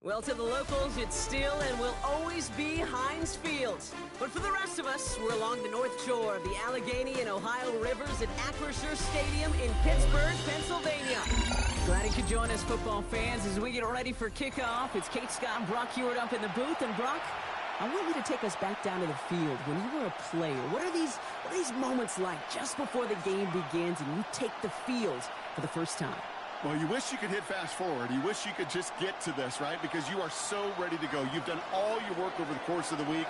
Well, to the locals, it's still and will always be Heinz Field. But for the rest of us, we're along the north shore of the Allegheny and Ohio rivers at Acrisure Stadium in Pittsburgh, Pennsylvania. Glad you could join us, football fans, as we get ready for kickoff. It's Kate Scott and Brock Hewitt up in the booth. And Brock, I want you to take us back down to the field. When you were a player, what are these moments like just before the game begins and you take the field for the first time? Well, you wish you could hit fast forward. You wish you could just get to this, right? Because you are so ready to go. You've done all your work over the course of the week.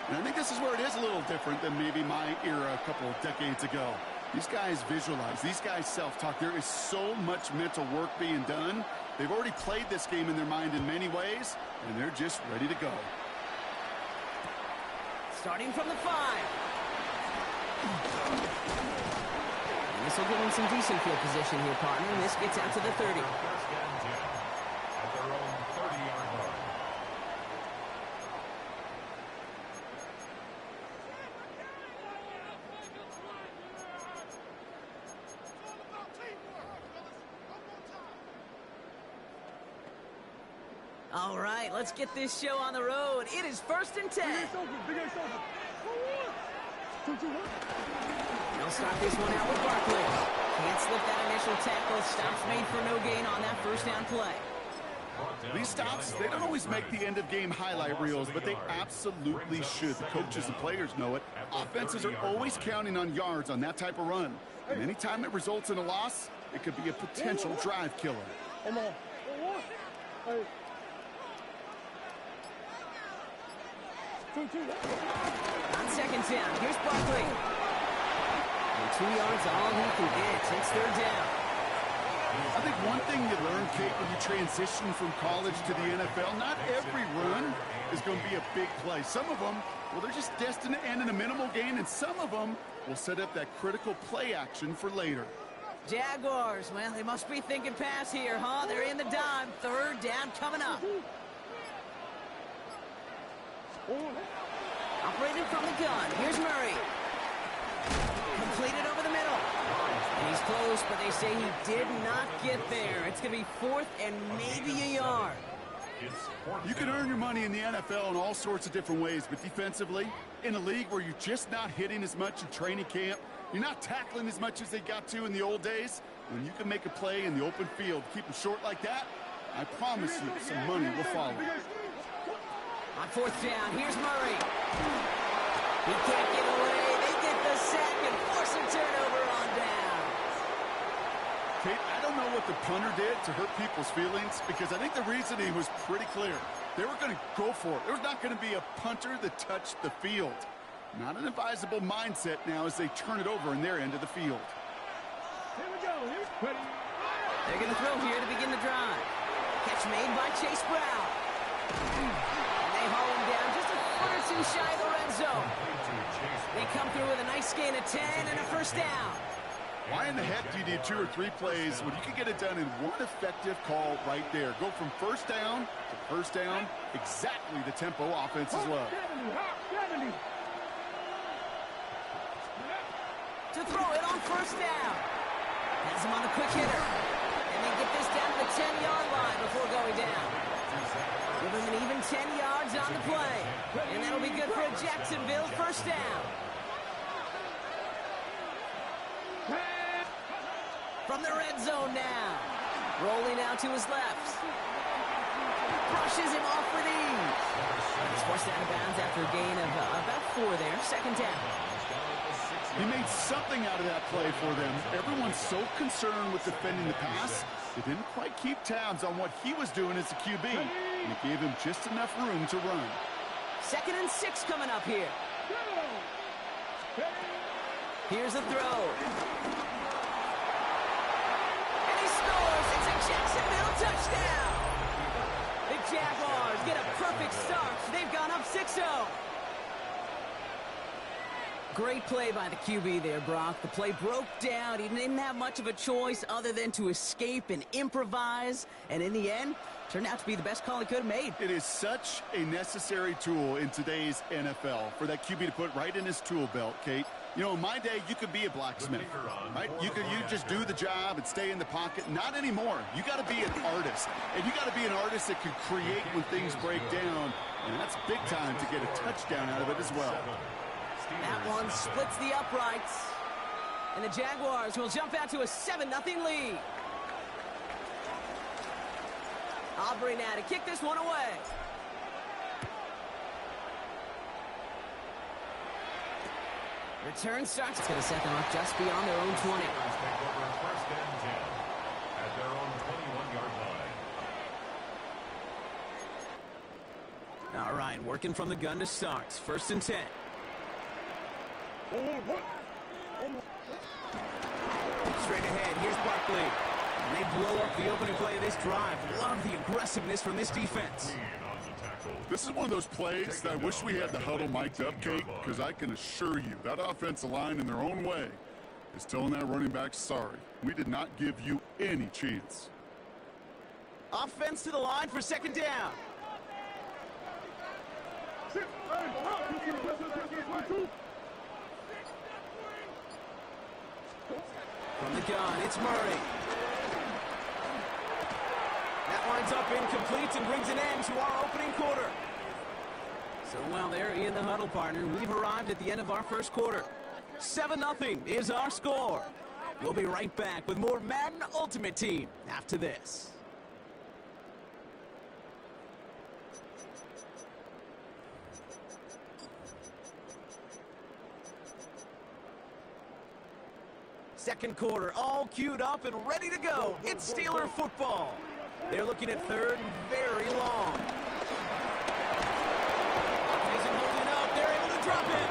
And I think this is where it is a little different than maybe my era a couple of decades ago. These guys visualize. These guys self-talk. There is so much mental work being done. They've already played this game in their mind in many ways, and they're just ready to go. Starting from the 5. This will give him some decent field position here, partner, and this gets out to the 30. At their own 30-yard line. All right, let's get this show on the road. It is 1st and 10. They'll start this one out with Barkley. Can't slip that initial tackle. Stops made for no gain on that first down play. These stops, they don't always make the end-of-game highlight reels, but they absolutely should. The coaches and players know it. Offenses are always counting on yards on that type of run. And anytime it results in a loss, it could be a potential drive killer. On 2nd down, here's Barkley. And 2 yards all he can get. It's 3rd down. I think one thing you learn, Kate, when you transition from college to the NFL, not every run is going to be a big play. Some of them, well, they're just destined to end in a minimal gain, and some of them will set up that critical play action for later. Jaguars, well, they must be thinking pass here, huh? They're in the dime. 3rd down coming up. Operated from the gun. Here's Murray. Completed over the middle. And he's close, but they say he did not get there. It's going to be 4th and maybe a yard. You can earn your money in the NFL in all sorts of different ways, but defensively, in a league where you're just not hitting as much in training camp, you're not tackling as much as they got to in the old days, when you can make a play in the open field, keep them short like that, I promise you some money will follow. On 4th down, here's Murray. He can't get away. They get the sack and force a turnover on down. Kate, I don't know what the punter did to hurt people's feelings, because I think the reasoning was pretty clear. They were going to go for it. There's not going to be a punter that touched the field. Not an advisable mindset now as they turn it over in their end of the field. Here we go. They're going to throw here to begin the drive. Catch made by Chase Brown. Haul him down just a foot or 2 shy of the red zone. They come through with a nice gain of 10 and a 1st down. Why in the heck do you need 2 or 3 plays when you can get it done in one effective call right there? Go from 1st down to 1st down, exactly the tempo offenses love. To throw it on 1st down. Has him on the quick hitter. And they get this down to the 10-yard line before going down. Give him an even 10 yards on the play. And that'll be good for a Jacksonville 1st down. From the red zone now. Rolling out to his left. Brushes him off with ease. He's forced out of bounds after a gain of about 4 there. 2nd down. He made something out of that play for them. Everyone's so concerned with defending the pass, they didn't quite keep tabs on what he was doing as a QB. And it gave him just enough room to run. 2nd and 6 coming up here. Here's a throw. And he scores. It's a Jacksonville touchdown. The Jaguars get a perfect start. They've gone up 6-0. Great play by the QB there, Brock. The play broke down. He didn't have much of a choice other than to escape and improvise. And in the end, turned out to be the best call he could have made. It is such a necessary tool in today's NFL for that QB to put right in his tool belt, Kate. You know, in my day, you could be a blacksmith, right? You just do the job and stay in the pocket. Not anymore. You got to be an artist. And you got to be an artist that can create when things break down. And that's big time to get a touchdown out of it as well. That one splits the uprights. And the Jaguars will jump out to a 7-0 lead. Aubrey now to kick this one away. Return starts. It's going to set them up just beyond their own 20. Take over first and 10 at their own 21-yard line. All right, working from the gun to start. First and 10. Straight ahead, here's Barkley. And they blow up the opening play of this drive. Love the aggressiveness from this defense. This is one of those plays that I wish we had the huddle mic'd up, Kate, because I can assure you that offensive line in their own way is telling that running back, sorry, we did not give you any chance. Offense to the line for second down. From the gun, it's Murray. That winds up incomplete and brings an end to our opening quarter. So while they're in the huddle, partner, we've arrived at the end of our first quarter. 7-0 is our score. We'll be right back with more Madden Ultimate Team after this. Second quarter, all queued up and ready to go. It's Steeler football. They're looking at third and very long. Isn't holding up. They're able to drop it.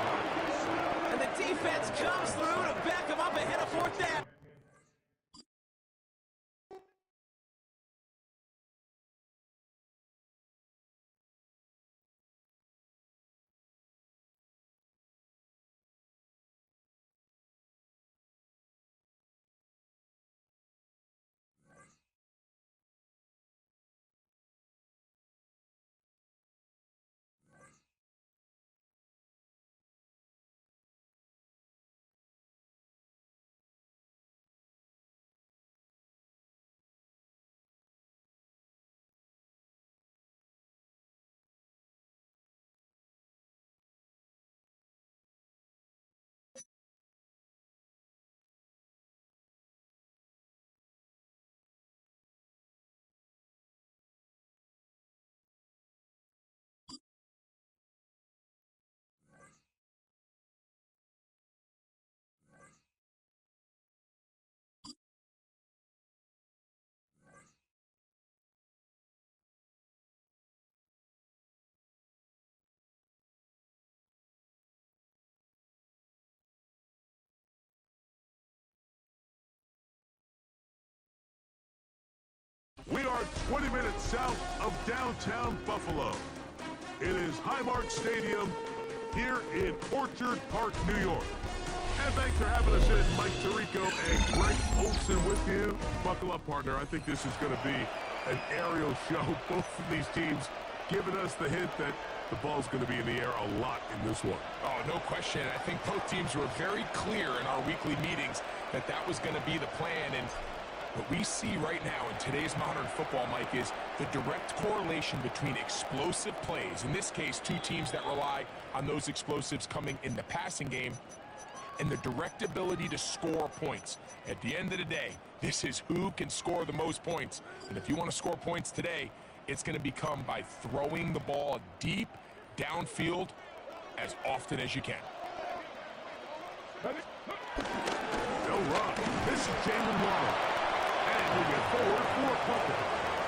And the defense comes through to back them up ahead of fourth down. We are 20 minutes south of downtown Buffalo. It is Highmark Stadium here in Orchard Park, New York. And thanks for having us in, Mike Tirico and Greg Olson with you. Buckle up, partner. I think this is going to be an aerial show. Both of these teams giving us the hint that the ball's going to be in the air a lot in this one. Oh, no question. I think both teams were very clear in our weekly meetings that that was going to be the plan. And what we see right now in today's modern football, Mike, is the direct correlation between explosive plays, in this case, two teams that rely on those explosives coming in the passing game, and the direct ability to score points. At the end of the day, this is who can score the most points. And if you want to score points today, it's going to become by throwing the ball deep downfield as often as you can. No run. This is Jalen Waddle. And we get forward for a punter.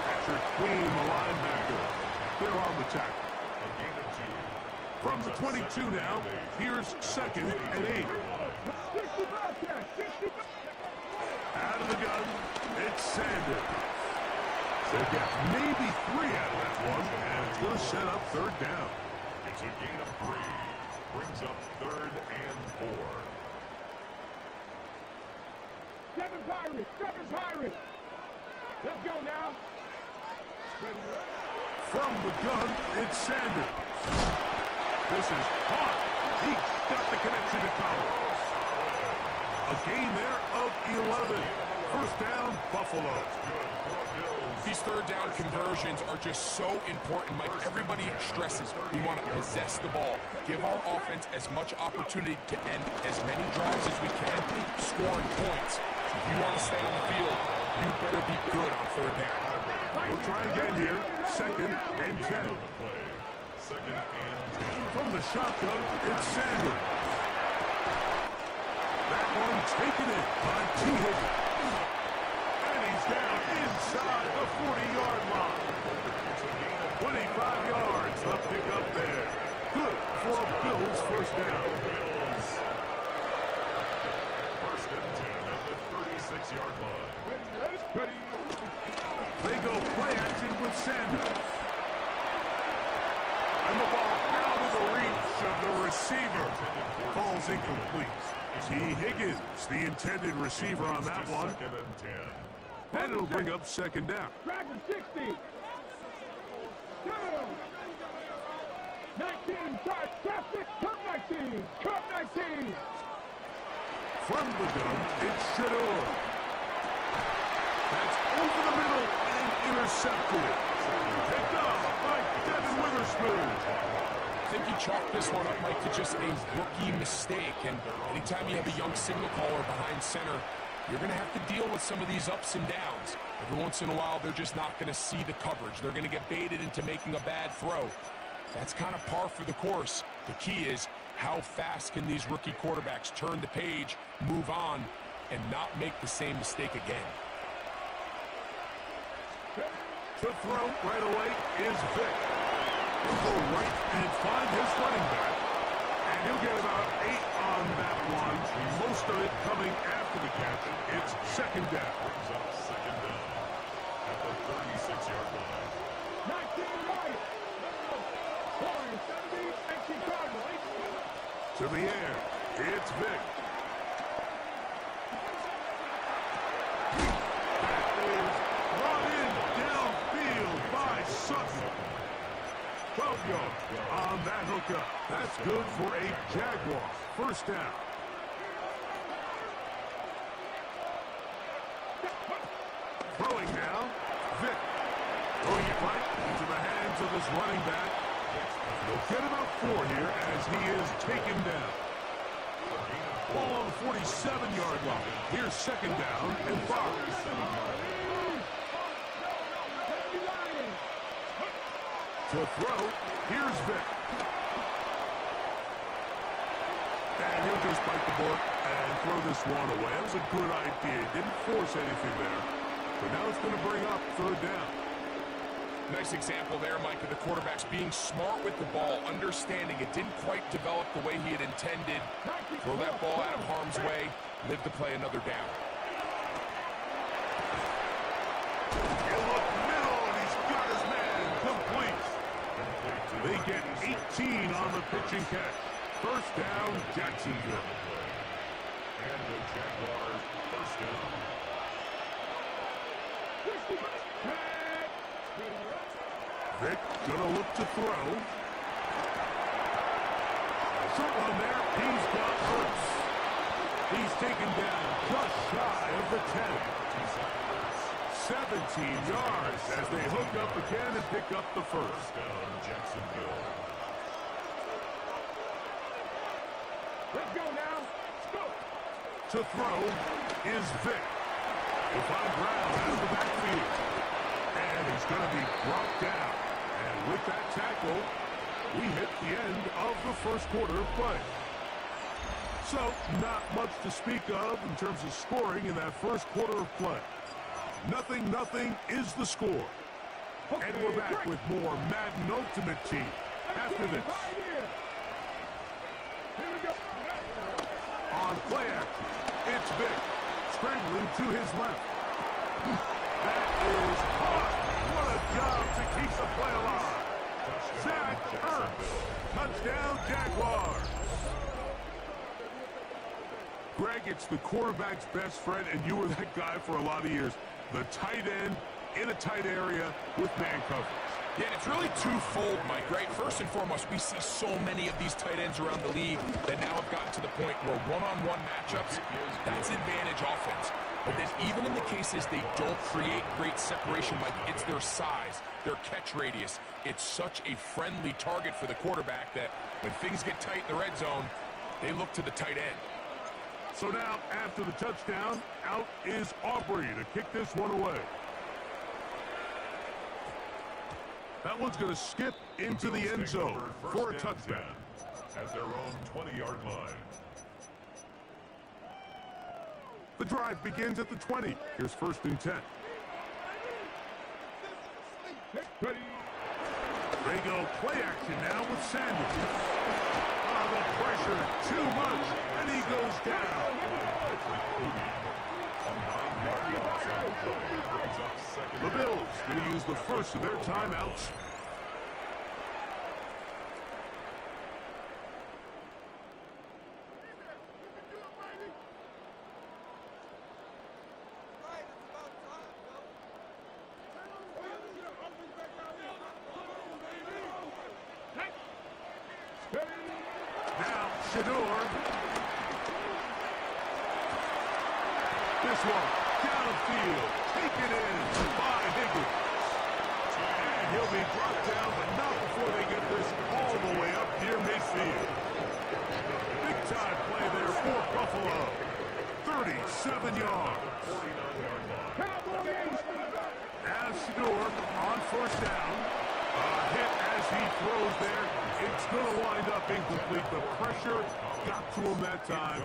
Patrick Queen, the linebacker. They're on the tackle. From the 22 now, here's second and 8. Out of the gun, it's Sanders. They've got maybe 3 out of that one, and it's going to set up third down. It's a gain of 3. brings up 3rd and 4. Seven's Pirates. Let's go now. From the gun, it's Sanders. This is hot. He got the connection to Collins. A gain there of 11. First down, Buffalo. These third down conversions are just so important, Mike. Everybody stresses we want to possess the ball, give our offense as much opportunity to end as many drives as we can, scoring points. If you want to stay on the field, you better be good on third down. We'll try again here. 2nd and 10. From the shotgun, it's Sanders. That one taken in by T. Higgins. And he's down inside the 40-yard line. 25 yards, the pickup there. Good for a Bills first down. First and 10 at the 36-yard line. They go play action with Sanders. And the ball out of the reach of the receiver. Falls incomplete. T. Higgins, the intended receiver on that one. 2nd and 10. And it'll bring up 2nd down. Dragon 60. 19. Traffic. Cup 19. Cup 19. From the gun, it's Shador. That's over the middle and intercepted. Picked up by Devin Witherspoon. I think he chalked this one up, Mike, to just a rookie mistake. And anytime you have a young signal caller behind center, you're going to have to deal with some of these ups and downs. Every once in a while, they're just not going to see the coverage. They're going to get baited into making a bad throw. That's kind of par for the course. The key is how fast can these rookie quarterbacks turn the page, move on, and not make the same mistake again. To throw right away is Vic. He'll go right and find his running back. And he'll get about 8 on that one. Most of it coming after the catch. It's 2nd down. Brings up 2nd down at the 36-yard line. 19 right. 70 and Chicago. To the air, it's Vic. That is brought in downfield by Sutton. 12 yards on that hookup. That's good for a Jaguar. First down. Throwing now, Vic. Throwing it right into the hands of his running back. He'll get about 4 here as he is taken down. Ball on the 47-yard line. Here's 2nd down and 5. To throw, here's Vic. And he'll just bite the bullet and throw this one away. That was a good idea. Didn't force anything there. But now it's going to bring up 3rd down. Nice example there, Mike, of the quarterbacks being smart with the ball, understanding it didn't quite develop the way he had intended. Throw that ball out of harm's way, live to play another down. He'll look middle, and he's got his man complete. They get 18 on the pitch and catch. First down, Jacksonville. And the Jaguars first down. Vic gonna look to throw. Short one there, he's got Hurts. He's taken down just shy of the 10. 17 yards as they hook up again and pick up the first. Down Jacksonville. Let's go now. Go. To throw is Vic. He'll find Brown out of the backfield. And he's going to be brought down. And with that tackle, we hit the end of the first quarter of play. So, not much to speak of in terms of scoring in that first quarter of play. 0-0 is the score. And we're back with more Madden Ultimate Team after this. On play action, it's Vic, scrambling to his left. That is hard. What a job to keep the play alive. Zach Ertz. Touchdown, Jaguars. Greg, it's the quarterback's best friend, and you were that guy for a lot of years. The tight end in a tight area with man coverage. Yeah, it's really twofold, Mike, right? First and foremost, we see so many of these tight ends around the league that now have gotten to the point where one-on-one matchups, that's advantage offense. But then even in the cases they don't create great separation, Mike, it's their size, their catch radius. It's such a friendly target for the quarterback that when things get tight in the red zone, they look to the tight end. So now, after the touchdown, out is Aubrey to kick this one away. That one's going to skip into the end zone for a touchdown. At their own 20-yard line. The drive begins at the 20. Here's 1st and 10. They go play action now with Sanders. The pressure too much, and he goes down. The Bills going to use the first of their timeouts. Now, Shador. This one, downfield, taken in by Higgins. And he'll be brought down, but not before they get this all the way up near midfield. Big-time play there for Buffalo. 37 yards. Now Shador on 1st down. A hit as he throws there. It's going to wind up incomplete. The pressure got to him that time,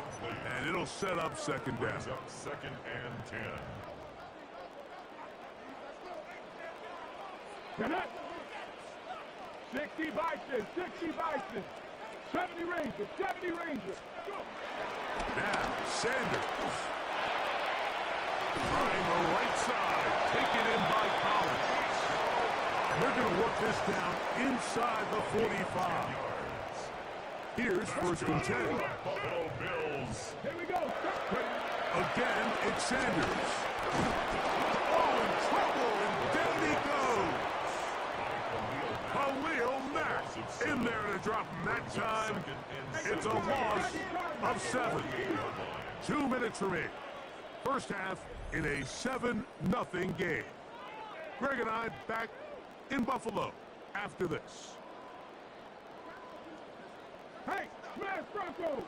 and it'll set up 2nd down. 2nd and 10. Connect. 60 Bison, 60 Bison. 70 Rangers, 70 Rangers. Go. Now, Sanders. Trying the right side. Taken in by Collins. And they're going to work this down inside the 45. Here's 1st and 10. Buffalo Bills. Here we go. Again, it's Sanders. Oh, in trouble, and down he goes. Khalil Mack in there to drop him that time. It's a loss of 7. 2 minutes remaining. First half in a 7-0 game. Greg and I back in Buffalo after this. Hey, smash Bronco.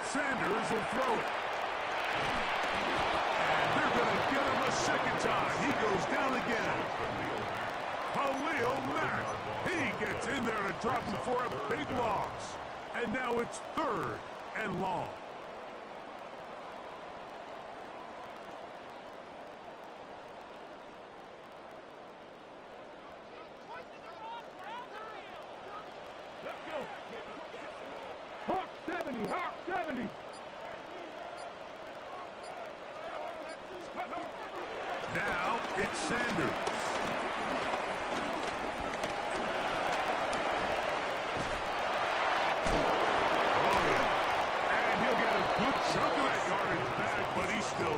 Sanders will throw it. And they're going to get him a 2nd time. He goes down again. Khalil Mack. He gets in there to drop him for a big loss. And now it's 3rd and long. Let's go. Hawk 70, Hawk 70. Now it's Sanders. Oh, yeah. And he'll get a good chunk of that yardage back, but he's still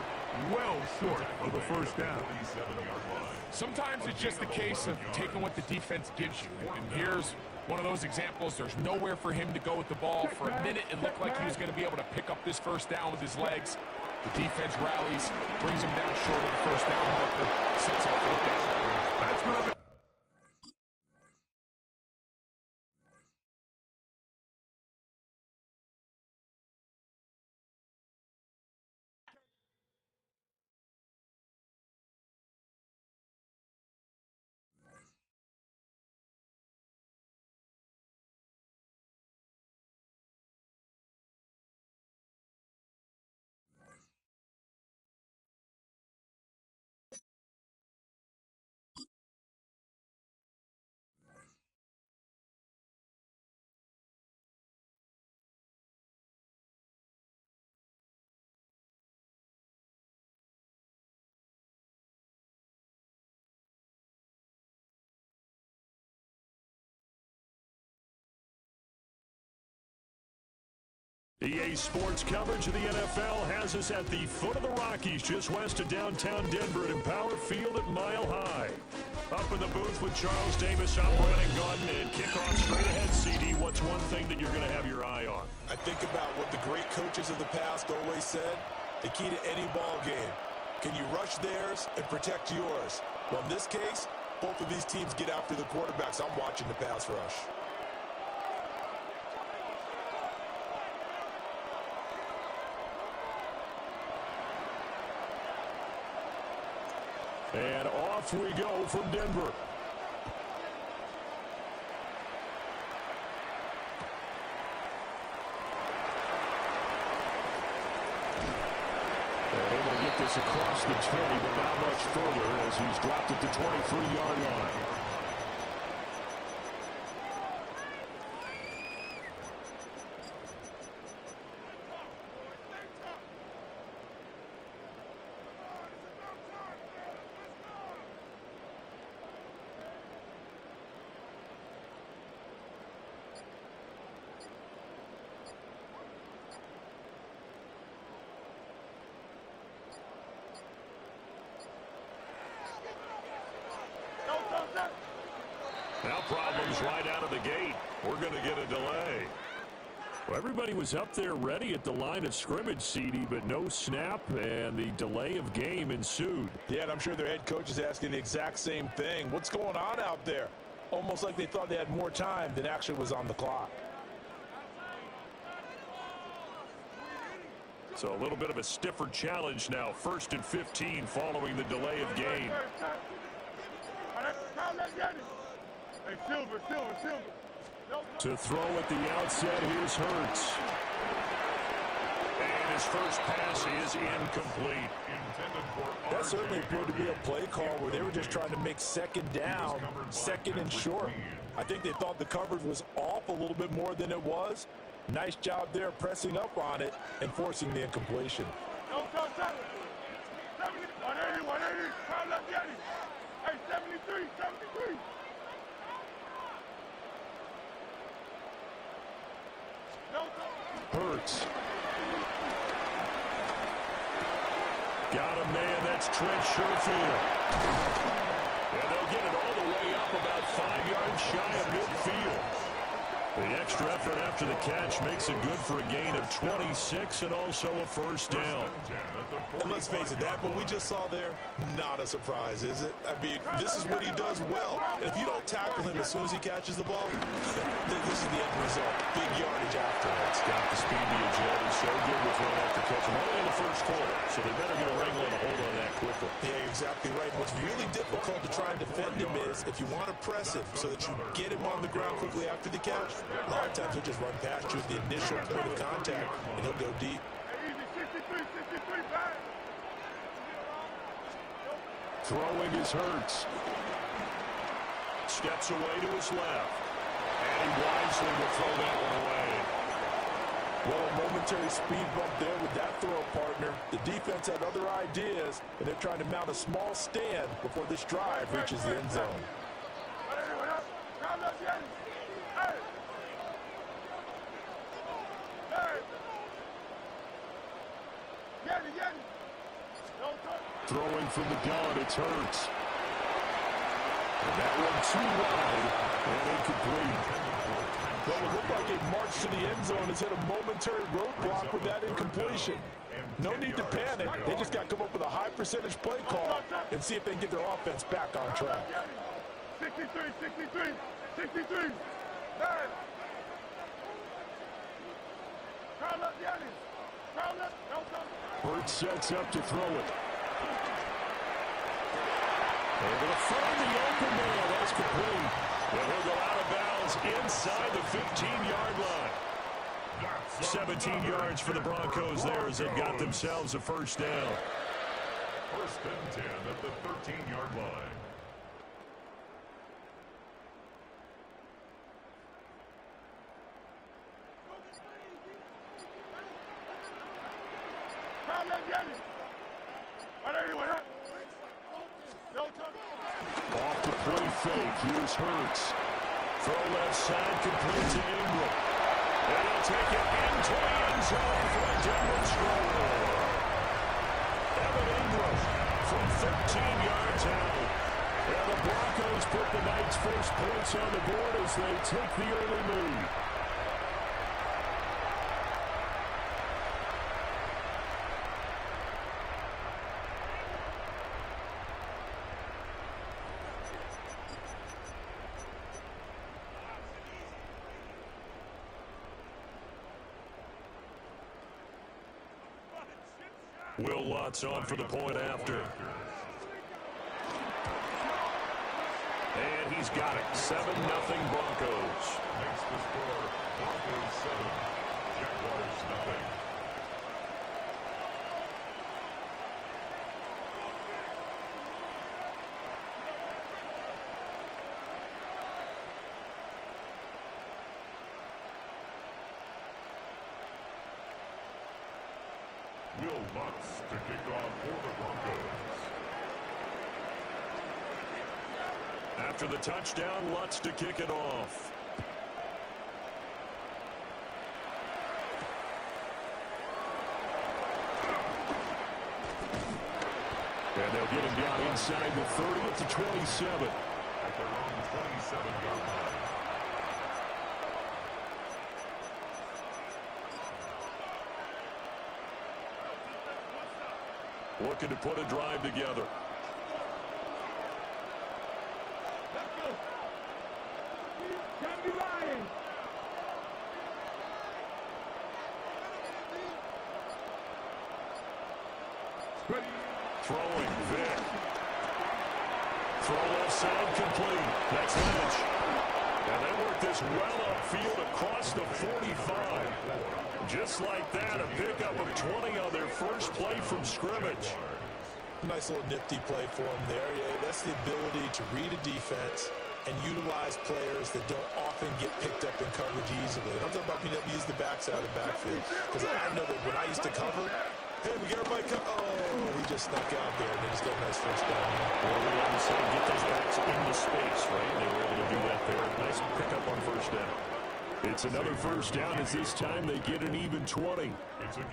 well short of the 1st down. Sometimes it's just a case of taking what the defense gives you. And here's one of those examples. There's nowhere for him to go with the ball. For a minute, it looked like he was going to be able to pick up this 1st down with his legs. The defense rallies, brings him down short of the 1st down marker, sets up 4th down. That's going to be EA Sports coverage of the NFL has us at the foot of the Rockies, just west of downtown Denver at Empower Field at Mile High. Up in the booth with Charles Davis, I'm Brandon Gaudin, and kickoff straight ahead, CD. What's one thing that you're going to have your eye on? I think about what the great coaches of the past always said. The key to any ball game. Can you rush theirs and protect yours? Well, in this case, both of these teams get after the quarterbacks. I'm watching the pass rush. And off we go from Denver. They're able to get this across the 20, but not much further as he's dropped at the 23-yard line. Now problems right out of the gate. We're going to get a delay. Well, everybody was up there ready at the line of scrimmage, CD, but no snap, and the delay of game ensued. Yeah, and I'm sure their head coach is asking the exact same thing. What's going on out there? Almost like they thought they had more time than actually was on the clock. So a little bit of a stiffer challenge now. 1st and 15 following the delay of game. To throw at the outset, here's Hurts. And his first pass is incomplete. That certainly appeared to be a play call where they were just trying to make second down, second and short. I think they thought the coverage was off a little bit more than it was. Nice job there pressing up on it and forcing the incompletion. 73. Hurts. Got a man, that's Trent Sherfield. And they'll get it all the way up about 5 yards shy of midfield. The extra effort after the catch makes it good for a gain of 26 and also a first down. And let's face it, that what we just saw there, not a surprise, is it? I mean, this is what he does well. And if you don't tackle him as soon as he catches the ball, this is the end result. Big yardage after. It's got the speed to agility, so good with run after catch. Only in the first quarter, so they better get a wrangle and a hold on that quickly. Yeah, exactly right. What's really difficult to try and defend him is if you want to press him so that you get him on the ground quickly after the catch, a lot of times he'll just run past you at the initial point of contact, and he'll go deep. Throwing is Hurts. Steps away to his left. And he wisely will throw that one away. Well, a momentary speed bump there with that throw, partner. The defense had other ideas, and they're trying to mount a small stand before this drive reaches the end zone. Throwing from the gun, it's Hurts. And that one too wide and incomplete. Well, it looked like a march to the end zone has hit a momentary roadblock with that incompletion. No need to panic. They just got to come up with a high percentage play call and see if they can get their offense back on track. 63. Hurts sets up to throw it. Able to find the open man. That's complete. And he'll go out of bounds inside the 15-yard line. 17 yards for the Broncos there as they've got themselves a first down. 1st and 10 at the 13-yard line. Off the play fake. Here's Hurts. Throw left side, complete to Ingram. And he'll take it into the end zone for a Denver score. Evan Ingram from 13 yards out. And the Broncos put the Knights' first points on the board as they take the early lead. Will Lutz on for the point after. And he's got it. 7-0 Broncos. Makes the score Broncos 7, Jaguars 0. Will Lutz to kick off for the Broncos. After the touchdown, Lutz to kick it off. And they'll get him down inside the 30 at the 27. At their own 27-yard line. Looking to put a drive together. Throwing, Vic. Throw left side complete. That's Lynch. And they work this well upfield across the 45. Just like that, a pickup of 20 on their first play from scrimmage. Nice little nifty play for him there. Yeah, that's the ability to read a defense and utilize players that don't often get picked up in coverage easily. I'm talking about being able to use the backside of the backfield. Because I know that when I used to cover, hey, we get everybody oh, he just snuck out there and they just got a nice first down. Well, we always say get those backs into space, right? They were able to do that there. Nice pickup on first down. It's another first down as this time they get an even 20.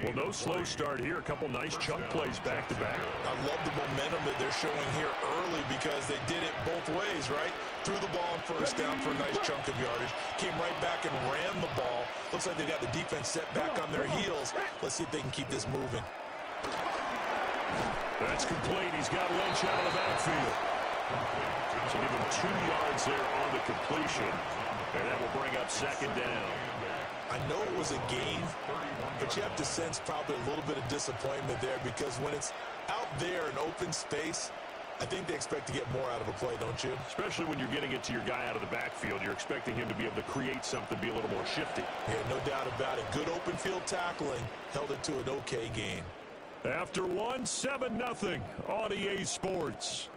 Well, no slow start here. A couple nice chunk plays back-to-back. I love the momentum that they're showing here early because they did it both ways, right? Threw the ball on first down for a nice chunk of yardage. Came right back and ran the ball. Looks like they got the defense set back on their heels. Let's see if they can keep this moving. That's complete. He's got Lynch out of the backfield. So give him 2 yards there on the completion. And that will bring up second down. I know it was a gain, but you have to sense probably a little bit of disappointment there because when it's out there in open space, I think they expect to get more out of a play, don't you? Especially when you're getting it to your guy out of the backfield. You're expecting him to be able to create something, be a little more shifty. Yeah, no doubt about it. Good open field tackling held it to an okay gain. After one, 7-0 on EA Sports.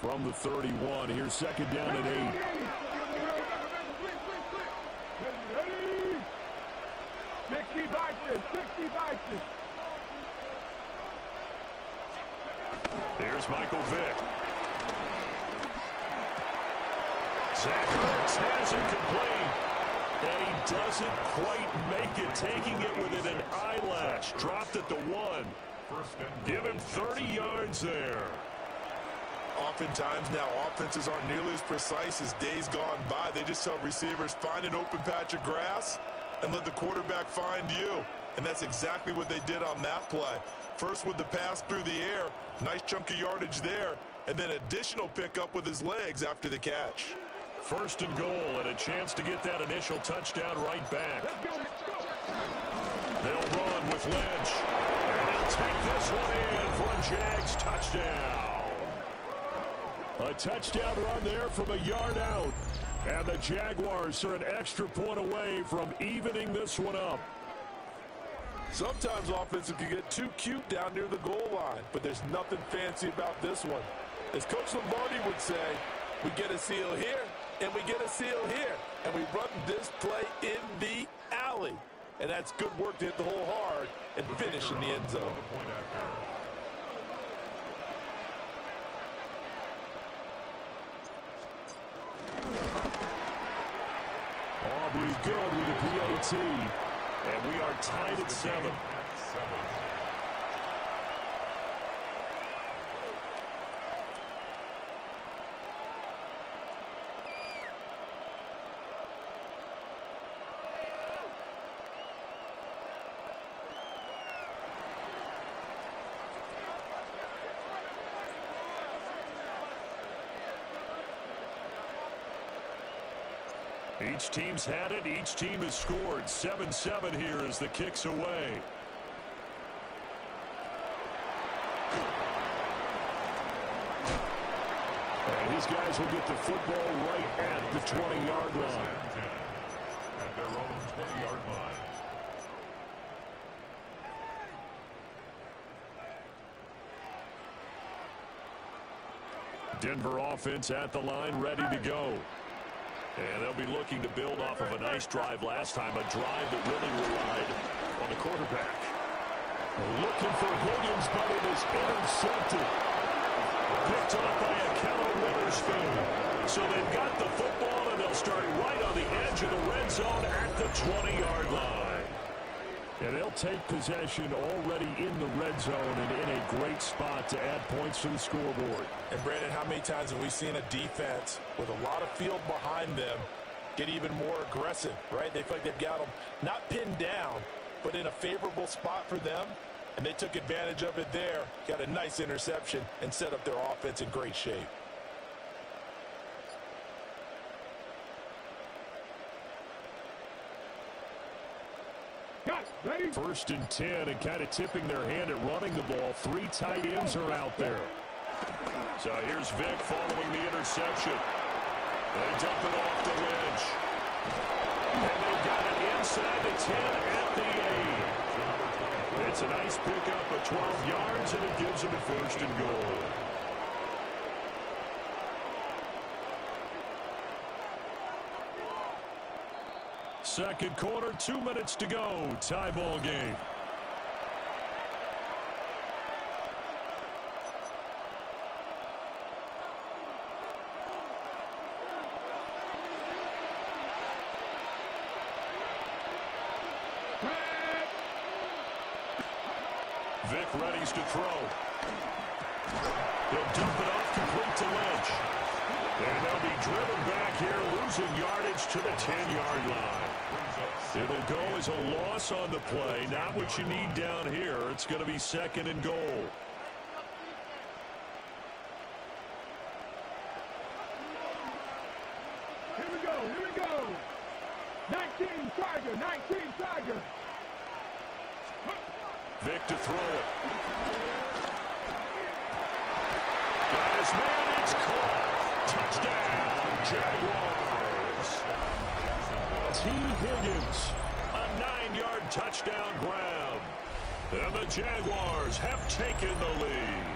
From the 31, here's second down and 8. Here's Michael Vick. Zach Ertz has it complete. And he doesn't quite make it, taking it within an eyelash. Dropped at the 1. Give him 30 yards there. Oftentimes now, offenses aren't nearly as precise as days gone by. They just tell receivers, find an open patch of grass and let the quarterback find you. And that's exactly what they did on that play. First with the pass through the air, nice chunk of yardage there, and then additional pickup with his legs after the catch. First and goal, and a chance to get that initial touchdown right back. They'll run with Lynch, and he'll take this one in for a Jags touchdown. A touchdown run there from a yard out. And the Jaguars are an extra point away from evening this one up. Sometimes offenses can get too cute down near the goal line, but there's nothing fancy about this one. As Coach Lombardi would say, we get a seal here, and we get a seal here. And we run this play in the alley. And that's good work to hit the hole hard and finish in the end zone. Aubrey good with the PAT. And we are tied at 7. Each team's had it. Each team has scored. 7-7 here as the kick's away. And these guys will get the football right at the 20-yard line. At their own 20-yard line. Denver offense at the line, ready to go. And they'll be looking to build off of a nice drive last time, a drive that really relied on the quarterback. Looking for Higgins, but it is intercepted. Picked off by a Keller Witherspoon. So they've got the football, and they'll start right on the edge of the red zone at the 20-yard line. And they'll take possession already in the red zone and in a great spot to add points to the scoreboard. And, Brandon, how many times have we seen a defense with a lot of field behind them get even more aggressive, right? They feel like they've got them not pinned down, but in a favorable spot for them, and they took advantage of it there, got a nice interception, and set up their offense in great shape. First and 10, and kind of tipping their hand at running the ball. 3 tight ends are out there. So here's Vic following the interception. They dump it off the edge. And they've got it inside the 10 at the 8. It's a nice pickup of 12 yards, and it gives them a first and goal. Second quarter, 2 minutes to go. Tie ball game. Vic readies to throw. He'll dump it off complete to Lynch. And they'll be driven back here, losing yardage to the 10-yard line. It'll go as a loss on the play. Not what you need down here. It's going to be second and goal. Here we go. 19 Tiger. Vic to throw it. Got his man, it's caught. Touchdown, Jaguars. T. Higgins, a 9-yard touchdown grab. And the Jaguars have taken the lead.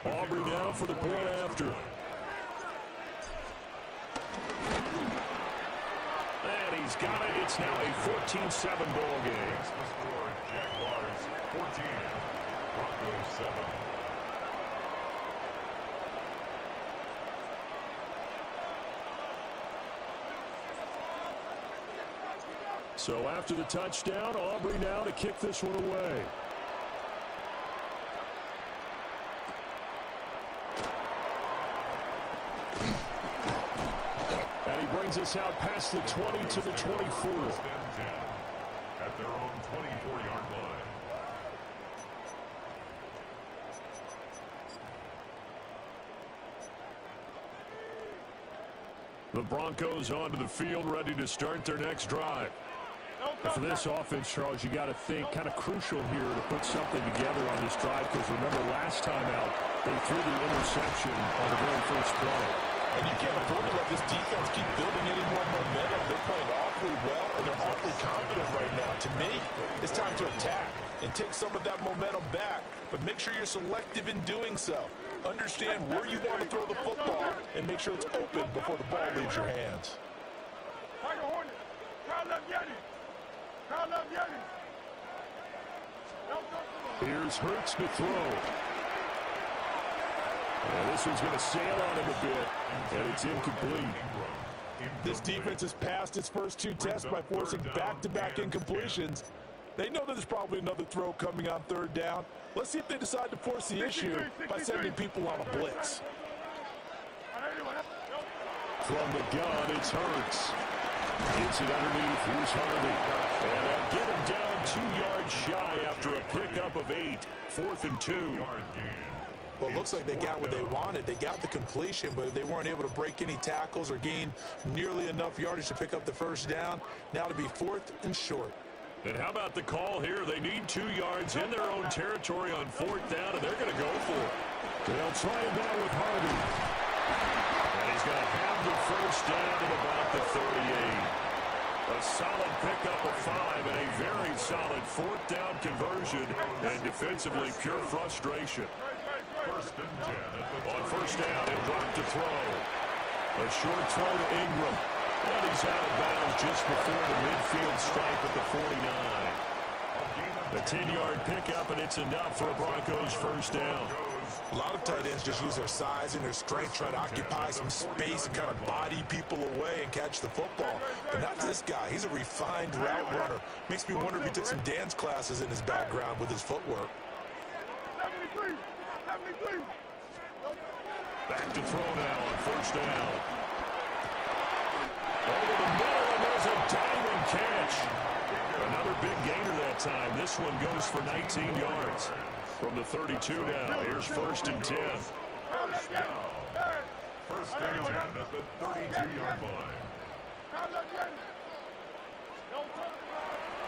Aubrey now for the point after. And he's got it. It's now a 14-7 ball game. Jaguars 14, Broncos 7. So after the touchdown, Aubrey now to kick this one away. And he brings us out past the 20 to the 24. At their own 24-yard line. The Broncos onto the field, ready to start their next drive. For this offense, Charles, you got to think kind of crucial here to put something together on this drive, because remember last time out, they threw the interception on the very first play. And you can't afford to let this defense keep building any more momentum. They're playing awfully well, and they're awfully confident right now. To me, it's time to attack. and take some of that momentum back. But make sure you're selective in doing so. Understand where you want to throw the football and make sure it's open before the ball leaves your hands. Here's Hurts to throw. And this one's going to sail on him a bit, and it's incomplete. This defense has passed its first 2 tests by forcing back-to-back incompletions. They know that there's probably another throw coming on 3rd down. Let's see if they decide to force the issue by sending people on a blitz. From the gun, it's Hurts. Gets it underneath. Here's Harvey. And they'll get him down 2 yards shy after a pickup of 8. 4th and 2. Well, it looks like they got what they wanted. They got the completion, but they weren't able to break any tackles or gain nearly enough yardage to pick up the 1st down. Now to be 4th and short. And how about the call here? They need 2 yards in their own territory on 4th down, and they're going to go for it. They'll try it now with Harvey. And he's going to have the 1st down at about the 38. A solid pickup of 5 and a very solid 4th down conversion. And defensively, pure frustration. On 1st down, he'll drop to throw. A short throw to Ingram. And he's out of bounds just before the midfield stripe at the 49. A 10-yard pickup, and it's enough for a Broncos 1st down. A lot of tight ends just use their size and their strength, try to occupy some space and kind of body people away and catch the football. But not this guy. He's a refined route runner. Makes me wonder if he took some dance classes in his background with his footwork. Back to throw now on 1st down. Over the middle, and there's a diving catch. Another big gainer that time. This one goes for 19 yards. From the 32 now, here's 1st and 10. First down at the 32-yard line.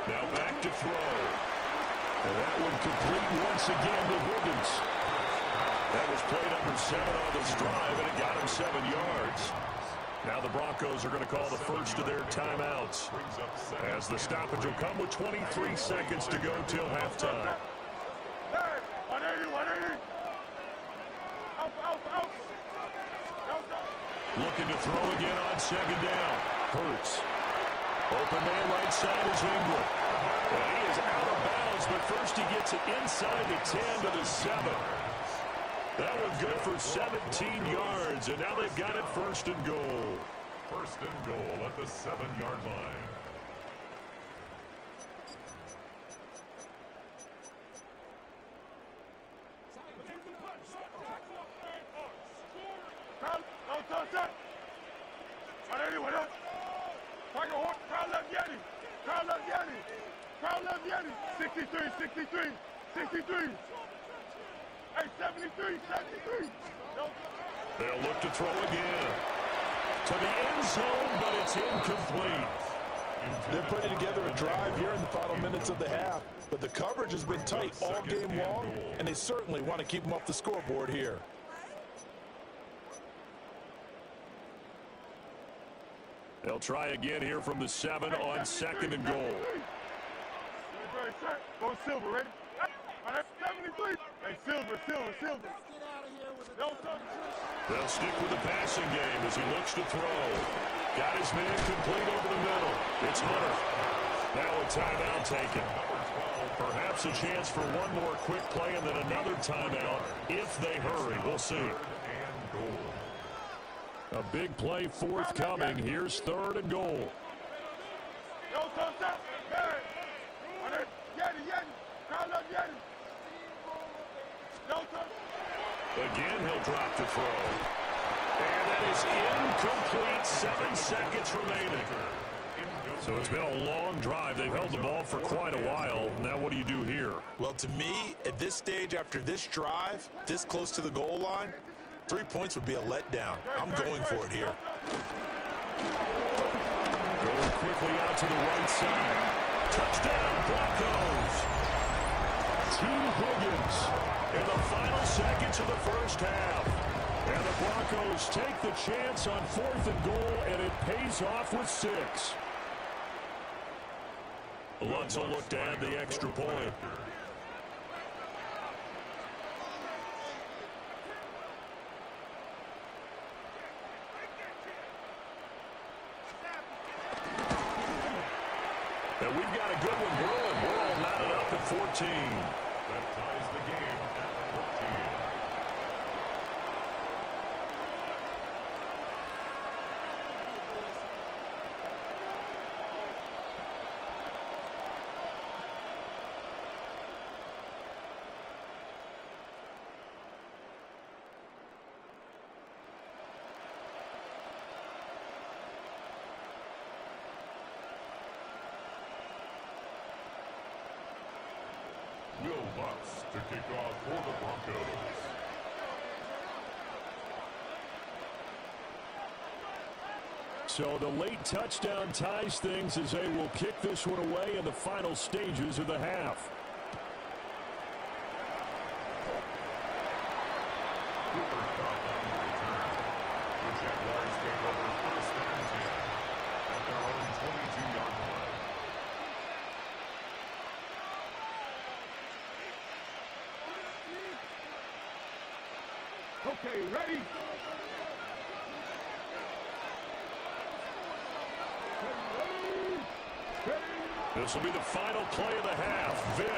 Now back to throw. And that one complete once again to Wiggins. That was play number 7 on this drive, and it got him 7 yards. Now the Broncos are going to call the first of their timeouts, as the stoppage will come with 23 seconds to go till halftime. Looking to throw again on 2nd down. Hurts. Open man right side is Ingram. And he is out of bounds, but first he gets it inside the 10 to the 7. That one good for 17 yards, and now they've got it 1st and goal. 1st and goal at the 7-yard line. Crowd love Yeti. 63, 63, 63. Hey, 73, 73. They'll look to throw again. To the end zone, but it's incomplete. They're putting together a drive here in the final minutes of the half, but the coverage has been tight all game long, and they certainly want to keep them off the scoreboard here. They'll try again here from the 7 on 2nd and goal. Go Silver, ready? 73. Hey, Silver. They'll stick with the passing game as he looks to throw. Got his man complete over the middle. It's Hunter. Now a timeout taken. Perhaps a chance for one more quick play and then another timeout if they hurry. We'll see. A big play forthcoming. Here's 3rd and goal. Again, he'll drop to throw. And that is incomplete. 7 seconds remaining. So it's been a long drive. They've held the ball for quite a while. Now what do you do here? Well, to me, at this stage, after this drive, this close to the goal line, 3 points would be a letdown. I'm going for it here. Going quickly out to the right side. Touchdown, Broncos. T. Higgins in the final seconds of the first half. And the Broncos take the chance on 4th and goal, and it pays off with 6. Lutz will look to add the extra point. And we've got a good one brewing. We're all knotted up at 14. That ties the game at 14. Will Lutz to kick off for the Broncos. So the late touchdown ties things as they will kick this one away in the final stages of the half. Cooper stopped on the return. The Jaguars take over first and 10 at their own 22-yard line. Okay, ready? This will be the final play of the half. Vick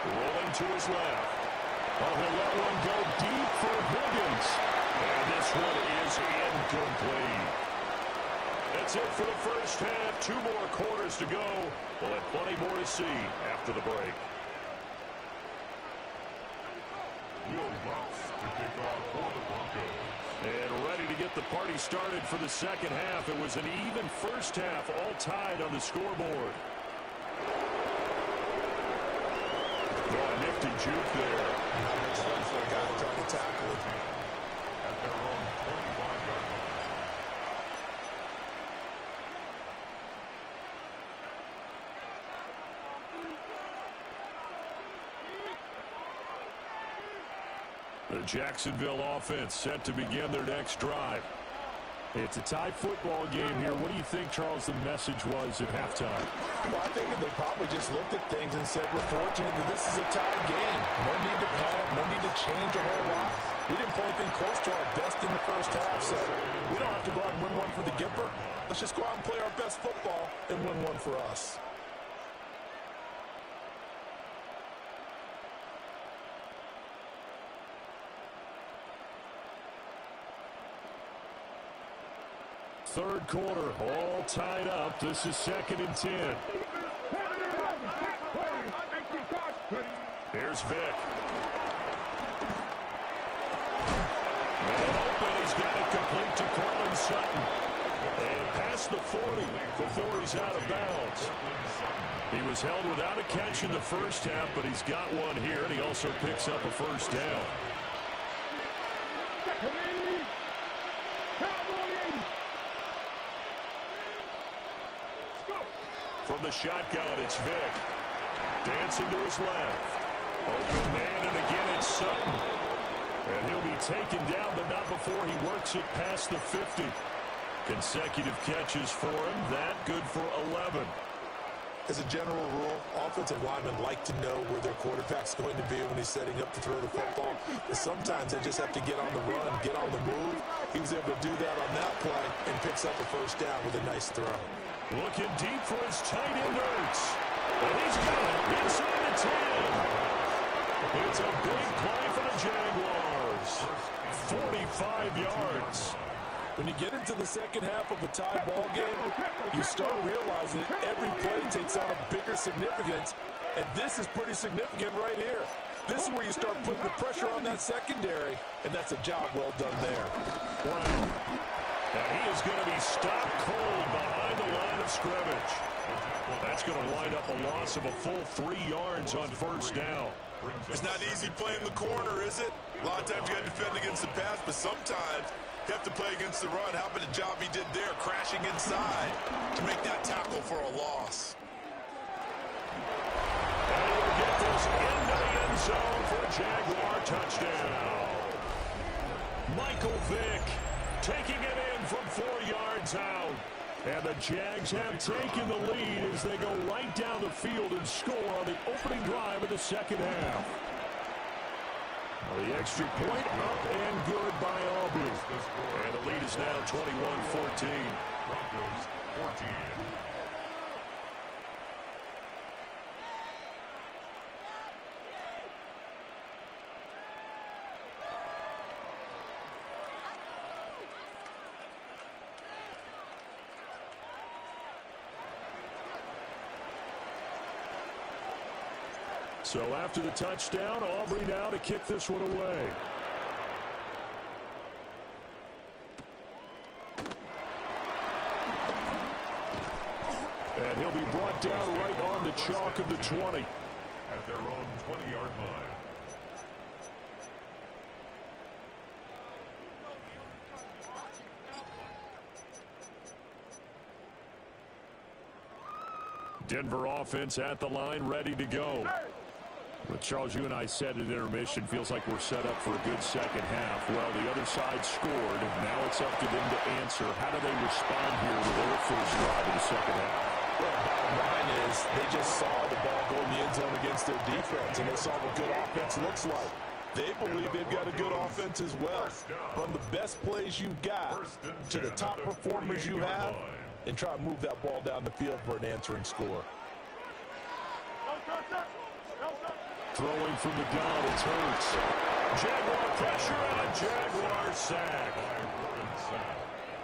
rolling to his left. Oh, he'll let one go deep for Higgins. And this one is incomplete. That's it for the first half. 2 more quarters to go. We'll have plenty more to see after the break. Will Lutz to kick off for the Broncos. And ready to get the party started for the second half. It was an even first half, all tied on the scoreboard. Oh, a nifty juke there. Nice run for a guy trying to tackle it. At their own 25-yard line. The Jacksonville offense set to begin their next drive. It's a tie football game here. What do you think, Charles, the message was at halftime? Well, I think they probably just looked at things and said, we're fortunate that this is a tied game. No need to panic, no need to change a whole lot. We didn't play anything close to our best in the first half, so we don't have to go out and win one for the Gipper. Let's just go out and play our best football and win one for us. Third quarter, all tied up. This is 2nd and 10. Here's Vick. And open, he's got it complete to Cortland Sutton. And past the 40 before he's out of bounds. He was held without a catch in the first half, but he's got one here, and he also picks up a first down. From the shotgun, it's Vick. Dancing to his left. Open man, and again it's Sutton. And he'll be taken down, but not before he works it past the 50. Consecutive catches for him. That good for 11. As a general rule, offensive linemen like to know where their quarterback's going to be when he's setting up to throw the football. But sometimes they just have to get on the run, get on the move. He was able to do that on that play and picks up a first down with a nice throw. Looking deep for his tight end Ertz. And he's got it inside the 10. It's a big play for the Jaguars. 45 yards. When you get into the second half of a tie ball game, you start realizing every play takes on a bigger significance, and this is pretty significant right here. This is where you start putting the pressure on that secondary, and that's a job well done there. Brown. And he is going to be stopped cold behind the line of scrimmage. That's going to wind up a loss of a full 3 yards on first down. It's not easy playing the corner, is it? A lot of times you got to defend against the pass, but sometimes you have to play against the run. How about the job he did there, crashing inside to make that tackle for a loss? And he'll get this into the end zone for a Jaguar touchdown. Michael Vick taking it in from 4 yards out. And the Jags have taken the lead as they go right down the field and score on the opening drive of the second half. The extra point up and good by Aubrey. And the lead is now 21-14. Broncos 14. So after the touchdown, Aubrey now to kick this one away. And he'll be brought down right on the chalk of the 20. At their own 20-yard line. Denver offense at the line, ready to go. But Charles, you and I said at intermission, feels like we're set up for a good second half. Well, the other side scored. Now it's up to them to answer. How do they respond here to their first drive of the second half? Well, bottom line is they just saw the ball go in the end zone against their defense, and they saw what good offense looks like. They believe they've got a good offense as well. Run the best plays you've got to the top performers you have, and try to move that ball down the field for an answering score. Throwing from the gun, it's Hurts. Jaguar pressure on Jaguar sack.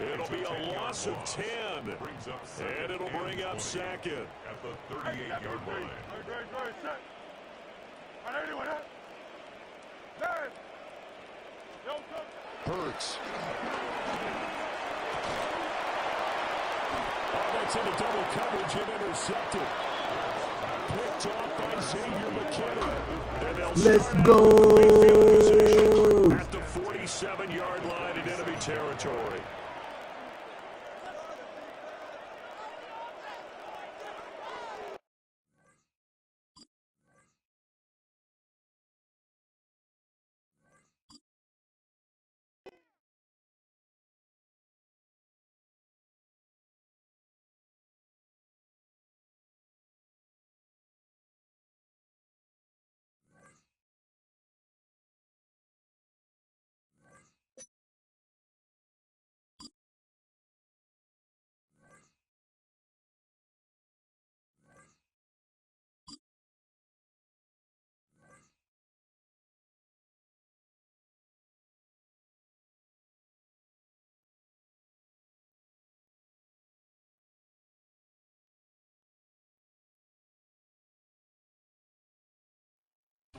It'll be a loss of 10. And it'll bring up second. At the 38-yard line. Hurts. Oh, that's into double coverage and intercepted. Picked off by Xavier McKinney. And they'll Let's start go. at the 47-yard line in enemy territory.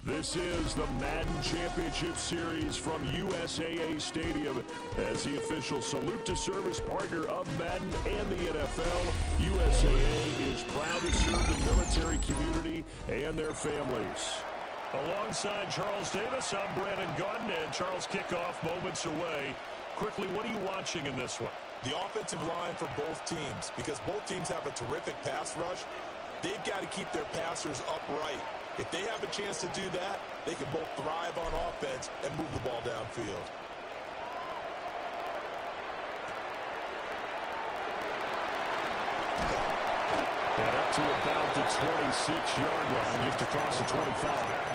This is the Madden Championship Series from USAA Stadium. As the official salute to service partner of Madden and the NFL, USAA is proud to serve the military community and their families. Alongside Charles Davis, I'm Brandon Gunn, and Charles, kickoff moments away. Quickly, what are you watching in this one? The offensive line for both teams, because both teams have a terrific pass rush. They've got to keep their passers upright. If they have a chance to do that, they can both thrive on offense and move the ball downfield. And up to about the 26-yard line, just across the 25.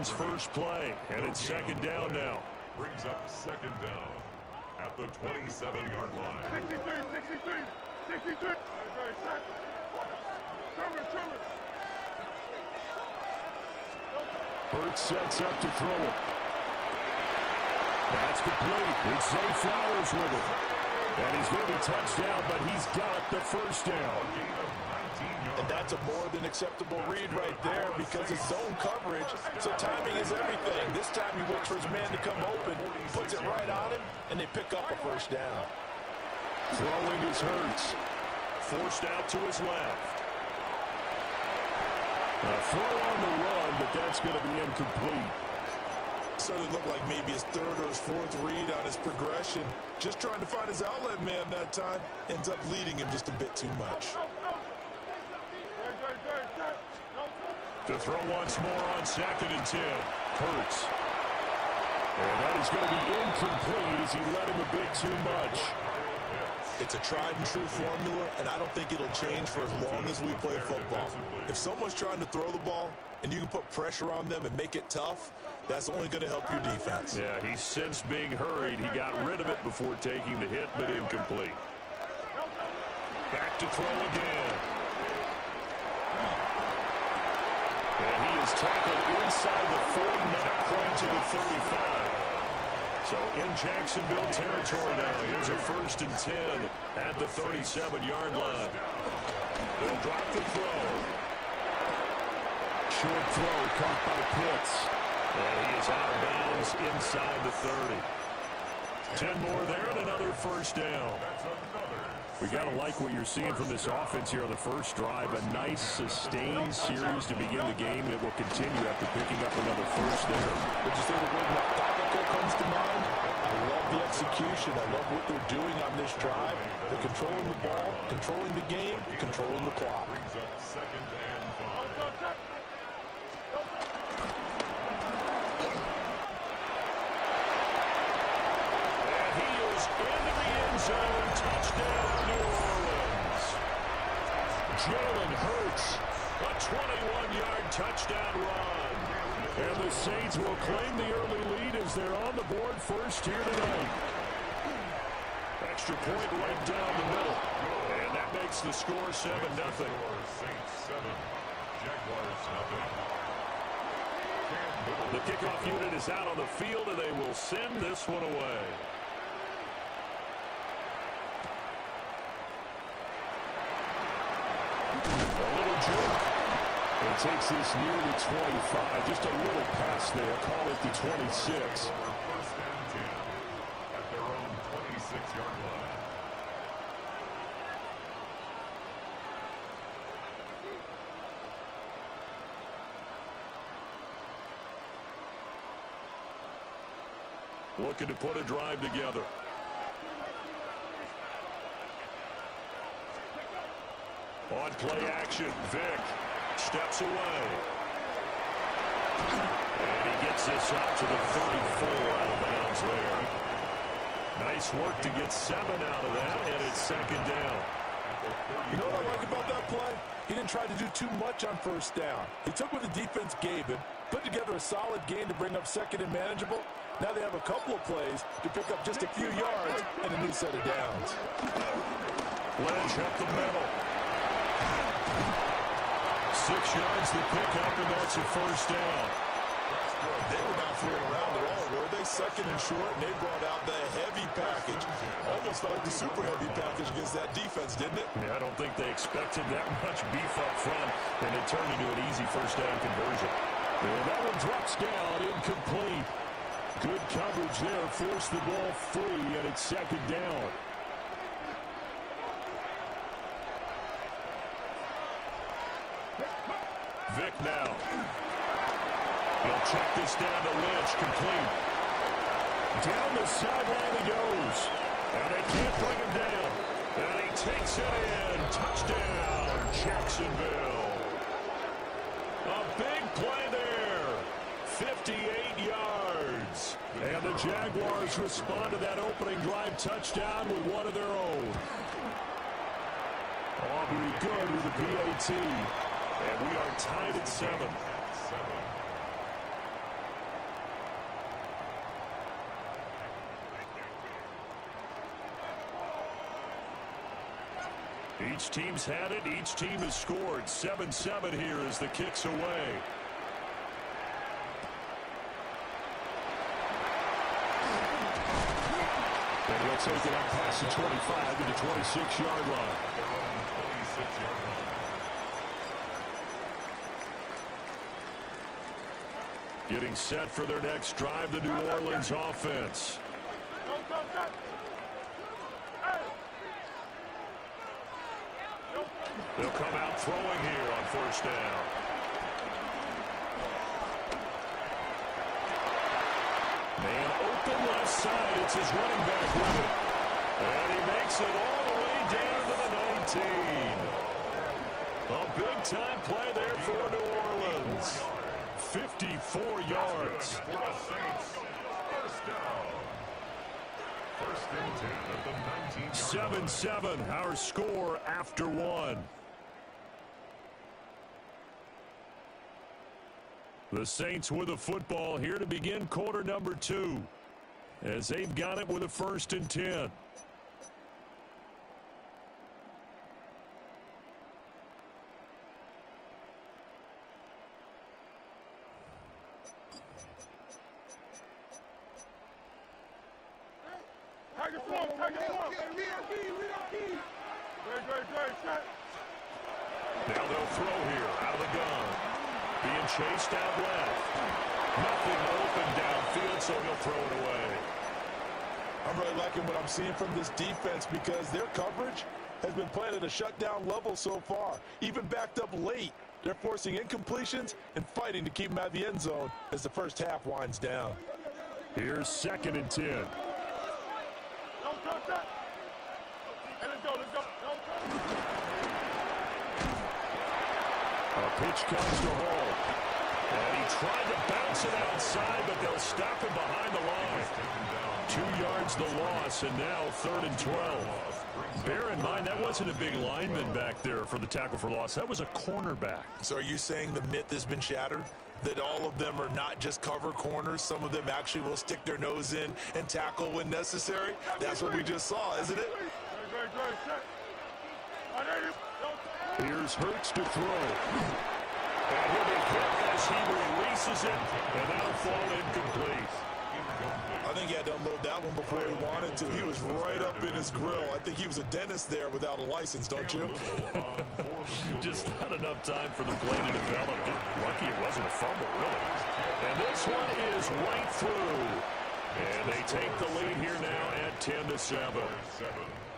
First play, and it's second down now. Brings up second down at the 27-yard line. 63. Hurts sets up to throw it. That's complete. It's Zay Flowers with it. And he's going to be touchdown, but he's got the first down. And that's a more than acceptable read right there because it's zone coverage, so timing is everything. This time he waits for his man to come open, puts it right on him, and they pick up a first down. Throwing is Hurts. Forced out to his left. A throw on the run, but that's going to be incomplete. Started to look like maybe his third or his fourth read on his progression. Just trying to find his outlet man that time. Ends up leading him just a bit too much. To throw once more on 2nd and 10. Hurts. And that is going to be incomplete as he let him a bit too much. It's a tried and true formula, and I don't think it'll change for as long as we play football. If someone's trying to throw the ball and you can put pressure on them and make it tough, That's only going to help your defense. Yeah, he sensed being hurried. He got rid of it before taking the hit, but incomplete. Back to throw again. And he is tackled inside the 40, not quite to the 35. So in Jacksonville territory now. Here's a 1st and 10 at the 37-yard line. They'll drop the throw. Short throw caught by Pitts. And he is out of bounds inside the 30. 10 more there and another 1st down. We got to like what you're seeing from this offense here on the first drive. A nice, sustained series to begin the game. It will continue after picking up another 1st there. Would you say the word methodical comes to mind? I love the execution. I love what they're doing on this drive. They're controlling the ball, controlling the game, controlling the clock. Zone touchdown, New Orleans. Jalen Hurts, a 21-yard touchdown run. And the Saints will claim the early lead as they're on the board first here tonight. Extra point right down the middle. And that makes the score 7-0. The kickoff unit is out on the field, and they will send this one away. It takes this near the 25. Just a little pass there. Call it the 26. At their own 26-yard line. Looking to put a drive together. On play action, Vic steps away. And he gets this out to the 34 out of bounds there. Nice work to get 7 out of that, and it's 2nd down. You know what I like about that play? He didn't try to do too much on 1st down. He took what the defense gave him, put together a solid game to bring up 2nd and manageable. Now they have a couple of plays to pick up just a few yards and a new set of downs. Ledge up the middle. 6 yards to pick up, and that's a 1st down. They were not fooling around at all, were they? 2nd and short, and they brought out the heavy package. Almost felt like the super heavy package against that defense, didn't it? Yeah, I don't think they expected that much beef up front, and it turned into an easy 1st down conversion. And that one drops down, incomplete. Good coverage there, forced the ball free, and it's 2nd down. Vic now. He'll check this down to Lynch, complete. Down the sideline he goes. And they can't bring him down. And he takes it in. Touchdown, Jacksonville. A big play there. 58 yards. And the Jaguars respond to that opening drive touchdown with one of their own. Aubrey good with the PAT. And we are tied at 7. Each team's had it. Each team has scored. 7-7 here as the kick's away. And he'll take it up past the 25 to the 26-yard line. Getting set for their next drive, the New Orleans offense. They'll come out throwing here on 1st down. Man open left side. It's his running back with it. And he makes it all the way down to the 19. A big-time play there for New Orleans. 54 yards. 7-7, our score after 1. The Saints with the football here to begin quarter number 2, as they've got it with a 1st and 10. Now they'll throw here out of the gun. Being chased out left. Nothing open downfield, so he'll throw it away. I'm really liking what I'm seeing from this defense because their coverage has been playing at a shutdown level so far. Even backed up late, they're forcing incompletions and fighting to keep them out of the end zone as the first half winds down. Here's 2nd and 10. A pitch comes to Hall. And he tried to bounce it outside, but they'll stop him behind the line. 2 yards the loss, and now 3rd and 12. Bear in mind, that wasn't a big lineman back there for the tackle for loss. That was a cornerback. So are you saying the myth has been shattered? That all of them are not just cover corners? Some of them actually will stick their nose in and tackle when necessary? That's what we just saw, isn't it? Here's Hurts to throw. And he'll be hit as he releases it, and that'll fall incomplete. I think he had to unload that one before he wanted to. He was right up in his grill. I think he was a dentist there without a license, don't you? Just not enough time for the play to develop. Lucky it wasn't a fumble, really. And this one is right through. And they take the lead here now at 10-7.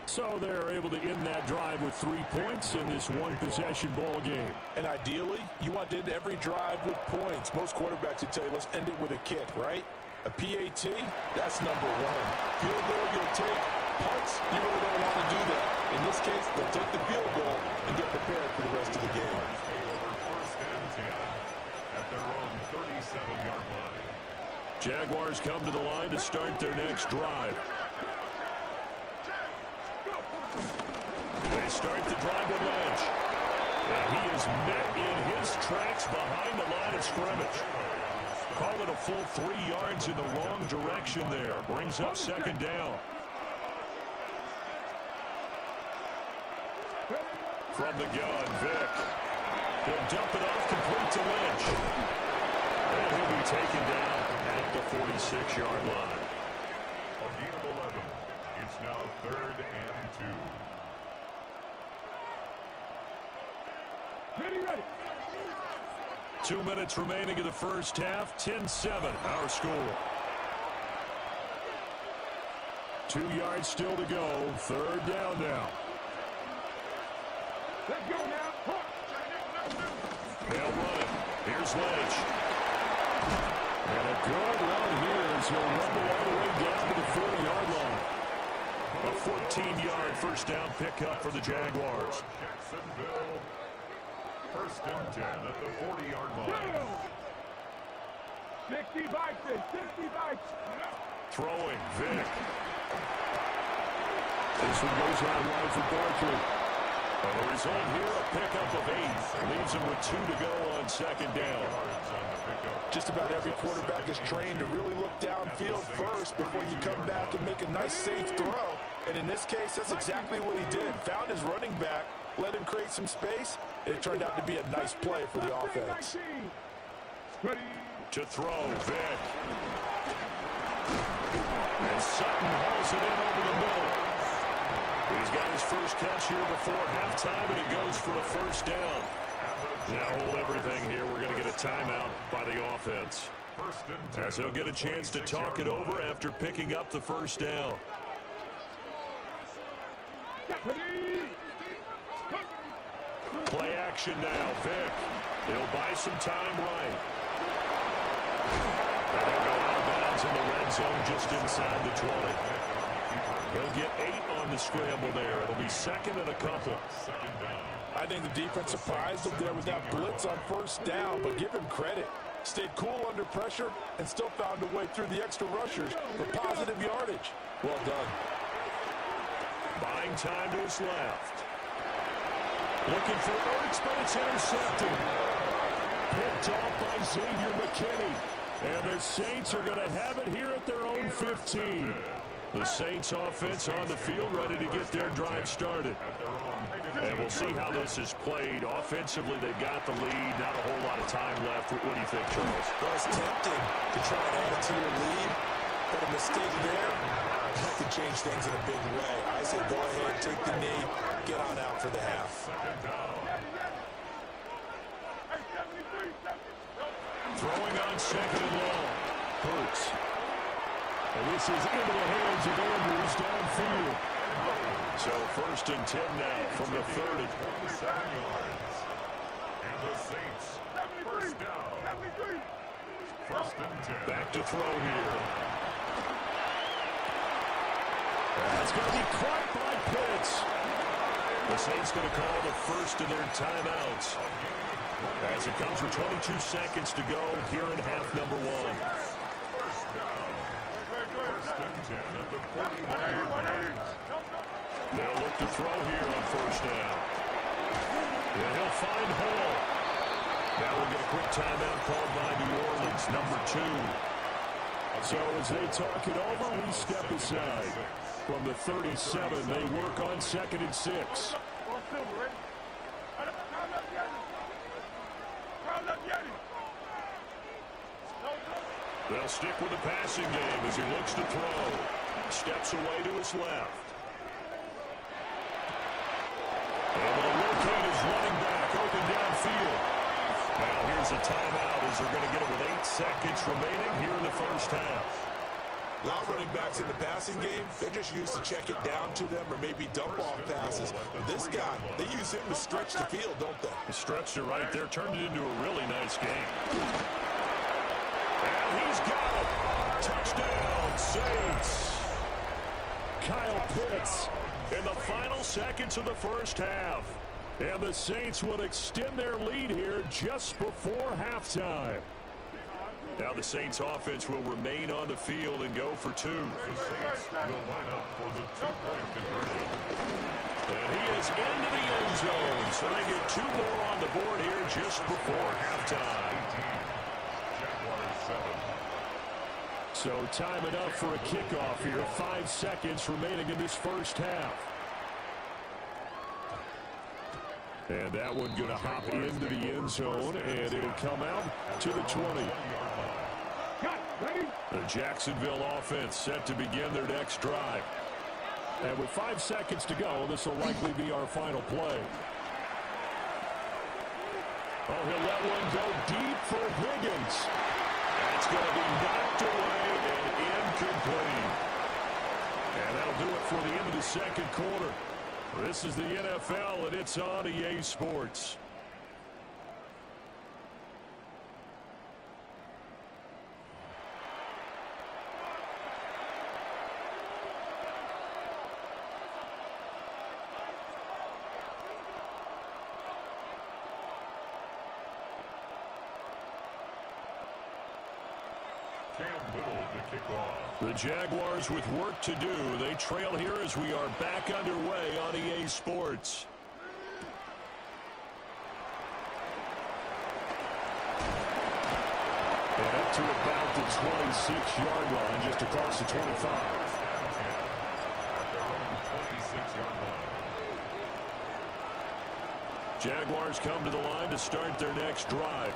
So they're able to end that drive with 3 points in this one-possession ball game. And ideally, you want to end every drive with points. Most quarterbacks would tell you, let's end it with a kick, right? A PAT, that's number 1. Field goal, you'll take. Punts, you really don't want to do that. In this case, they'll take the field goal and get prepared for the rest of the game. At their own 37-yard line. Jaguars come to the line to start their next drive. They start the drive with Lynch. And he is met in his tracks behind the line of scrimmage. Call it a full 3 yards in the wrong direction there. Brings up 2nd down. From the gun, Vick. He'll dump it off complete to Lynch. And he'll be taken down at the 46-yard line. A gain of 11. It's now 3rd and 2. Ready. 2 minutes remaining in the first half. 10-7, our score. 2 yards still to go. 3rd down now. Let's go now. They'll run it. Here's Lynch. And a good run here as he'll run all the way down to the 40-yard line. A 14-yard first down pickup for the Jaguars. Jacksonville. 1st and 10 at the 40-yard line. 60 bikes. Throwing, Vick. This one goes out wide for Barkley. And the result here, a pickup of 8. Leaves him with 2 to go on 2nd down. Just about every quarterback is trained to really look downfield first before you come back and make a nice, safe throw. And in this case, that's exactly what he did. Found his running back, let him create some space, and it turned out to be a nice play for the offense. To throw, Vick. And Sutton hauls it in over the middle. He's got his first catch here before halftime, and he goes for a 1st down. Now hold everything here. We're going to get a timeout by the offense. As he'll get a chance to talk it over after picking up the 1st down. Play action now, Vick. He'll buy some time right. And they'll go out of bounds in the red zone just inside the 20. He'll get 8 on the scramble there. It'll be 2nd and a couple. I think the defense surprised him there with that blitz on 1st down, but give him credit. Stayed cool under pressure and still found a way through the extra rushers for positive yardage. Well done. Buying time to his left. Looking for Ertz, but it's intercepted. Picked off by Xavier McKinney. And the Saints are going to have it here at their own 15. The Saints offense on the field ready to get their drive started. And we'll see how this is played. Offensively, they've got the lead. Not a whole lot of time left. What do you think, Charles? Well, it's tempting to try and add to your lead, but a mistake there, that could change things in a big way. I say go ahead, take the knee, get on out for the half. Throwing on second and long. Hurts. And this is into the hands of Andrews downfield. So 1st and 10 now from the 30. And the Saints, first down. First and 10. Back to throw here. That's going to be caught by Pitts. The Saints going to call the first of their timeouts. As it comes with 22 seconds to go here in half number 1. They'll look to throw here on first down. And he'll find Hall. Now we'll get a quick timeout called by New Orleans, number 2. So as they talk it over, we step aside. From the 37, they work on 2nd and 6. They'll stick with the passing game as he looks to throw. Steps away to his left. Able to locate his running back open downfield. Now here's a timeout as they're going to get it with 8 seconds remaining here in the first half. A lot of running backs in the passing game, they're just used to check it down to them or maybe dump off passes. This guy, they use him to stretch the field, don't they? He stretched it right there, turned it into a really nice game. And he's got it. Touchdown, Saints. Kyle Pitts in the final seconds of the first half. And the Saints will extend their lead here just before halftime. Now the Saints offense will remain on the field and go for 2. The Saints will line up for the 2-point conversion. And he is into the end zone. So they get 2 more on the board here just before halftime. So time it up for a kickoff here. 5 seconds remaining in this first half. And that one going to hop into the end zone, and it'll come out to the 20. The Jacksonville offense set to begin their next drive. And with 5 seconds to go, this will likely be our final play. Oh, he'll let one go deep for Higgins. That's going to be knocked away and incomplete. And that'll do it for the end of the second quarter. This is the NFL, and it's on EA Sports. The Jaguars with work to do. They trail here as we are back underway on EA Sports. And up to about the 26-yard line, just across the 25. Jaguars come to the line to start their next drive.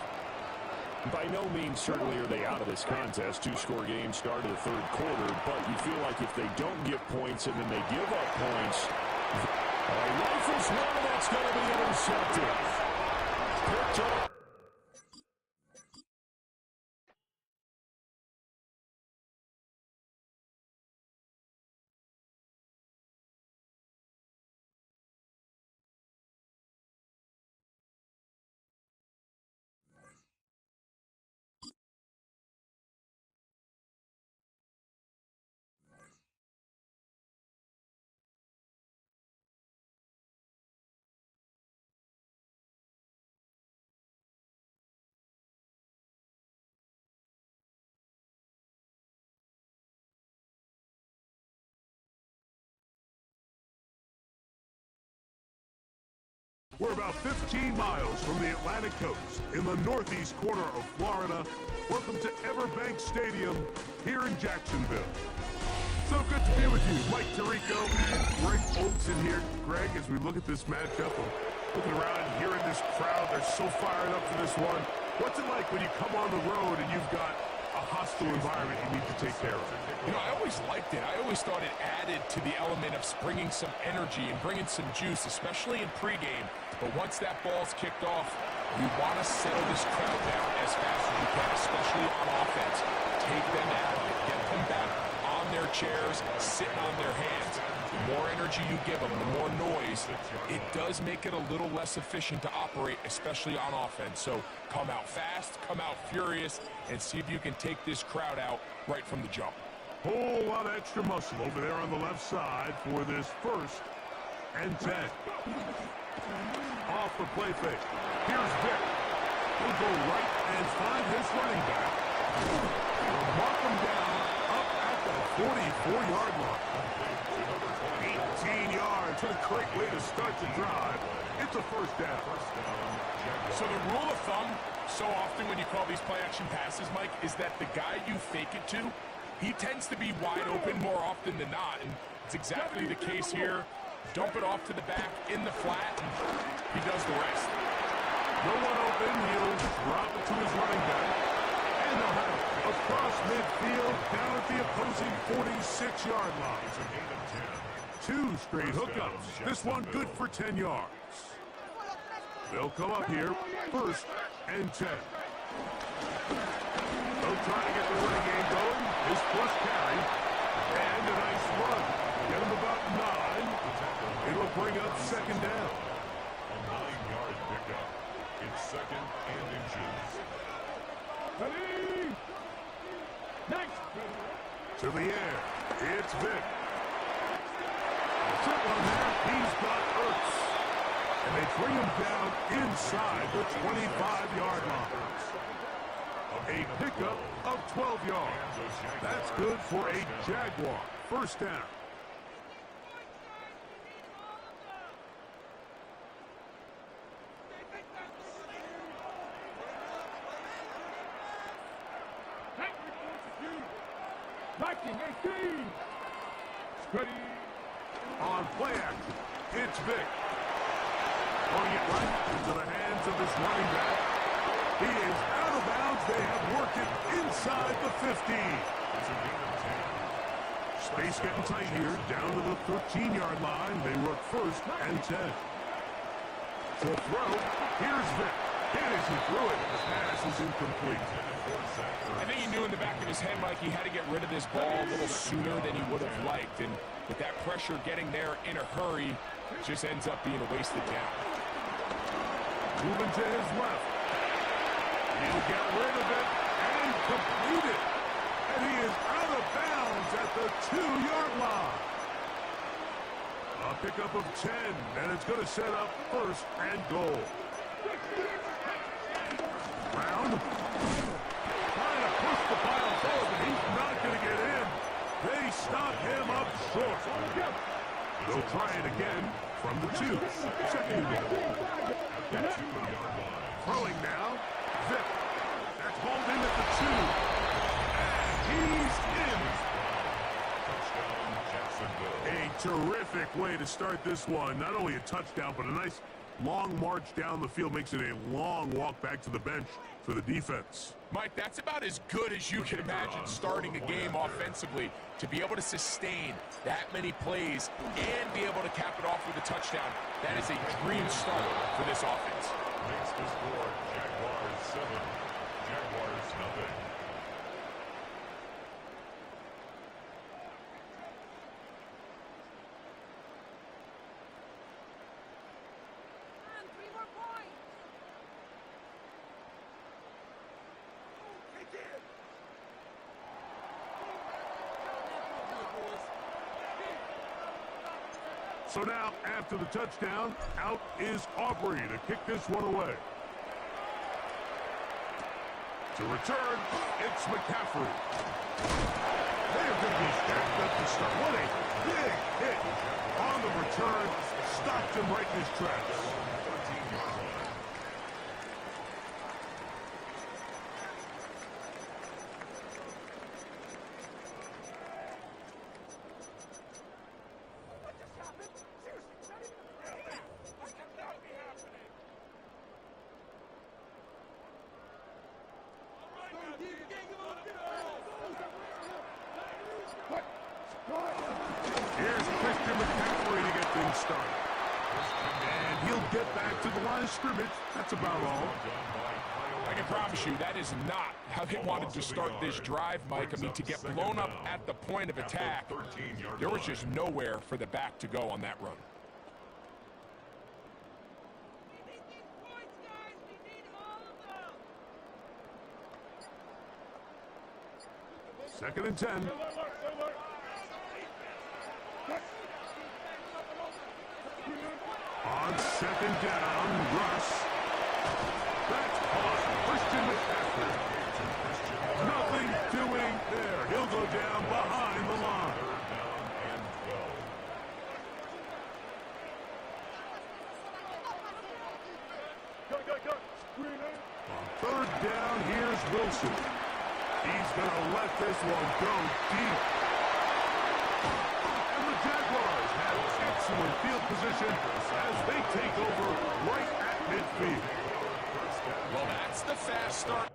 By no means, certainly, are they out of this contest. 2-score game start of the third quarter, but you feel like if they don't get points and then they give up points, rifles one, that's going to be intercepted. Picked up. We're about 15 miles from the Atlantic coast in the northeast corner of Florida. Welcome to Everbank Stadium here in Jacksonville. So good to be with you, Mike Tirico and Greg Olson here. Greg, as we look at this matchup, I'm looking around and hearing this crowd. They're so fired up for this one. What's it like when you come on the road and you've got a hostile environment you need to take care of? You know, I always liked it. I always thought it added to the element of bringing some energy and bringing some juice, especially in pregame. But once that ball's kicked off, you want to settle this crowd down as fast as you can, especially on offense. Take them out of it, get them back on their chairs, sitting on their hands. The more energy you give them, the more noise, it does make it a little less efficient to operate, especially on offense. So come out fast, come out furious, and see if you can take this crowd out right from the jump. Whole lot of extra muscle over there on the left side for this 1st and 10. Off the play fake. Here's Vic. He'll go right and find his running back. He'll mark him down up at the 44-yard line. 18 yards. What a great way to start the drive. It's a 1st down. So the rule of thumb, so often when you call these play-action passes, Mike, is that the guy you fake it to, he tends to be wide open more often than not, and it's exactly the case here. Dump it off to the back in the flat, and he does the rest. No one open, he'll drop it to his running back. And they'll have it across midfield, down at the opposing 46-yard line. 2 straight hookups. This one good for 10 yards. They'll come up here, 1st and 10. They'll try to get the running game going. His first carry, and a nice run. Get him about 9. It'll bring up 2nd down. A 9-yard pickup. It's 2nd and inches. Ready? Next. To the air, it's Vic. Sit on there, he's got Ertz. And they bring him down inside the 25-yard line. A pickup of 12 yards. That's good for a Jaguar 1st down. Viking 18. Ready. On play action, it's Vic. Throwing it right into the hands of his running back. He is out of bounds. They have worked it inside the 15. Space getting tight here, down to the 13-yard line. They work 1st and 10. To throw, here's Vic. He threw it. The pass is incomplete. I think he knew in the back of his head, Mike, he had to get rid of this ball a little sooner than he would have liked. And with that pressure getting there in a hurry, it just ends up being a wasted down. Moving to his left. He'll get rid of it and complete it. And he is out of bounds at the 2-yard line. A pickup of 10, and it's going to set up 1st and goal. Brown trying to push the pile forward, but he's not going to get in. They stop him up short. They'll try it again from the 2. 2nd and goal. Throwing now, Vic. That's hauled in at the 2. And he's in. A terrific way to start this one. Not only a touchdown, but a nice long march down the field. Makes it a long walk back to the bench for the defense. Mike, that's about as good as you can imagine starting a game offensively. To be able to sustain that many plays and be able to cap it off with a touchdown, that is a dream start for this offense. Makes the score Jaguars 7, Jaguars nothing. So now, after the touchdown, out is Aubrey to kick this one away. To return, it's McCaffrey. They are going to be stacked up to start. What a big hit on the return. Stopped him right in his tracks. Here's Christian McCaffrey to get things started. And he'll get back to the line of scrimmage. That's about all. I can promise you that is not how they wanted to start this drive, Mike. I mean, to get blown up at the point of attack, there was just nowhere for the back to go on that run. Second and 10. On second down, Russ. That's caught. Christian McCaffrey. Nothing doing there. He'll go down behind the line. On third down, here's Wilson. He's going to let this one go deep. And the Jaguars have excellent field position as they take over right at midfield. Well, that's the fast start.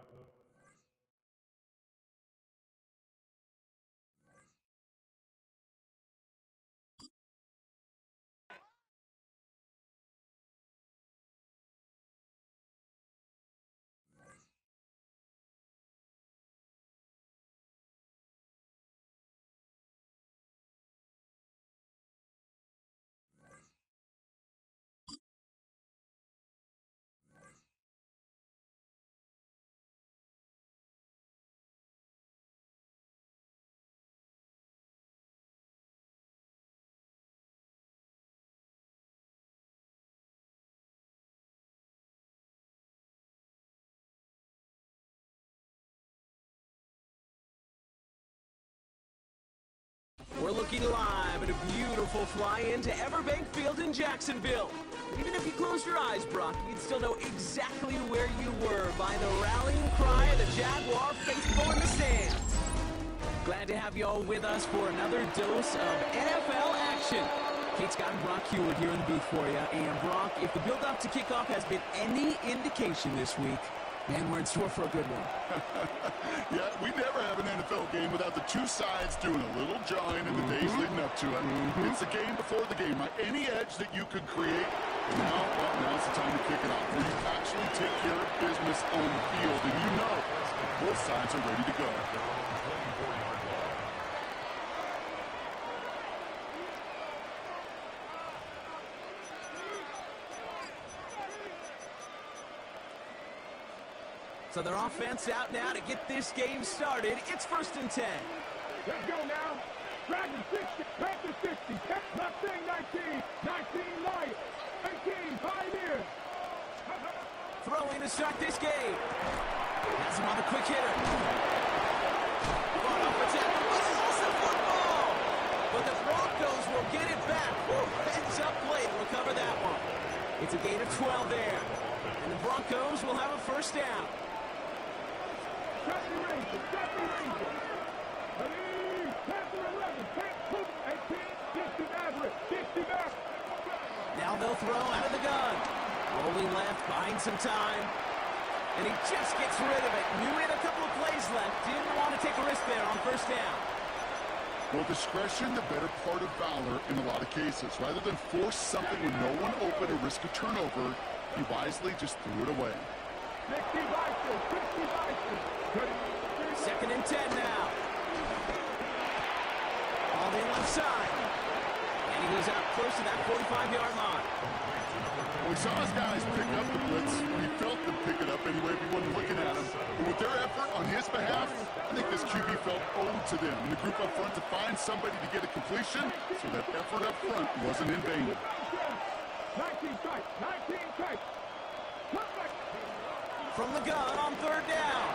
We're looking live at a beautiful fly-in to Everbank Field in Jacksonville. Even if you closed your eyes, Brock, you'd still know exactly where you were by the rallying cry of the Jaguar faithful in the stands. Glad to have you all with us for another dose of NFL action. Kate Scott and Brock Hewitt here in the booth for you. And Brock, if the build-up to kickoff has been any indication this week, man, we're in store for a good one. Yeah, we never have an NFL game without the two sides doing a little jawing in the days leading up to it. It's the game before the game, right? Any edge that you could create, now's the time to kick it off. Where you actually take care of business on the field, and you know both sides are ready to go. So their offense out now to get this game started. It's 1st and 10. Let's go now. Dragon 60, Panther 60, Mustang 19, 19 Lions, 18 Pioneers. Throwing to start this game. Has him on the quick hitter. Brought up for tackle. This is also football. But the Broncos will get it back. Heads up play to recover that one. It's a gain of 12 there. And the Broncos will have a first down. Panther Ranger, Panther Ranger. Panther 11, Panther 18, 60 Maverick, 60 Maverick. Now they'll throw out of the gun. Rolling left, buying some time. And he just gets rid of it. Knew he had a couple of plays left. Didn't want to take a risk there on first down. Well, discretion, the better part of valor in a lot of cases. Rather than force something with no one open or risk a turnover, he wisely just threw it away. 60 Vikings, 60 Vikings. 2nd and 10 now. On the left side. And he goes out close to that 45-yard line. We saw his guys pick up the blitz. We felt them pick it up anyway. We weren't looking at him. But with their effort on his behalf, I think this QB felt owed to them. And the group up front to find somebody to get a completion, so that effort up front wasn't in vain. 19 strikes, 19 strikes. From the gun on 3rd down.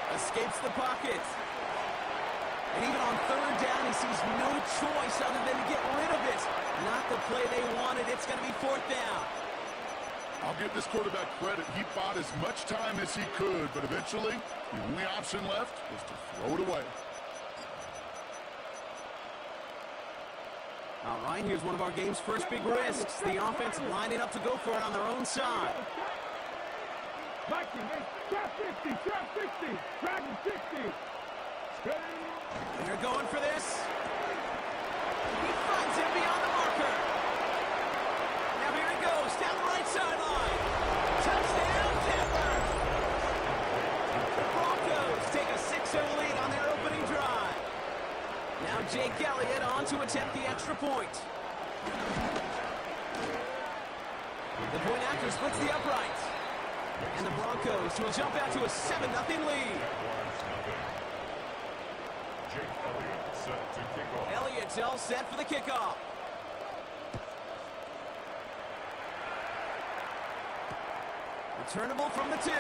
Escapes the pocket. And even on 3rd down, he sees no choice other than to get rid of it. Not the play they wanted. It's going to be 4th down. I'll give this quarterback credit. He bought as much time as he could, but eventually, the only option left was to throw it away. All right, here's one of our game's first big risks. The offense lining up to go for it on their own side. Viking, trap 50, trap 60, Dragon 60. They're going for this. He finds him beyond the marker. Now here he goes, down the right sideline. Touchdown, Denver! The Broncos take a 6-0 lead on their opening drive. Now Jake Elliott on to attempt the extra point. The point after splits the uprights. And the Broncos will jump out to a 7-0 lead. Elliott's all set for the kickoff. Returnable from the 2.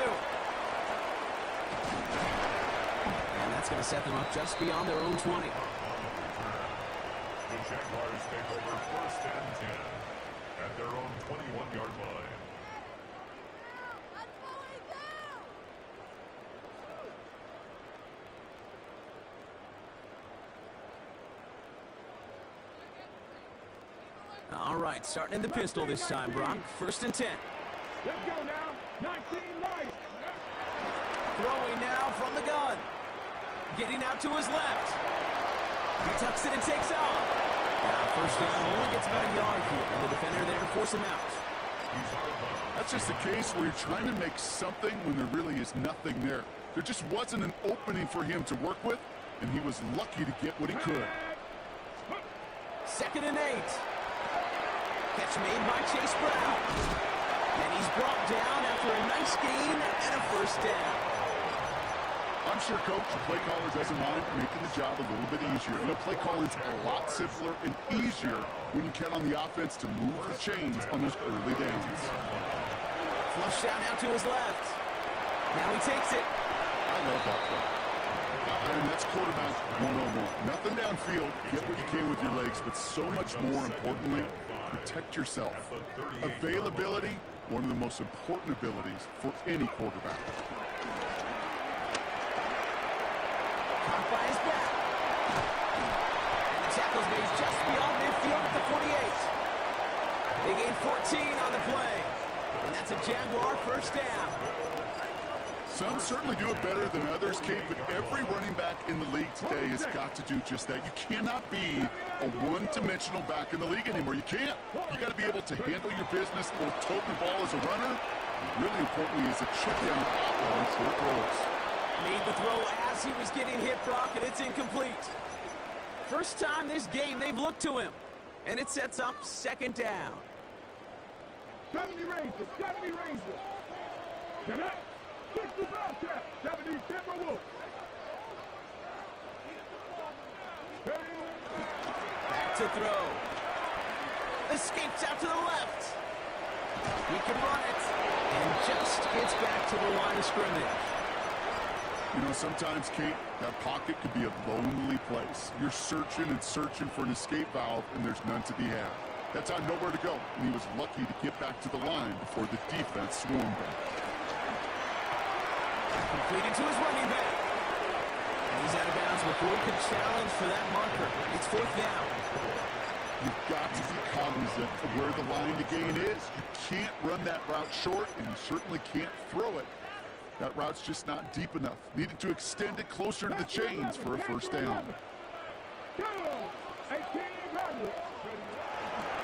And that's going to set them up just beyond their own 20. The Jaguars take over 1st and 10 at their own 21-yard line. All right, starting in the pistol this time, Brock. 1st and 10. Let's go now. 19 right. Throwing now from the gun. Getting out to his left. He tucks it and takes off. Now, 1st down, only gets about a yard here. And the defender there to force him out. That's just a case where you're trying to make something when there really is nothing there. There just wasn't an opening for him to work with, and he was lucky to get what he could. 2nd and 8. Catch made by Chase Brown. And he's brought down after a nice gain and a 1st down. I'm sure, Coach, the play caller doesn't mind making the job a little bit easier. You know, play calling's a lot simpler and easier when you count on the offense to move the chains on those early downs. Flush down now to his left. Now he takes it. I love that play. And that's quarterback 101. Nothing downfield. Get what you can with your legs, but so much more importantly, protect yourself. Availability, one of the most important abilities for any quarterback. Caught by his back. And the tackle's made just beyond midfield at the 48. They gain 14 on the play. And that's a Jaguar 1st down. Some certainly do it better than others, Kate, but every running back in the league today has got to do just that. You cannot be a one-dimensional back in the league anymore. You can't. You got to be able to handle your business or tote the ball as a runner. Really importantly is a check down on short rolls. Made the throw as he was getting hit, Brock, and it's incomplete. First time this game they've looked to him, and it sets up 2nd down. 70 Rangers, 70 Rangers. Get up. 60 Bobcat, 70 Timberwolves. Back to throw. Escapes out to the left. He can run it, and just gets back to the line of scrimmage. You know, sometimes, Kate, that pocket could be a lonely place. You're searching and searching for an escape valve, and there's none to be had. That time, nowhere to go, and he was lucky to get back to the line before the defense swarmed him. Completed to his running back. And he's out of bounds before he could challenge for that marker. It's 4th down. You've got to be cognizant of where the line to gain is. You can't run that route short, and you certainly can't throw it. That route's just not deep enough. Needed to extend it closer to the chains for a 1st down.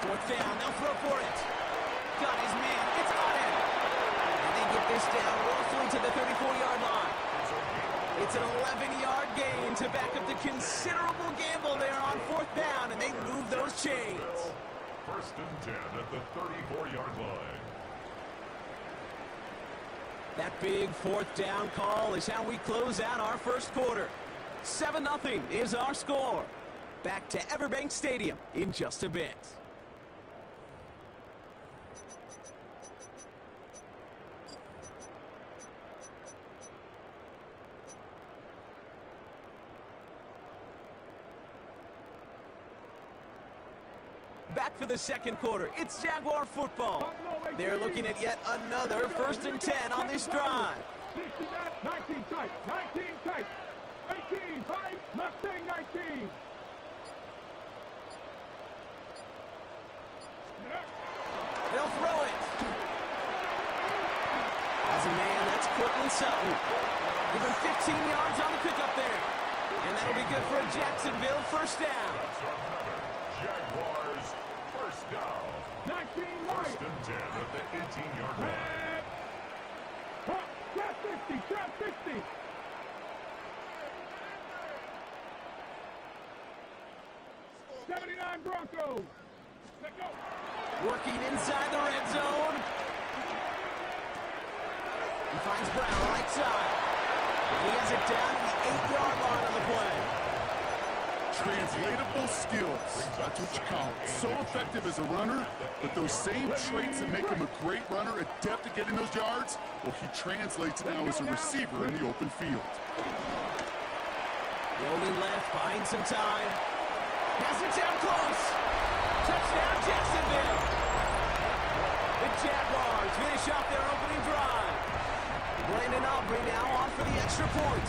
4th down, they'll throw for it. Got his man, it's on him. And they get this down roughly to the 34-yard line. It's an 11-yard gain to back up the considerable gamble there on 4th down, and they move those chains. 1st and 10 at the 34-yard line. That big 4th down call is how we close out our 1st quarter. 7-0 is our score. Back to Everbank Stadium in just a bit. Back for the 2nd quarter. It's Jaguar football. They're looking at yet another 1st and 10 on this drive. 19 tight, 19 tight, 18, 5, not saying 19. They'll throw it. As a man, that's Cortland Sutton. Give him 15 yards on the pickup there. And that'll be good for a Jacksonville 1st down. Jaguars, 1st down. 19 1st and 10 at the 18-yard line. Trap 50, trap 50. '79 Broncos. Let's go. Working inside the red zone. He finds Brown right side. He has it down to the 8-yard line on the play. Translatable skills. That's what you call it. So effective as a runner, but those same traits that make him a great runner, adept at getting those yards, well, he translates now as a receiver in the open field. Rolling left, buying some time. Has it down close. Touchdown, Jacksonville. The Jaguars finish off their opening drive. Brandon Aubrey now on for the extra point.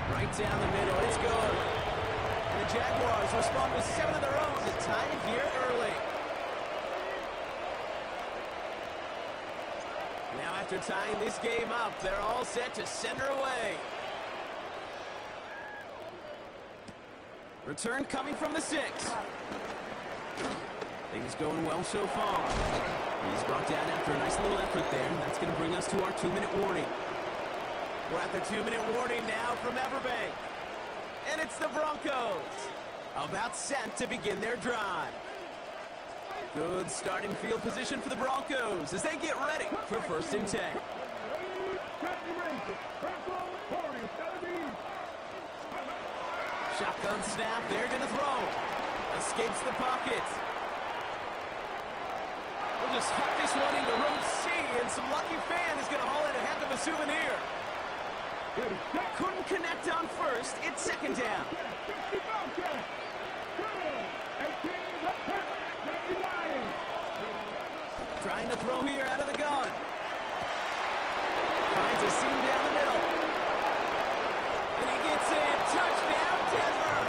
Right down the middle, it's good. And the Jaguars respond with 7 of their own to tie it here early. Now after tying this game up, they're all set to center away. Return coming from the 6. Things going well so far. He's brought down after a nice little effort there. That's going to bring us to our 2-minute warning. We're at the 2-minute warning now from Everbank. And it's the Broncos. About set to begin their drive. Good starting field position for the Broncos as they get ready for 1st and 10. Shotgun snap, they're going to throw. Escapes the pocket. We'll just huck this one into row C, and some lucky fan is going to haul in a heck of a souvenir. Couldn't connect on 1st. It's 2nd down. Trying to throw here out of the gun. Finds a seam down the middle. And he gets it. Touchdown, Denver.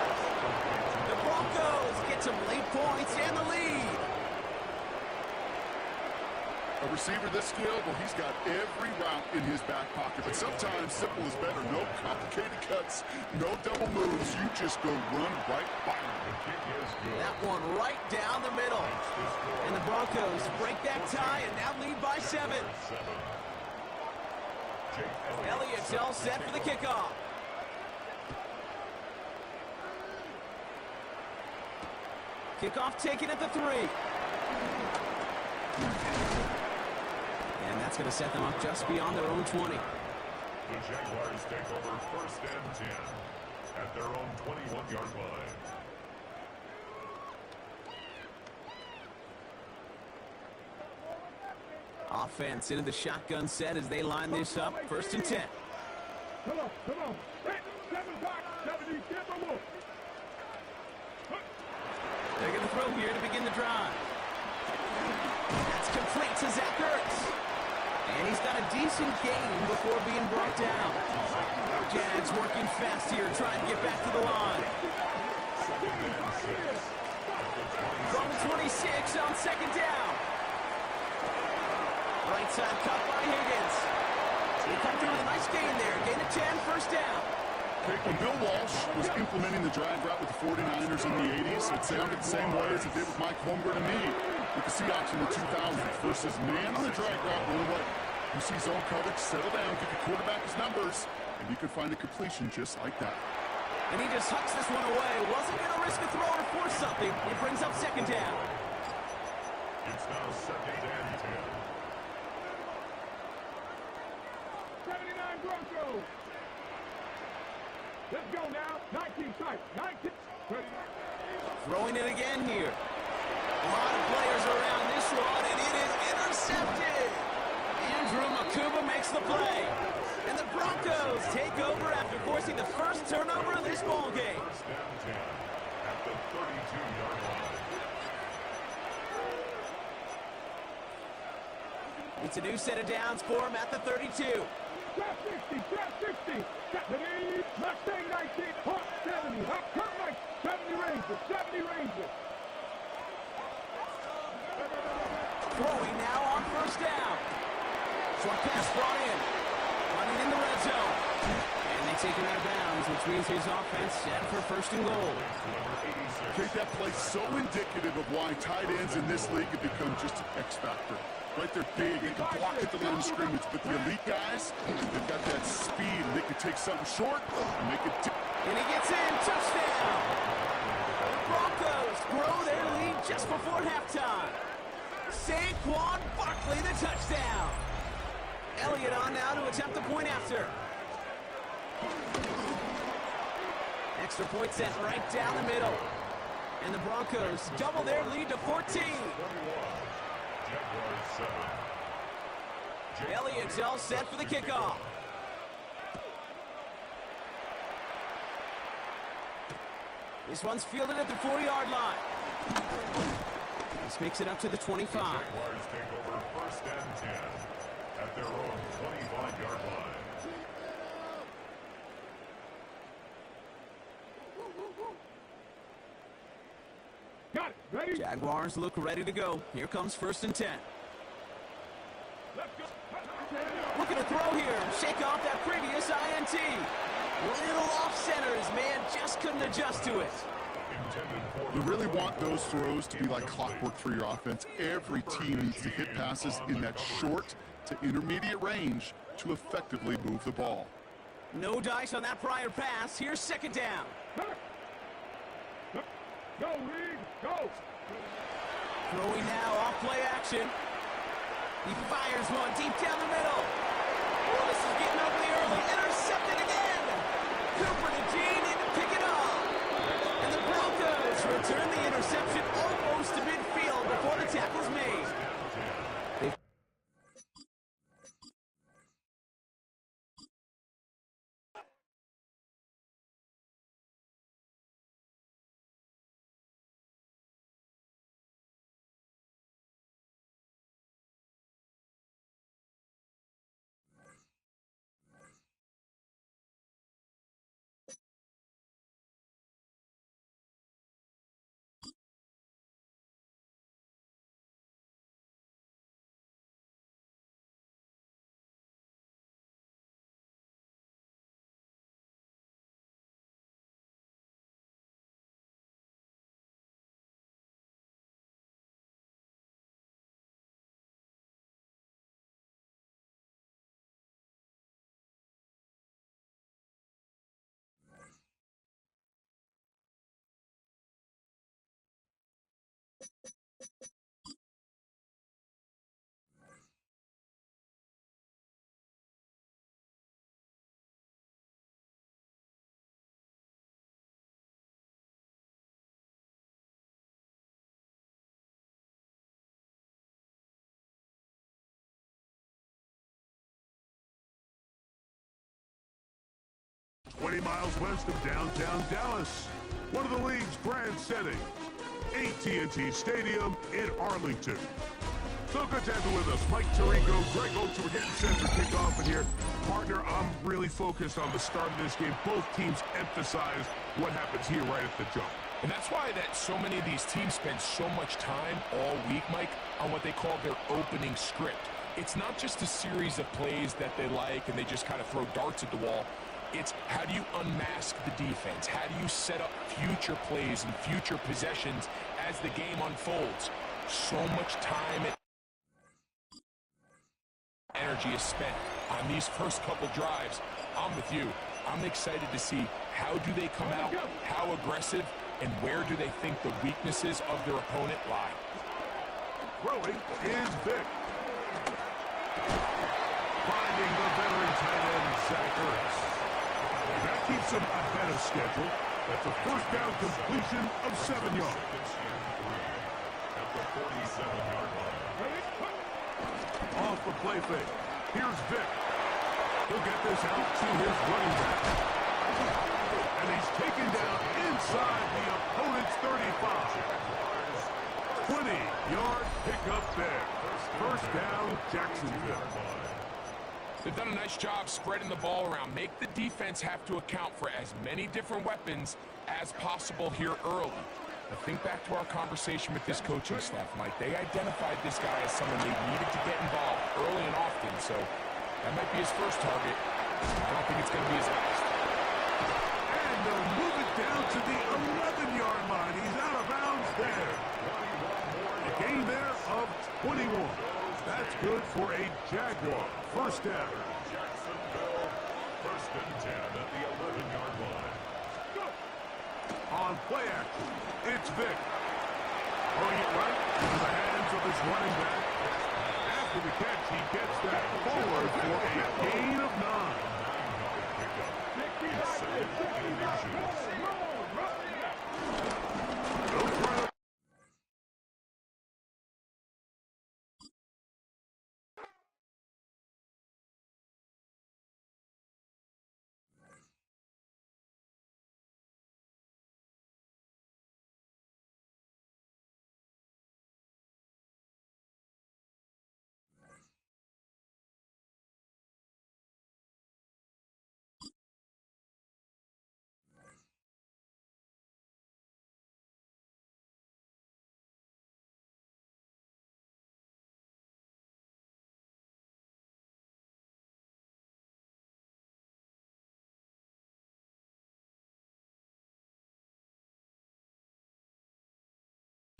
The Broncos get some late points and the lead. A receiver this skilled, well, he's got every route in his back pocket. But sometimes simple is better. No complicated cuts, no double moves. You just go run right by him. That one right down the middle. And the Broncos break that tie and now lead by 7. Elliott's all set for the kickoff. Kickoff taken at the 3. And that's going to set them up just beyond their own 20. The Jaguars take over 1st and 10 at their own 21-yard line. Offense into the shotgun set as they line this up. 1st and 10. Come on, come on. 7 o'clock, 70, They're going to throw here to begin the drive. That's complete to Zach Ertz. And he's got a decent gain before being brought down. Jags working fast here, trying to get back to the line. From the 26 on 2nd down. Right side cut by Higgins. He come through with a nice gain there. Gain of 10, 1st down. When Bill Walsh was implementing the drag route with the 49ers in the 80s, it sounded the same way as it did with Mike Holmgren and me with the Seahawks in the 2000s versus man on the drag route, run away. You see zone coverage, settle down, give the quarterback his numbers, and you could find a completion just like that. And he just hucks this one away. Wasn't going to risk a throw or force something. It brings up 2nd down. It's now 2nd and 10. 79 Broncos. Let's go now. 19 tight. 19. Throwing it again here. A lot of players around this one, and it is intercepted. Andrew Makuba makes the play. And the Broncos take over after forcing the 1st turnover of this ball game. 1st and 10 at the 32-yard line. It's a new set of downs for him at the 32. Trap 60, trap 60. Mustang 19, Hawk 70, Hawk Kurt Mike, 70 Rangers, 70 Rangers. Throwing now on first down. Short pass brought in. Running in the red zone. And they take him out of bounds, which means his offense set for first and goal. Take that play so indicative of why tight ends in this league have become just an X factor. Right, they're big, they can block at the line of scrimmage, but the elite guys, they've got that speed, and they can take something short and make it. And he gets in, touchdown! The Broncos grow their lead just before halftime. Saquon Barkley, the touchdown. Elliott on now to attempt the point after. Extra point set right down the middle. And the Broncos double their lead to 14. Elliott's all set for the kickoff. This one's fielded at the 4-yard line. This makes it up to the 25. Jaguars take over first and 10 at their own 25-yard line. Got it, ready? Jaguars look ready to go. Here comes first and 10. Let's go. Looking to throw here. Shake off that previous INT. Little off center. His man just couldn't adjust to it. You really want those throws to be like clockwork for your offense. Every team needs to hit passes in that short to intermediate range to effectively move the ball. No dice on that prior pass. Here's second down. Go, Reed, go. Throwing now off play action. He fires one deep down the middle. Oh, this is getting ugly early. Intercepted again. Cooper to Gene in to pick it up. And the Broncos return the interception almost to midfield before the tackle's made. "20 miles west of downtown Dallas, one of the league's grand settings, AT&T Stadium in Arlington. So good to have you with us. Mike Tirico, Greg Oates, we're getting set for kickoff in here. Partner, I'm really focused on the start of this game. Both teams emphasize what happens here right at the jump. And that's why that so many of these teams spend so much time all week, Mike, on what they call their opening script. It's not just a series of plays that they like and they just kind of throw darts at the wall. It's how do you unmask the defense? How do you set up future plays and future possessions as the game unfolds? So much time and energy is spent on these first couple drives. I'm with you. I'm excited to see how do they come out, how aggressive, and where do they think the weaknesses of their opponent lie. Throwing is Vic. Finding the veteran tight end, Zach Ertz. That keeps him ahead of schedule. That's a first down completion of 7 yards. At the 47-yard line. Off the play fake. Here's Vic. He'll get this out to his running back. And he's taken down inside the opponent's 35. 20-yard pickup there. First down, Jacksonville. They've done a nice job spreading the ball around. Make the defense have to account for as many different weapons as possible here early. But think back to our conversation with this coaching staff, Mike. They identified this guy as someone they needed to get involved early and often, so that might be his first target. I don't think it's going to be his last. And they'll move it down to the 11-yard line. He's out of bounds there. A gain there of 21. That's good for a Jaguar first down. Jacksonville, first and 10 at the 11-yard line. On play action, it's Vic. Throwing it right into the hands of his running back. After the catch, he gets that forward for a gain of 9.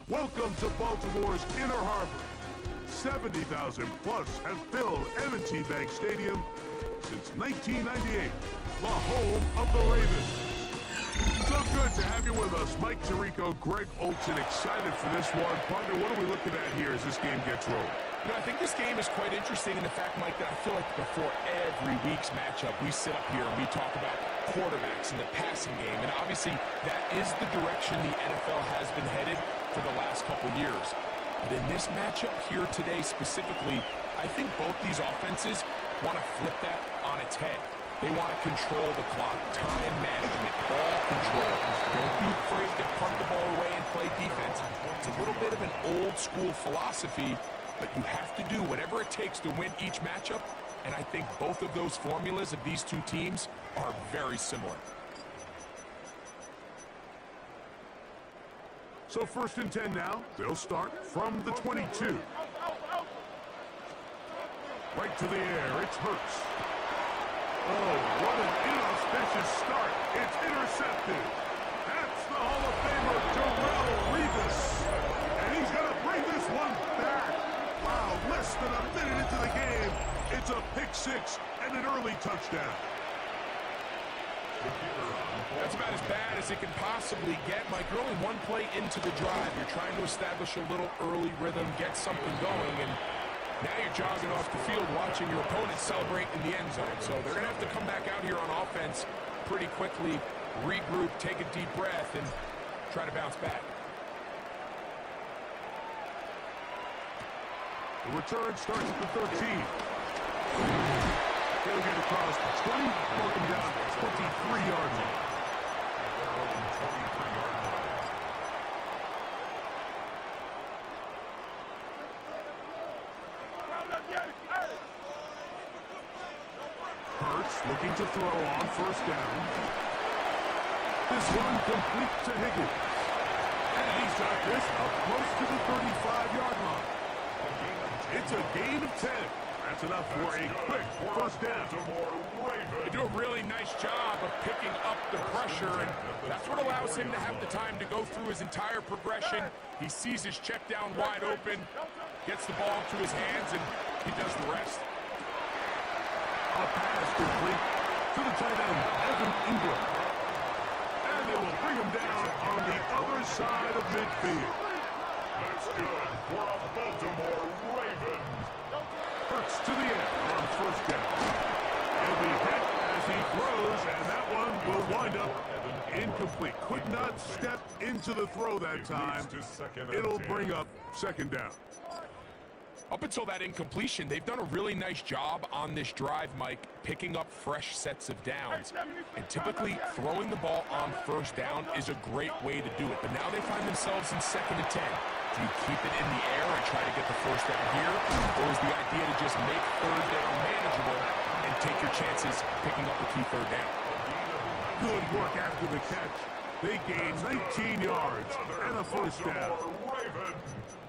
Welcome to Baltimore's Inner Harbor. 70,000 plus have filled M&T Bank Stadium since 1998, the home of the Ravens. So good to have you with us. Mike Tirico, Greg Olson, excited for this one. Partner, what are we looking at here as this game gets rolling? You know, I think this game is quite interesting in the fact, Mike, that I feel like before every week's matchup, we sit up here and we talk about quarterbacks in the passing game. And obviously, that is the direction the NFL has been headed for the last couple years. But in this matchup here today specifically, I think both these offenses want to flip that on its head. They want to control the clock, time management, ball control. Don't be afraid to punt the ball away and play defense. It's a little bit of an old school philosophy, but you have to do whatever it takes to win each matchup. And I think both of those formulas of these two teams are very similar. So first and 10 now. They'll start from the 22. Right to the air. It's Hurts. Oh, what an inauspicious start. It's intercepted. That's the Hall of Famer, Darrelle Revis. And he's going to bring this one back. Wow, less than a minute into the game. It's a pick six and an early touchdown. That's about as bad as it can possibly get, Mike. You're only one play into the drive. You're trying to establish a little early rhythm, get something going, and now you're jogging off the field watching your opponent celebrate in the end zone. So they're going to have to come back out here on offense pretty quickly, regroup, take a deep breath, and try to bounce back. The return starts at the 13. He'll get across the 20, broken down 23-yard line. Hurts looking to throw on first down. This one complete to Higgins. And he's got this up close to the 35-yard line. It's a gain of 10. That's enough for a quick first down. They do a really nice job of picking up the pressure, and that's what allows him to have the time to go through his entire progression. He sees his check down wide open, gets the ball to his hands, and he does the rest. A pass complete to the tight end, Evan Ingram. And they will bring him down on the other side of midfield. That's good for a Baltimore Ravens. Hurts to the end on first down. He'll be hit as he throws, and that one will wind up incomplete. Could not step into the throw that time. It'll bring up second down. Up until that incompletion, they've done a really nice job on this drive, Mike, picking up fresh sets of downs. And typically, throwing the ball on first down is a great way to do it. But now they find themselves in second and 10. Do you keep it in the air and try to get the first down here? Or is the idea to just make third down manageable and take your chances picking up the key third down? Good work after the catch. They gain 19 yards and a first down.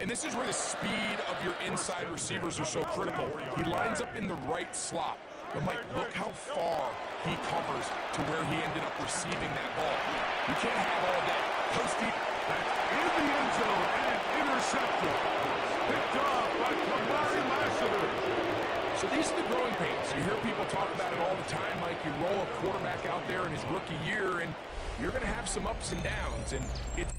And this is where the speed of your inside receivers are so critical. He lines up in the right slot. But Mike, look how far he covers to where he ended up receiving that ball. You can't have all that posting. In the end zone and intercepted. Picked off by Kamari Lassiter. So these are the growing pains. You hear people talk about it all the time, Mike. You roll a quarterback out there in his rookie year, and you're going to have some ups and downs. And it's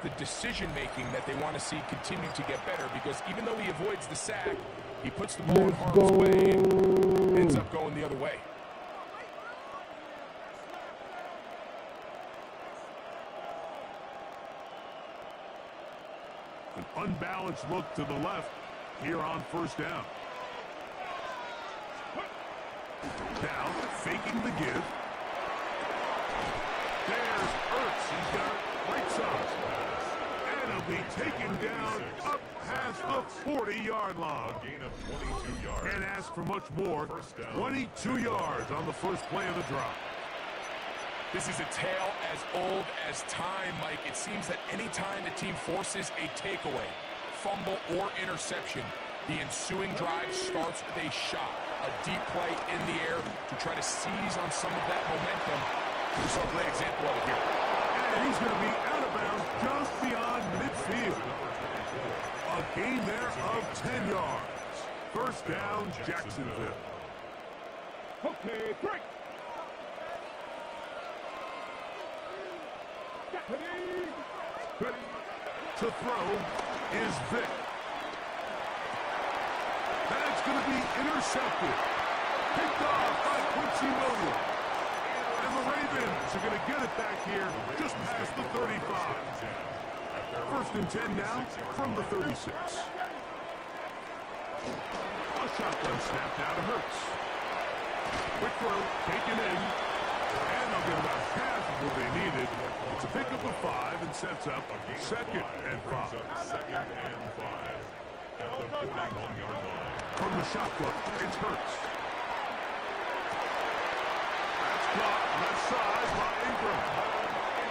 the decision-making that they want to see continue to get better, because even though he avoids the sack, he puts the ball in harm's way and ends up going the other way. An unbalanced look to the left here on first down. Down, faking the give. There's Ertz. He's got it right side. And he'll be taken down up past the 40-yard line. Gain of 22 yards. Can't ask for much more. 22 yards on the first play of the drive. This is a tale as old as time, Mike. It seems that any time the team forces a takeaway, fumble, or interception, the ensuing drive starts with a shot, a deep play in the air to try to seize on some of that momentum. We saw a great example of it here. And he's going to be out of bounds just beyond midfield. A gain there of 10 yards. First down, Jacksonville. Okay, break. To throw is Vick. That's going to be intercepted. Picked off by Quincy Williams. And the Ravens are going to get it back here just past the 35. First and 10 now from the 36. A shotgun snap now to Hurts. Quick throw, taken in. And they'll get about half of what they needed. It's a pickup of 5 and sets up second and 5. Second and 5 at the 41-yard line. From the shotgun, it's Hurts. That's caught left side by Ingram.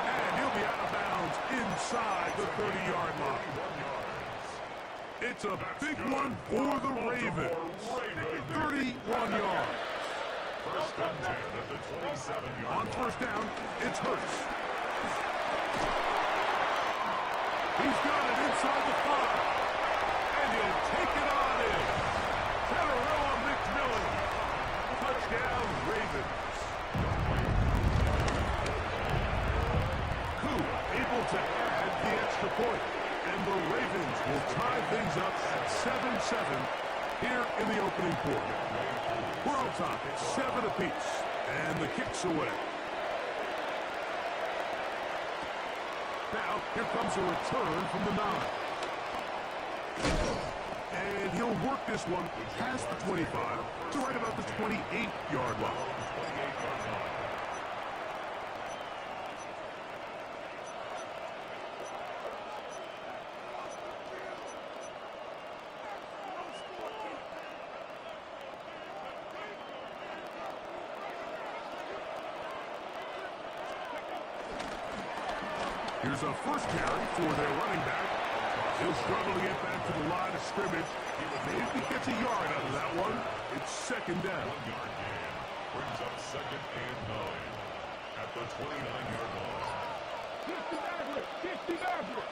And he'll be out of bounds inside the 30-yard line. It's a big one for the Ravens. 31 yards. First and 10 at the 27-yard On first down, it's Hurts. He's got it inside the 5. And he'll take it on in. Taravella McMillan. Touchdown, Ravens. Koo able to add the extra point. And the Ravens will tie things up at 7-7 here in the opening quarter. We're on top at 7 apiece. And the kick's away. Now, here comes a return from the 9. And he'll work this one past the 25 to right about the 28-yard line. Here's a first carry for their running back. He'll struggle to get back to the line of scrimmage. Maybe he gets a yard out of that one. It's second down. 1-yard gain. Brings up second and 9 at the 29-yard line. 50 Maverick.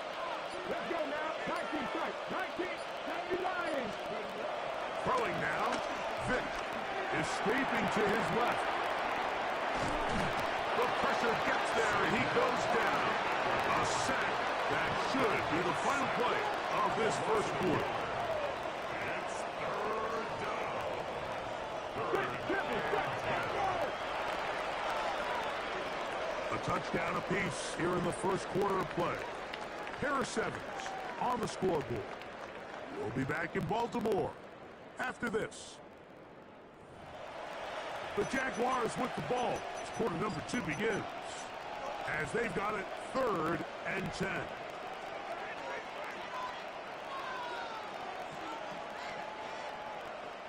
Let's go now. 19 fight. 19 Lions. Throwing now. Vick escaping to his left. The pressure gets there and he goes down. A sack that should be the final play of this first quarter. It's third down. A touchdown apiece here in the first quarter of play. Pair of 7s on the scoreboard. We'll be back in Baltimore after this. The Jaguars with the ball. Quarter number 2 begins. As they've got it, 3rd and 10.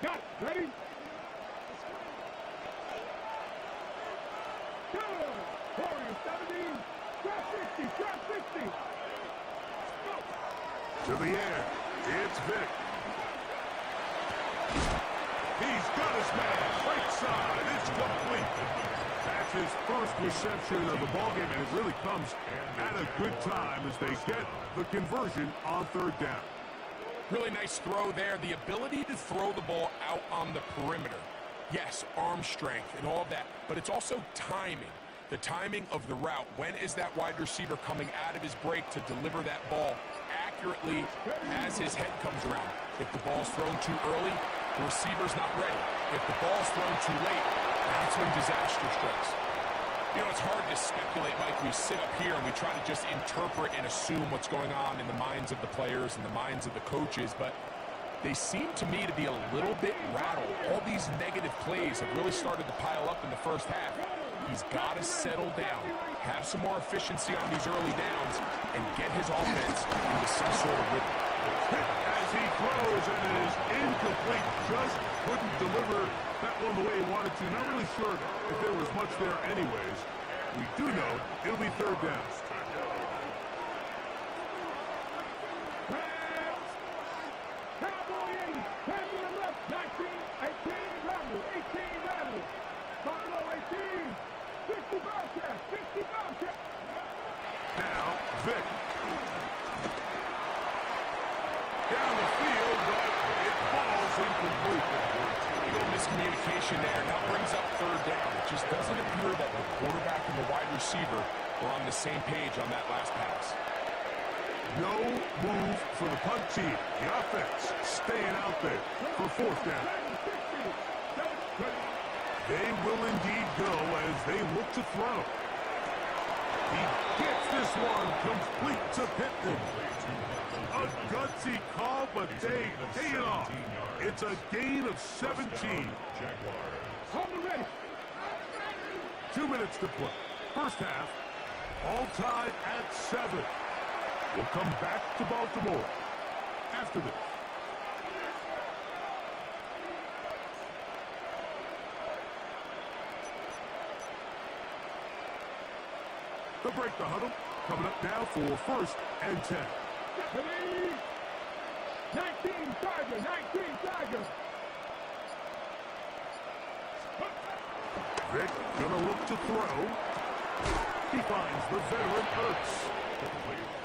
Got it. Ready? Good. Warriors 17. Trap 60. Trap 60. Go. To the air. It's Vic. He's got his man. Right side. It's complete. That's his first reception of the ballgame, and it really comes at a good time as they get the conversion on 3rd down. Really nice throw there. The ability to throw the ball out on the perimeter. Yes, arm strength and all that, but it's also timing. The timing of the route. When is that wide receiver coming out of his break to deliver that ball accurately as his head comes around? If the ball's thrown too early, the receiver's not ready. If the ball's thrown too late, that's when disaster strikes. You know, it's hard to speculate, Mike. We sit up here and we try to just interpret and assume what's going on in the minds of the players and the minds of the coaches, but they seem to me to be a little bit rattled. All these negative plays have really started to pile up in the first half. He's got to settle down, have some more efficiency on these early downs, and get his offense into some sort of rhythm. As he throws, and it is incomplete. Just couldn't deliver that one the way he wanted to. Not really sure if there was much there anyways. We do know it'll be 3rd down. Cowboy 80. 10 to the left. 19. 18. Rattle. 18. Rattle. Buffalo 18. 60 Bobcat. 60 Bobcat. Now, Vic. Down the field, but it falls incomplete. Little miscommunication there. Now brings up 3rd down. It just doesn't appear that the quarterback and the wide receiver are on the same page on that last pass. No move for the punt team. The offense staying out there for 4th down. They will indeed go as they look to throw. He gets this one complete to Pittman. A gutsy call, but they pay it off. It's a gain of 17. Hold it ready. 2 minutes to play. First half, all tied at 7. We'll come back to Baltimore after this. They'll break the huddle. Coming up now for 1st and 10. 19 Tiger. 19 Tiger. Vic gonna look to throw. He finds the veteran Ertz.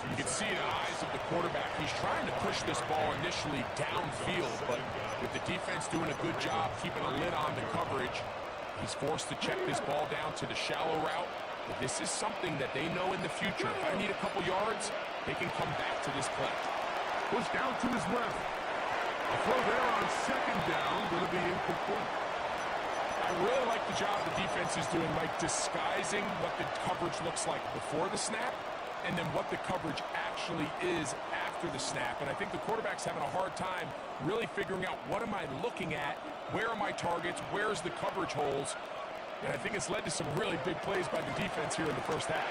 You can see the eyes of the quarterback. He's trying to push this ball initially downfield, but with the defense doing a good job keeping a lid on the coverage, he's forced to check this ball down to the shallow route. But this is something that they know in the future. If I need a couple yards, they can come back to this play. Push down to his left. A throw there on 2nd down, going to be incomplete. I really like the job the defense is doing, like disguising what the coverage looks like before the snap and then what the coverage actually is after the snap. And I think the quarterback's having a hard time really figuring out what am I looking at, where are my targets, where's the coverage holes. And I think it's led to some really big plays by the defense here in the first half.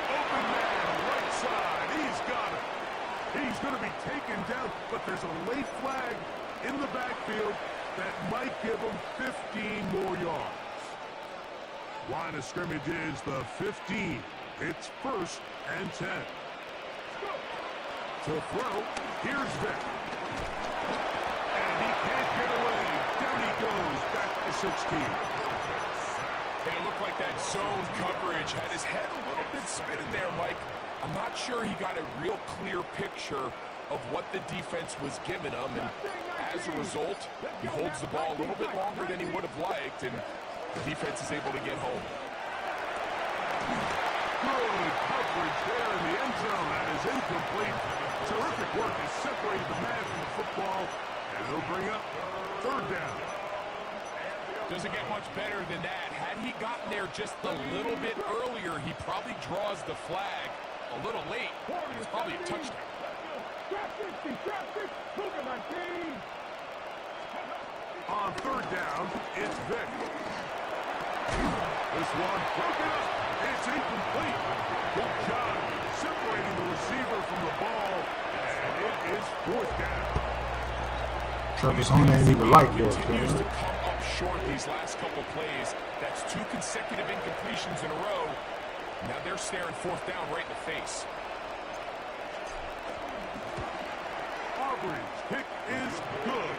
Open man, right side. He's got it. He's going to be taken down, but there's a late flag in the backfield that might give him 15 more yards. Line of scrimmage is the 15. It's 1st and 10. To throw, here's Vic. And he can't get away. Down he goes, back to 16. And it looked like that zone coverage had his head a little bit spinning there, Mike. I'm not sure he got a real clear picture of what the defense was giving him, and as a result, he holds the ball a little bit longer than he would have liked, and the defense is able to get home. Good coverage there in the end zone. That is incomplete. Terrific work to separate the man from the football, and they'll bring up 3rd down. Doesn't get much better than that. Had he gotten there just a little bit earlier, he probably draws the flag a little late, and it's probably a touchdown. Trap 60. Trap 60. Look at my team. On third down, it's Vick. This one broken up. It's incomplete. Good job separating the receiver from the ball. And it is fourth down. Trevor's on that nigga right there, continues to come up short these last couple plays. That's 2 consecutive incompletions in a row. Now they're staring fourth down right in the face. Auburn's kick is good.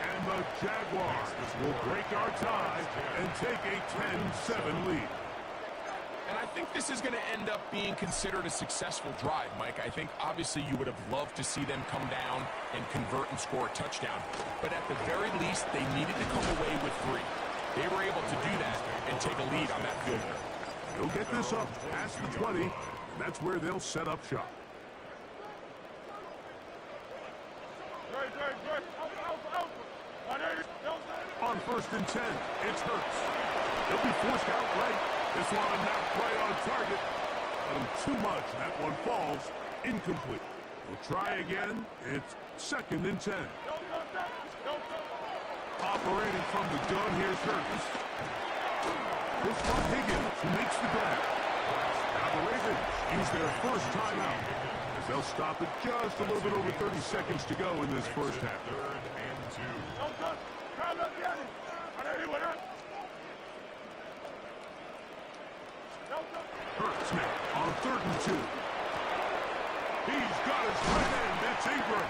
And the Jaguars will break our tie and take a 10-7 lead. And I think this is going to end up being considered a successful drive, Mike. I think obviously you would have loved to see them come down and convert and score a touchdown. But at the very least, they needed to come away with 3. They were able to do that and take a lead on that field goal. They'll get this up past the 20, and that's where they'll set up shop. On 1st and 10, it's Hurts. He'll be forced out right. This one not quite on target. And too much. That one falls incomplete. We'll try again. It's 2nd and 10. Operating from the gun, here's Hurts. This one Higgins, who makes the grab. Now the Ravens use their first timeout, as they'll stop it just a little bit over 30 seconds to go in this first half. Hurts now on 3rd and 2. He's got his tight end. It's Ingram.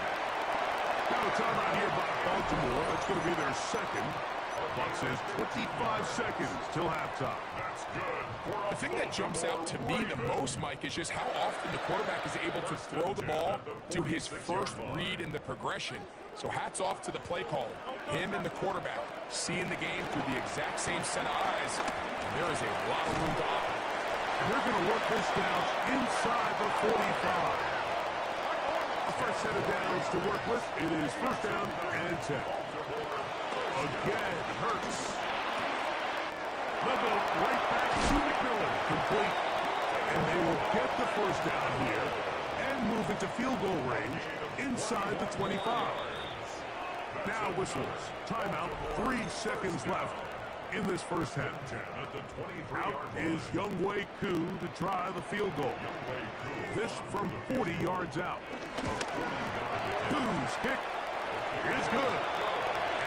Now a timeout here by Baltimore. That's going to be their second. Clock says 25 seconds till halftime. That's good. The thing that jumps out to me the most, Mike, is just how often the quarterback is able to throw the ball to his first read in the progression. So hats off to the play caller. Him and the quarterback seeing the game through the exact same set of eyes. And there is a lot of room to operate. And they're going to work this down inside the 45. The first set of downs to work with. It is 1st down and 10. Again, Hurts. They'll go right back to McMillan. Complete. And they will get the first down here and move into field goal range inside the 25. Now whistles. Timeout. 3 seconds left in this first half. Out is Younghoe Koo to try the field goal. This from 40 yards out. Koo's kick is good.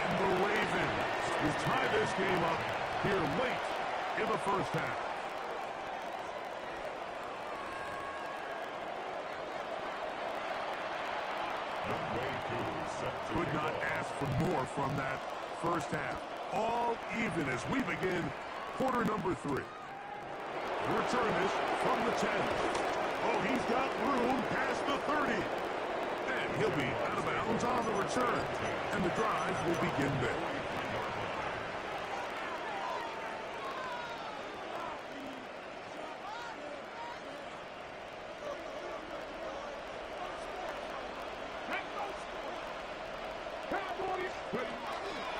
And the Ravens will tie this game up here late in the first half. Could not ask for more from that first half. All even as we begin quarter number 3. Return this from the 10. Oh, he's got room past the 30. And he'll be out of bounds on the return. And the drive will begin there.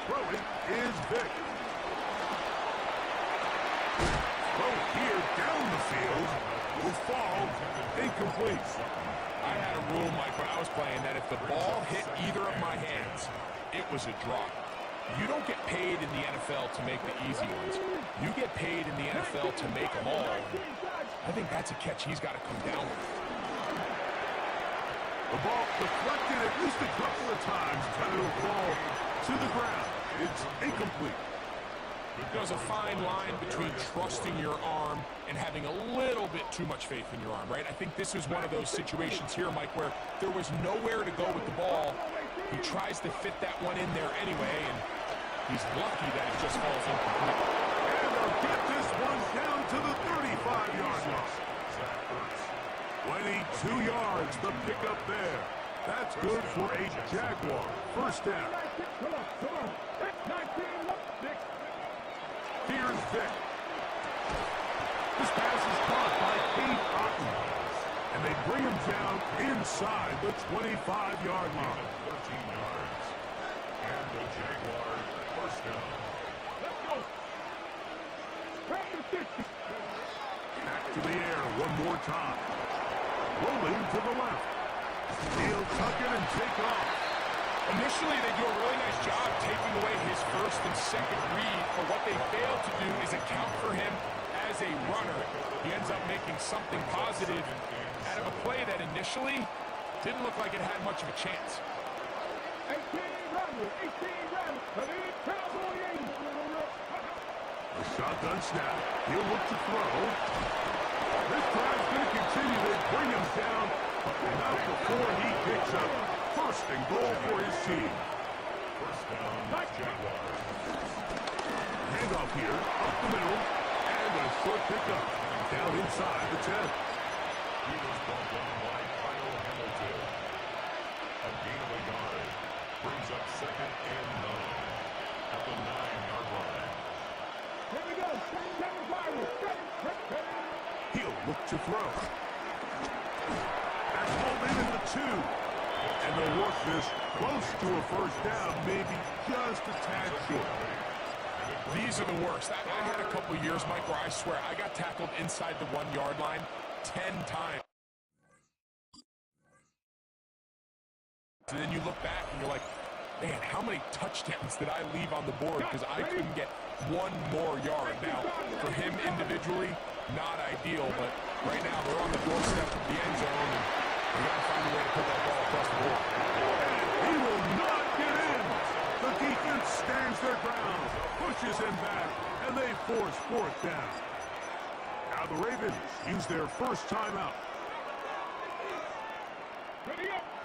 Throwing is Vick. Throw here down the field will fall incomplete. I had a rule, Mike, when I was playing that if the ball hit either of my hands, it was a drop. You don't get paid in the NFL to make the easy ones. You get paid in the NFL to make them all. I think that's a catch he's got to come down with. The ball deflected at least a couple of times, but it'll fall to the ground. It's incomplete. There's a fine line between trusting your arm and having a little bit too much faith in your arm, right? I think this is one of those situations here, Mike, where there was nowhere to go with the ball. He tries to fit that one in there anyway, and he's lucky that it just falls incomplete. And they'll get this one down to the 35-yard line. 22 yards, the pickup there. That's good for a Jaguar. First down. Here's Vick. This pass is caught by Pete Otten. And they bring him down inside the 25-yard line. 13 yards. And the Jaguars first down. Let's go. Back to the air one more time. Rolling to the left. He'll tuck it and take off. Initially, they do a really nice job taking away his first and second read, but what they fail to do is account for him as a runner. He ends up making something positive out of a play that initially didn't look like it had much of a chance. 18 runners, 18 runners, but it is Cowboy 80. A shotgun snap. He'll look to throw. This drive's going to continue. They bring him down, but not before he picks up first and goal for his team. First down, Jaguars. Handoff here, up the middle, and a short pickup down inside the 10. He was brought down by Kyle Hamilton. A gain of a yard. Brings up second and 9 at the 9-yard line. Here we go. Kevin Byron. He'll look to throw. That's pulled in at the 2. And they'll work this close to a first down, maybe just a tad short. These are the worst. I had a couple years, Mike, where I swear I got tackled inside the 1-yard line 10 times. And then you look back and you're like, man, how many touchdowns did I leave on the board because I couldn't get one more yard? Now, for him individually, not ideal, but right now they're on the doorstep of the end zone, and they got to find a way to put that ball across the board. He will not get in. The defense stands their ground, pushes him back, and they force fourth down. Now the Ravens use their first timeout.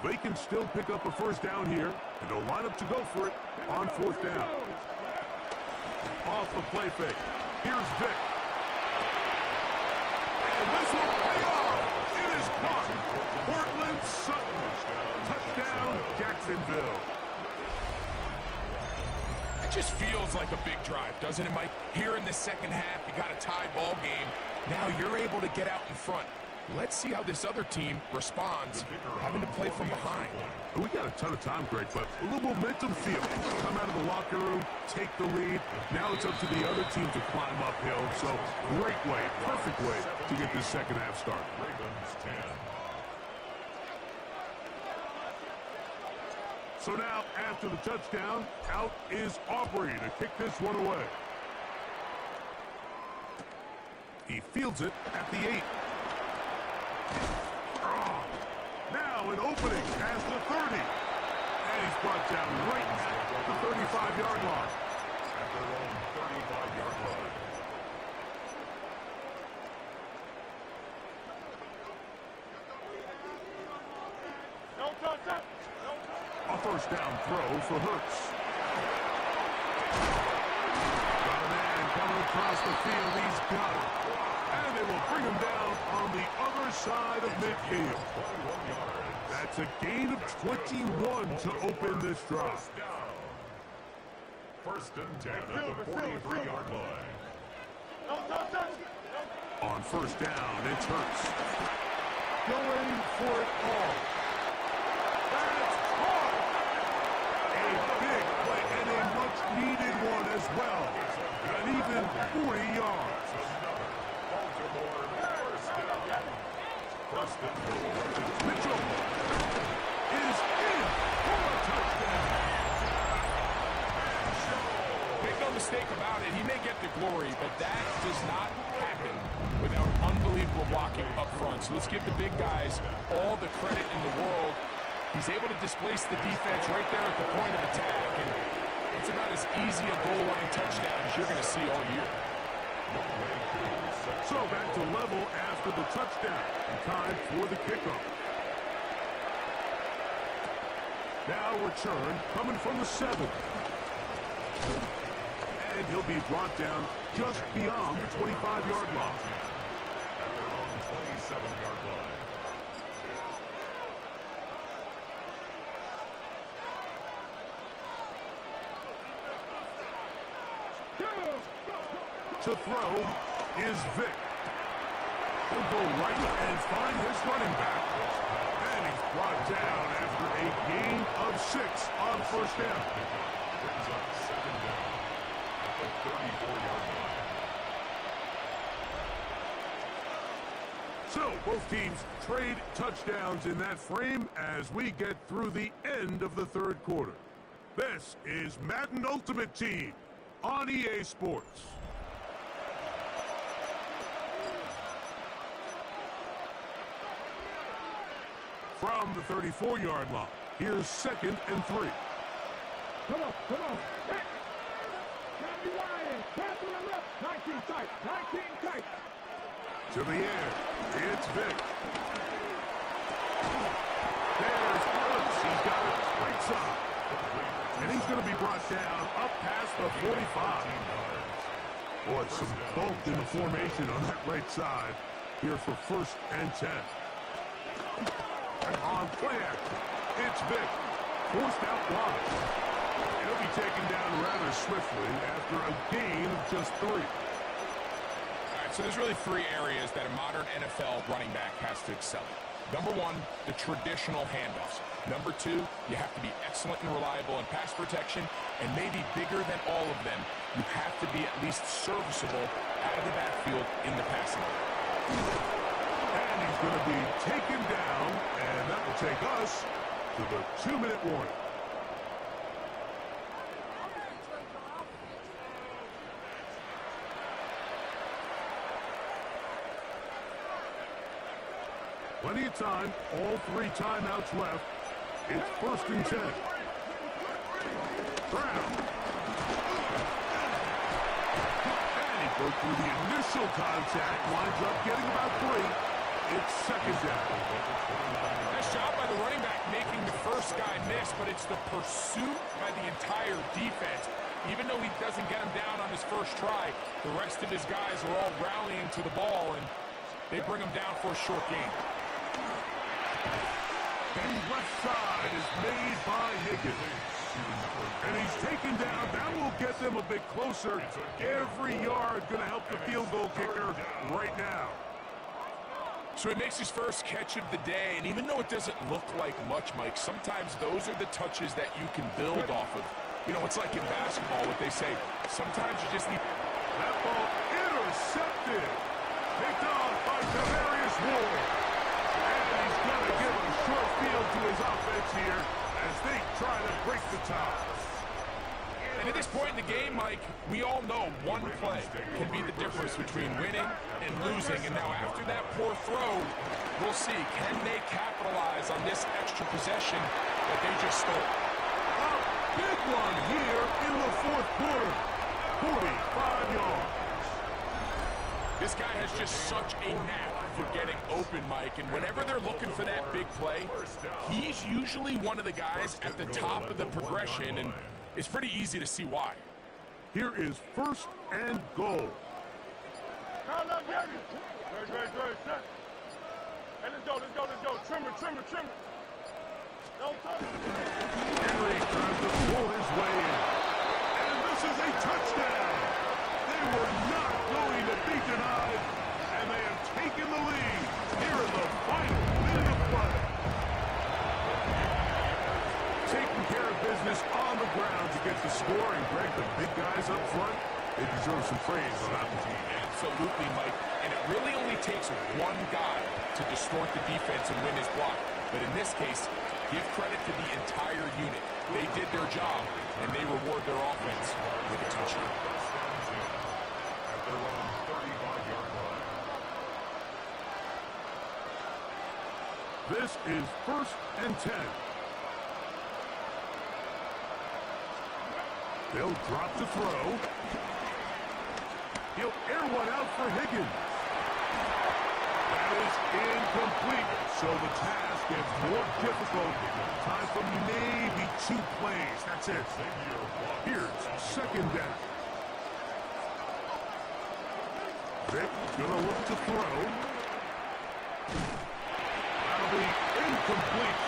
They can still pick up a first down here, and they'll line up to go for it on fourth down. Off the play fake. Here's Vic. And this will pay off. It is caught. Portland Sutton. Touchdown, Jacksonville. It just feels like a big drive, doesn't it, Mike? Here in the second half, you got a tie ball game. Now you're able to get out in front. Let's see how this other team responds, having to play from behind. We got a ton of time, Greg, but a little momentum feel. Come out of the locker room, take the lead. Now it's up to the other team to climb uphill. So great way, perfect way to get this second half started. Ravens 10. So now, after the touchdown, out is Aubrey to kick this one away. He fields it at the 8. Now an opening past the 30. And he's brought down right at the 35-yard line. At their own 35-yard line. A first down throw for Hurts. Got a man coming across the field. He's got it. And they will bring him down on the other side of midfield. That's a gain of 21 to open this drive. First and 10 at the 43-yard line. On first down, it's Hurts. Going for it all. That's caught! A big play and a much-needed one as well. An even 40 yards. Mitchell is in for a touchdown. Make no mistake about it, he may get the glory, but that does not happen without unbelievable blocking up front. So let's give the big guys all the credit in the world. He's able to displace the defense right there at the point of attack, and it's about as easy a goal line touchdown as you're going to see all year. So back to level after the touchdown. Time for the kickoff. Now return coming from the 7. And he'll be brought down just beyond the 25-yard line. At their own 27-yard line. To throw is Vic. He'll go right and find his running back. And he's brought down after a gain of 6 on first down. Brings up second down at the 34-yard line. So, both teams trade touchdowns in that frame as we get through the end of the third quarter. This is Madden Ultimate Team on EA Sports. From the 34-yard line, here's 2nd and 3. Come on. Hit. Got me wide. Pass to the left. 19 tight. 19 tight. To the air, it's Vic. There's Brooks. He's got it right side. And he's going to be brought down up past the 45. Boy, some bulk in the formation on that right side here for 1st and 10. On play action, it's Vic. Forced out wide. He'll be taken down rather swiftly after a gain of just 3. So there's really 3 areas that a modern NFL running back has to excel in. Number 1, the traditional handoffs. Number 2, you have to be excellent and reliable in pass protection, and maybe bigger than all of them, you have to be at least serviceable out of the backfield in the passing game. And he's going to be taken down, and that will take us to the 2-minute warning. Plenty of time, all 3 timeouts left. It's 1st and 10. Brown. And he broke through the initial contact, winds up getting about 3. It's 2nd down. Nice job by the running back making the first guy miss, but it's the pursuit by the entire defense. Even though he doesn't get him down on his first try, the rest of his guys are all rallying to the ball, and they bring him down for a short gain. And left side is made by Higgins. And he's taken down. That will get them a bit closer. Every yard going to help the field goal kicker right now. So he makes his first catch of the day, and even though it doesn't look like much, Mike, sometimes those are the touches that you can build off of. You know, it's like in basketball, what they say, sometimes you just need... That ball intercepted. Picked off by Tavarius Ward. And he's going to give a short field to his offense here as they try to break the tie. And at this point in the game, Mike, we all know one play can be the difference between winning and losing. And now after that poor throw, we'll see, can they capitalize on this extra possession that they just stole? A big one here in the 4th quarter. 45 yards. This guy has just such a knack for getting open, Mike, and whenever they're looking for that big play, he's usually one of the guys at the top of the progression, and it's pretty easy to see why. Here is 1st and goal. Good. Hey, let's go. Trimmer. Don't touch it. Henry tries to pull his way in. And this is a touchdown. They were not going to be denied, and they have taken the lead here in the final minute of play. Taking care of business on the ground to get the score, and Greg, the big guys up front, they deserve some praise on that one. Absolutely, Mike. And it really only takes one guy to distort the defense and win his block. But in this case, give credit to the entire unit. They did their job, and they reward their offense with a touchdown. This is 1st and 10. They'll drop the throw. He'll air one out for Higgins. That is incomplete, so the task gets more difficult. Time for maybe 2 plays. That's it. Here's 2nd down. Vic gonna look to throw. That'll be incomplete.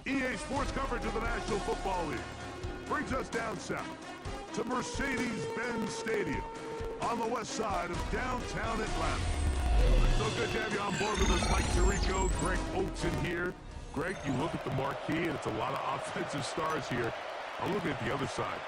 EA Sports coverage of the National Football League brings us down south to Mercedes-Benz Stadium on the west side of downtown Atlanta. So good to have you on board with us, Mike Tirico, Greg Oates in here. Greg, you look at the marquee, and it's a lot of offensive stars here. I'm looking at the other side.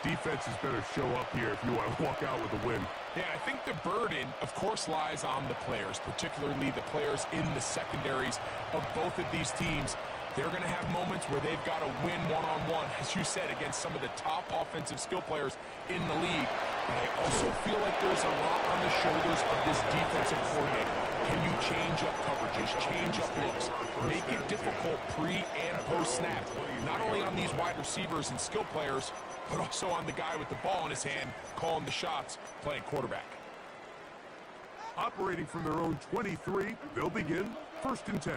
Defenses better show up here if you want to walk out with a win. Yeah, I think the burden, of course, lies on the players, particularly the players in the secondaries of both of these teams. They're going to have moments where they've got to win one-on-one, as you said, against some of the top offensive skill players in the league. And I also feel like there's a lot on the shoulders of this defensive coordinator. Can you change up coverages, change up looks, make it difficult pre- and post-snap, not only on these wide receivers and skill players, but also on the guy with the ball in his hand, calling the shots, playing quarterback. Operating from their own 23, they'll begin 1st and 10.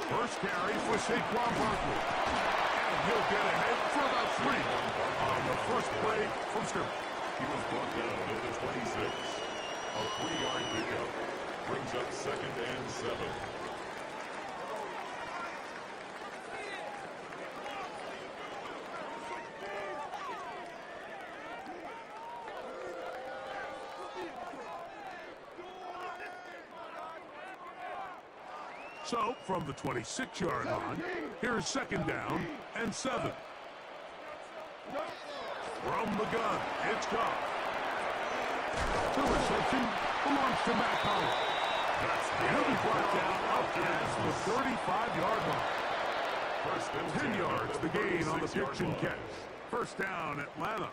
First carry for Saquon Barkley. And he'll get ahead for about 3 on the first play from scrimmage. He was brought down at the 26. A 3-yard pickup brings up 2nd and 7. So, from the 26-yard line, here's 2nd down and 7. From the gun, it's Goff. The reception belongs to Matt Collins. He'll be brought down up past the 35-yard line. 10 yards the gain on the pitch and catch. 1st down, Atlanta.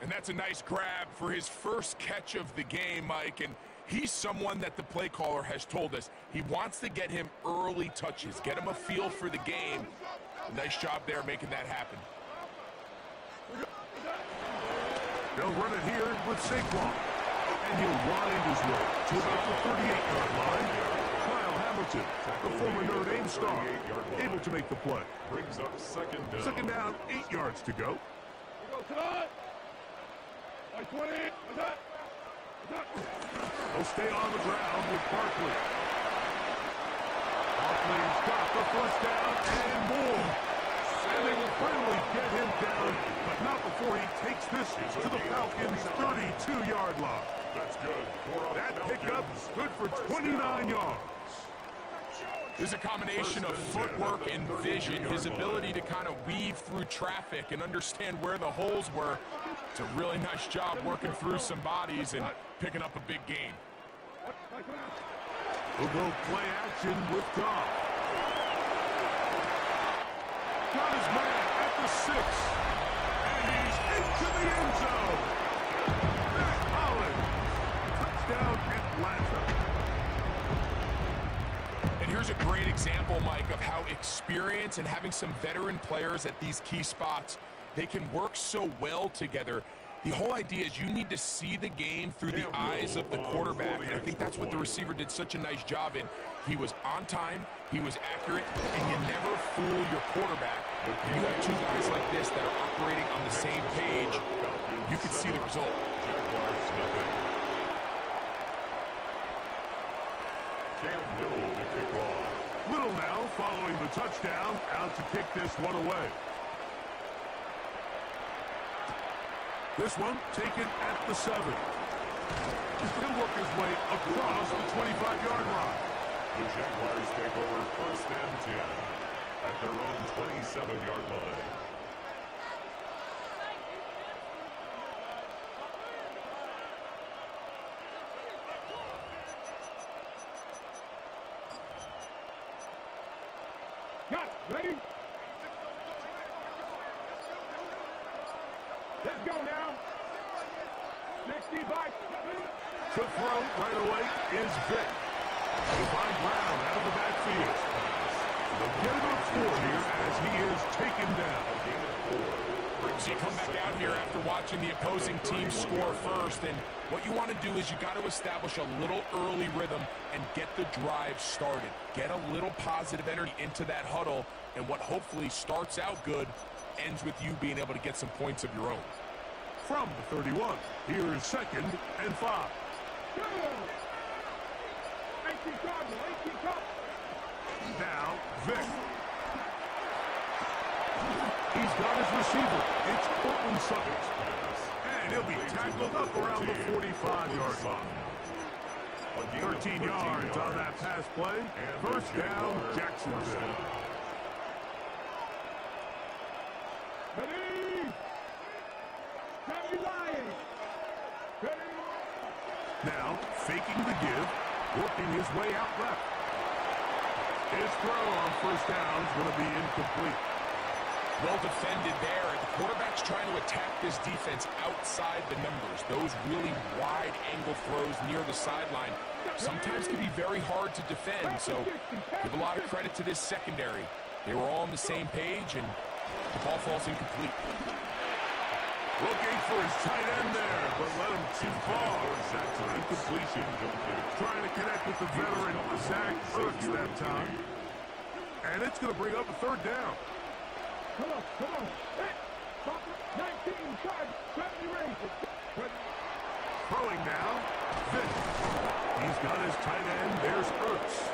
And that's a nice grab for his first catch of the game, Mike. And he's someone that the play caller has told us he wants to get him early touches, get him a feel for the game. Nice job there making that happen. They'll run it here with Saquon. And he'll wind his way to about the 38-yard line. Kyle Hamilton, the former Notre Dame star, able to make the play. Brings up 2nd down. 2nd down, 8 yards to go. They'll stay on the ground with Barkley. Barkley's got the 1st down and more. And they will finally get him down, but not before he takes this to the Falcons' 32-yard line. That's good. That pickup is good for 29 yards. There's a combination of footwork and vision, his ability to kind of weave through traffic and understand where the holes were. It's a really nice job working through some bodies and picking up a big gain. We'll go play action with Goff. Got his man at the 6. And he's into the end zone. Matt Collins. Touchdown, Atlanta. And here's a great example, Mike, of how experience and having some veteran players at these key spots, they can work so well together. The whole idea is you need to see the game through the eyes of the quarterback, and I think that's what the receiver did such a nice job in. He was on time, he was accurate, and you never fool your quarterback. When you have 2 guys like this that are operating on the same page, you can see the result. Little now following the touchdown, out to kick this one away. This one taken at the 7. He'll work his way across the 25-yard line. The Jaguars take over 1st and 10 at their own 27-yard line. Got it. Ready? Let's go now. Next device. To throw right away is Vick. They find Brown out of the backfield. They'll get him up 4 here as he is taken down. So you come back out here after watching the opposing team score first, and what you want to do is you got to establish a little early rhythm and get the drive started. Get a little positive energy into that huddle, and what hopefully starts out good ends with you being able to get some points of your own. From the 31, here is 2nd and 5. Go! 18 Cardinal, 18 Cardinal. Now, Vic. He's got his receiver. It's Cortland Sutton. And he'll be tackled up around the 45-yard line. 13 yards on that pass play. First down, Jacksonville. Now, faking the give, working his way out left. His throw on first down is going to be incomplete. Well defended there, and the quarterback's trying to attack this defense outside the numbers. Those really wide angle throws near the sideline sometimes can be very hard to defend, so give a lot of credit to this secondary. They were all on the same page, and the ball falls incomplete. Looking for his tight end there, but let him too far. That's an incompletion. Trying to connect with the veteran, Zach Ertz that time. And it's going to bring up a third down. Come on. 19, 70 range. Throwing now. Vic. He's got his tight end. There's Ertz.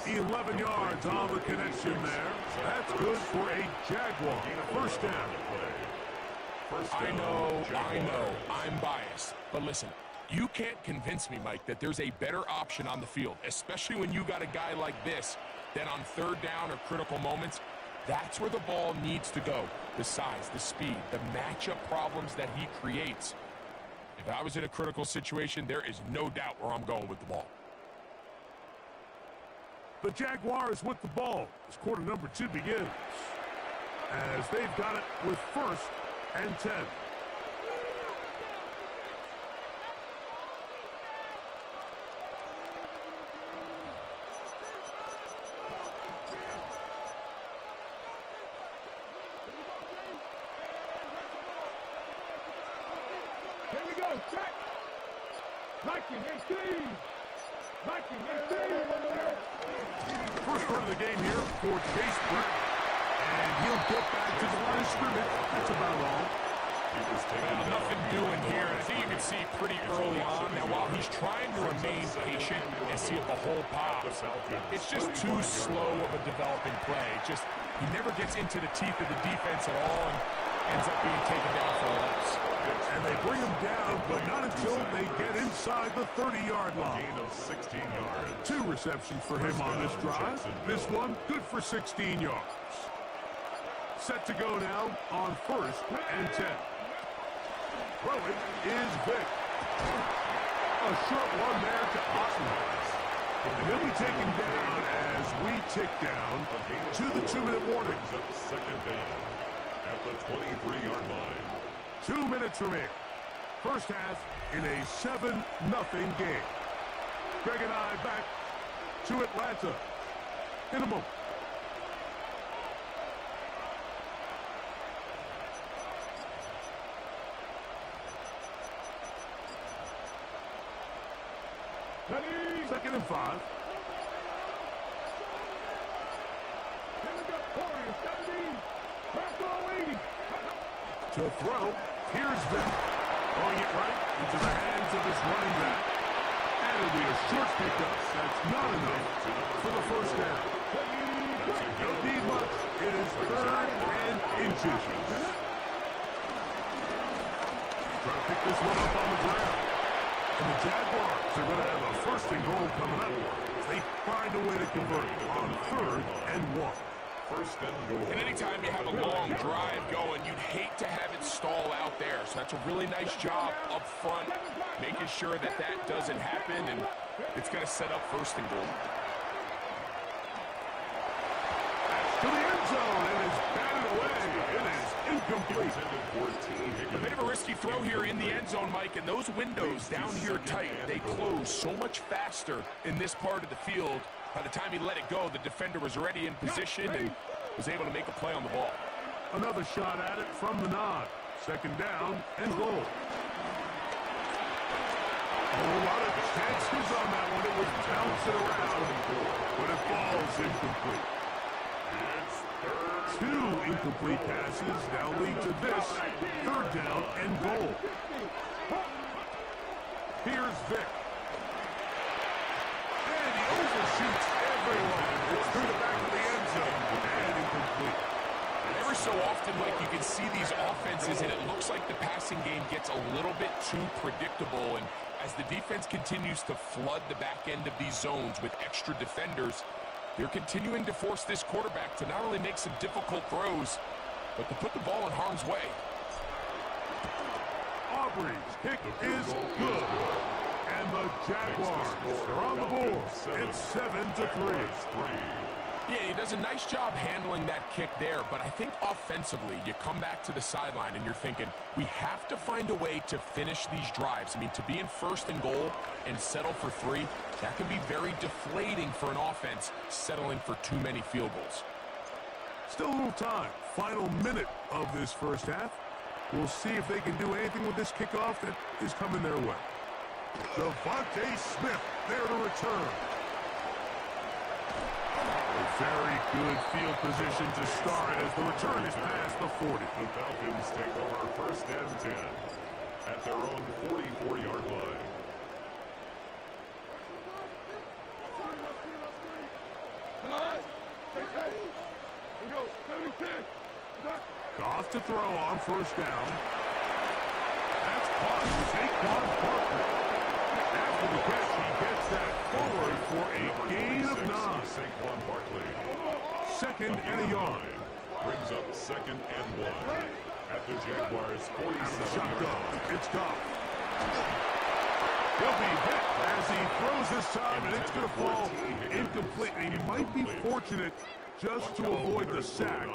11 yards on the connection there. That's good for a Jaguar. First down. I know, I'm biased. But listen, you can't convince me, Mike, that there's a better option on the field, especially when you got a guy like this, that on third down or critical moments, that's where the ball needs to go. The size, the speed, the matchup problems that he creates. If I was in a critical situation, there is no doubt where I'm going with the ball. The Jaguars with the ball as quarter number 2 begins. As they've got it with first and 10. Here we go, check. Viking and Steve. First run of the game here for Chase Brett. And he'll get back to the line of scrimmage. That's about all. Well, nothing doing here. I think you can see pretty early on. Now, while he's trying to remain patient and see if the hole pops, it's just too slow of a developing play. He never gets into the teeth of the defense at all and ends up being taken down for a loss. And they bring him down, but not until they get inside the 30-yard line. 2 receptions for him on this drive. This one, good for 16 yards. Set to go now on first and 10. Throwing is Vic. A short one there to Austin. And he'll be taken down as we tick down to the 2-minute warning. Second down at the 23-yard line. 2 minutes remaining. First half in a 7-0 game. Greg and I back to Atlanta in a moment. Second and 5. To throw, here's Vic. Throwing it right into the hands of his running back. And it'll be a short pickup. That's not enough for the first down. Don't need much. It is 3rd and inches. Trying to pick this one up on the ground. And the Jaguars are going to have a first and goal coming up as they find a way to convert on 3rd and 1. And anytime you have a long drive going, you'd hate to have it stall out there. So that's a really nice job up front, making sure that that doesn't happen, and it's going to set up first and goal. To the end zone, and it's batted away. It is incomplete. A bit of a risky throw here in the end zone, Mike, and those windows down here tight, they close so much faster in this part of the field. By the time he let it go, the defender was already in position and was able to make a play on the ball. Another shot at it from the nod. Second down and goal. A lot of chances on that one. It was bouncing around, but it falls incomplete. 2 incomplete passes now lead to this 3rd down and goal. Here's Vic. And he overshoots everyone. It's through the back of the end zone and incomplete. Every so often, Mike, you can see these offenses, and it looks like the passing game gets a little bit too predictable. And as the defense continues to flood the back end of these zones with extra defenders, they're continuing to force this quarterback to not only make some difficult throws, but to put the ball in harm's way. Aubrey's kick is good. And the Jaguars are on the board. It's 7-3. Yeah, he does a nice job handling that kick there, but I think offensively, you come back to the sideline and you're thinking, we have to find a way to finish these drives. I mean, to be in first and goal and settle for 3, that can be very deflating for an offense settling for too many field goals. Still a little time. Final minute of this first half. We'll see if they can do anything with this kickoff that is coming their way. Devontae Smith there to return. A very good field position to start as the return is past the 40. The Falcons take over first and 10 at their own 44-yard line. Goff to throw on first down. That's caught. Saquon Barkley. After the catch, he gets that forward for a gain of 9. Saquon Barkley. Second and a yard. Brings up second and 1 at the Jaguars' 47-yard line. It's Goff. He'll be hit as he throws this time, and it's going to fall incomplete. He might be fortunate just to avoid the sack,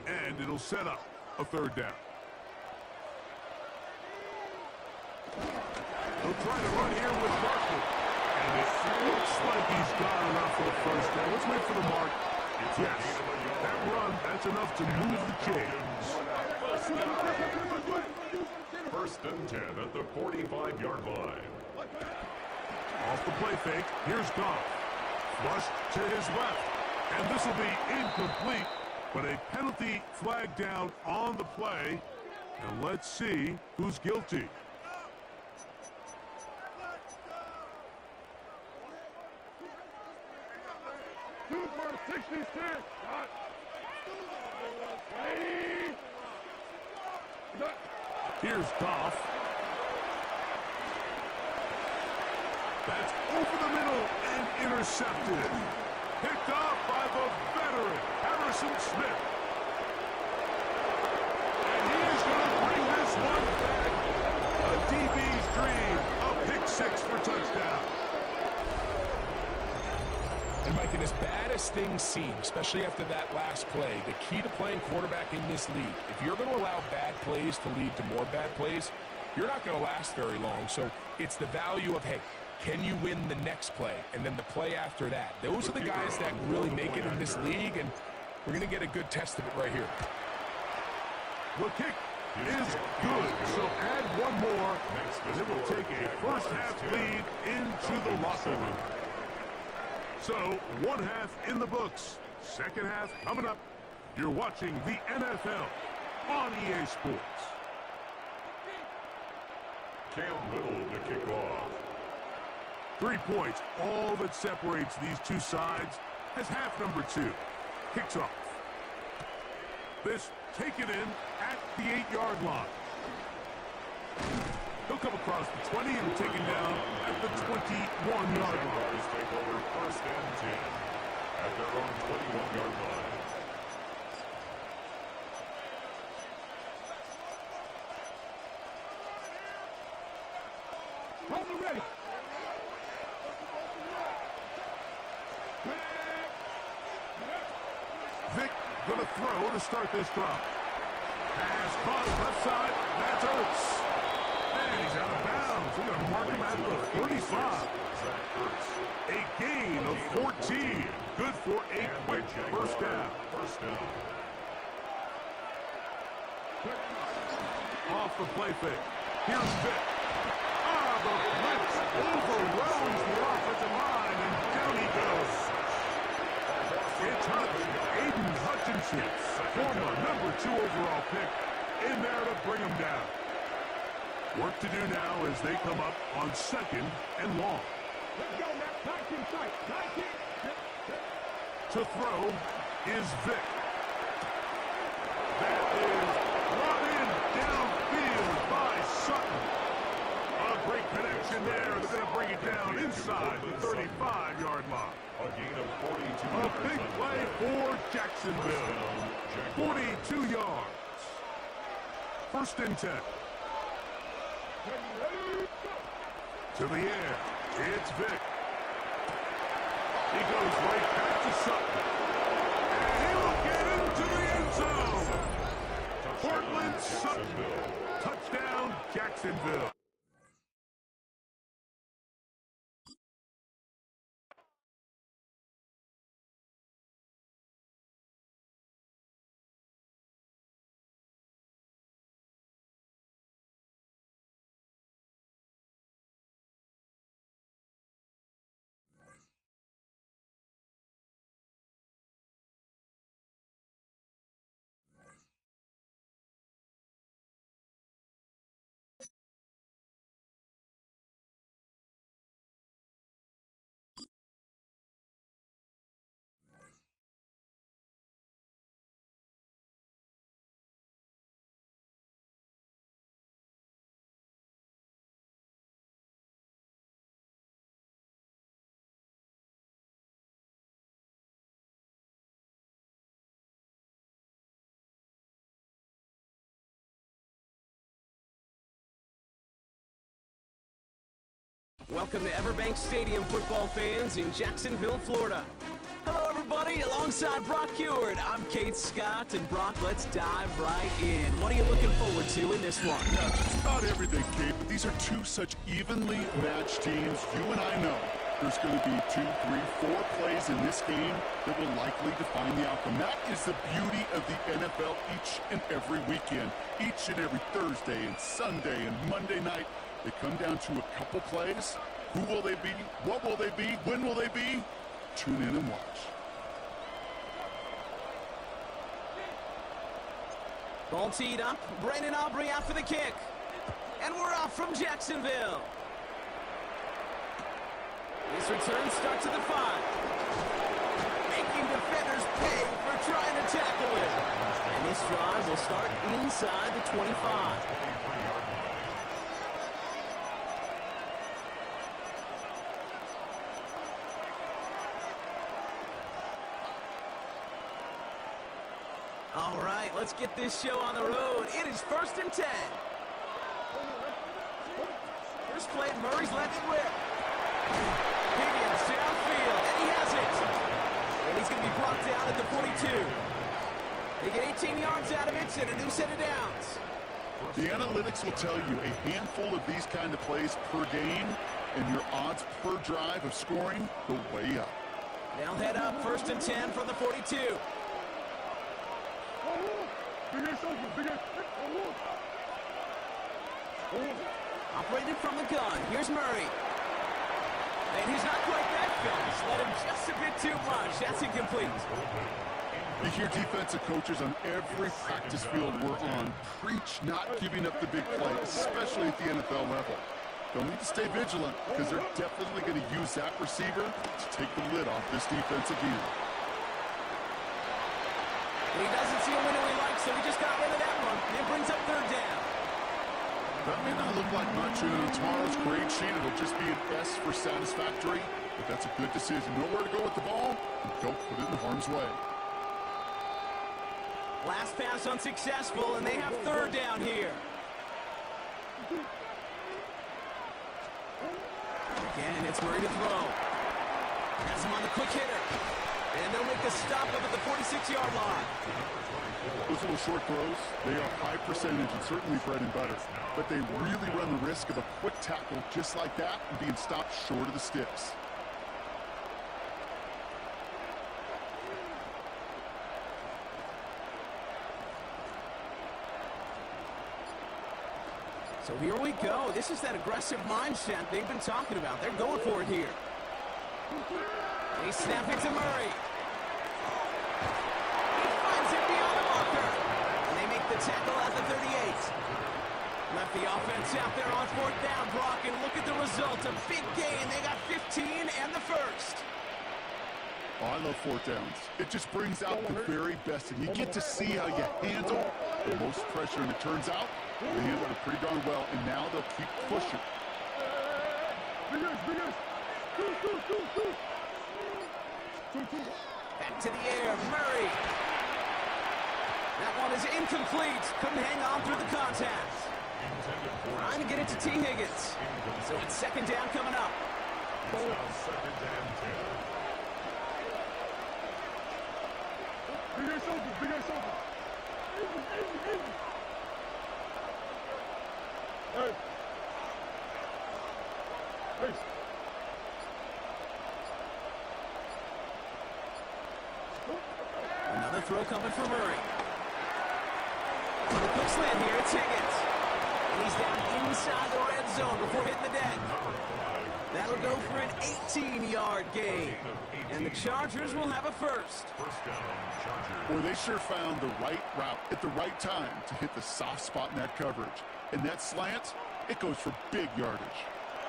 and it'll set up a third down. He'll try to run here with Barkley, and it looks like he's got enough for the first down. Let's wait for the mark. Yes, that run, that's enough to move the chains. First and 10 at the 45-yard line. Off the play fake, here's Goff. Flush to his left. And this will be incomplete, but a penalty flag down on the play. And let's see who's guilty. Here's Goff. That's over the middle and intercepted. Picked off by the veteran, Harrison Smith. And he is going to bring this one back. A DB's dream, a pick 6 for touchdown. And Mike, and as bad as things seem, especially after that last play, the key to playing quarterback in this league, if you're going to allow bad plays to lead to more bad plays, you're not going to last very long. So it's the value of, hey, can you win the next play and then the play after that? Those are the guys that really make it in this league, and we're going to get a good test of it right here. The kick is good, so add one more, and it will take a first-half lead into the locker room. So, one half in the books, second half coming up. You're watching the NFL on EA Sports. Cam Little to kick off. 3 points, all that separates these two sides, as half number 2 kicks off. This taken in at the 8-yard line. He'll come across the 20 and taken down at the 21-yard line. Take over first and 10 at their own 21-yard line. Ready. Vic going to throw to start this drive. Pass caught left side. That's Ertz. And he's out of bounds. We're going to mark him at the 35. A gain of 14. Good for a quick first down. Off the play fake. Here's Vic. The blitz overwhelms the offensive line, and down he goes. It's Aiden Hutchinson, former #2 overall pick, in there to bring him down. Work to do now as they come up on second and long. Let's go, Matt. 19 sight. 19. To throw is Vick. That is brought in downfield by Sutton. A great connection there. They're going to bring it down inside the 35-yard line. A big play for Jacksonville. 42 yards. First and 10. To the air. It's Vick. He goes right back to Sutton. And he will get into the end zone. Portland Sutton. Touchdown, Jacksonville. Welcome to Everbank Stadium, football fans in Jacksonville, Florida. Hello, everybody. Alongside Brock Heward, I'm Kate Scott. And Brock, let's dive right in. What are you looking forward to in this one? Yeah, just about everything, Kate. But these are two such evenly matched teams. You and I know there's going to be 2, 3, 4 plays in this game that will likely define the outcome. That is the beauty of the NFL each and every weekend. Each and every Thursday and Sunday and Monday night. They come down to a couple plays. Who will they be? What will they be? When will they be? Tune in and watch. Ball teed up. Brandon Aubrey after the kick. And we're off from Jacksonville. This return starts at the 5. Making defenders pay for trying to tackle it. And this drive will start inside the 25. All right, let's get this show on the road. It is 1st and 10. First play, Murray's let it rip. Higgins downfield, and he has it. And he's going to be brought down at the 42. They get 18 yards out of it and a new set of downs. The analytics will tell you a handful of these kind of plays per game, and your odds per drive of scoring go way up. They'll head up 1st and 10 from the 42. Operated from the gun. Here's Murray. And he's not quite that fast. Let him just a bit too much. That's incomplete. You hear defensive coaches on every practice field we're on preach not giving up the big play, especially at the NFL level. They'll need to stay vigilant because they're definitely going to use that receiver to take the lid off this defensive unit. He doesn't see a window he likes, so he just got rid of that one. And it brings up 3rd down. That may not look like much, and on tomorrow's grade sheet, it'll just be an S for satisfactory, but that's a good decision. Know where to go with the ball, and don't put it in harm's way. Last pass unsuccessful, and they have 3rd down here. Again, it's Murray to throw. Has him on the quick hitter. And they'll make the stop up at the 46-yard line. Those little short throws, they are high percentage and certainly bread and butter. But they really run the risk of a quick tackle just like that and being stopped short of the sticks. So here we go. This is that aggressive mindset they've been talking about. They're going for it here. They snap it to Murray. He finds it beyond the marker. And they make the tackle at the 38. Left the offense out there on 4th down, Brock, and look at the result. A big gain. They got 15 and the first. Oh, I love fourth downs. It just brings out the very best, and you get to see how you handle the most pressure, and it turns out they handled it pretty darn well, and now they'll keep pushing. Back to the air, Murray. That one is incomplete. Couldn't hang on through the contact. Trying to get it to T. Higgins. So it's second down coming up. Another throw coming for Murray. Quick slant here, it's Higgins. And he's down inside the red zone before hitting the deck. That'll go for an 18-yard gain. And the Chargers will have a first. Boy, they sure found the right route at the right time to hit the soft spot in that coverage. And that slant, it goes for big yardage.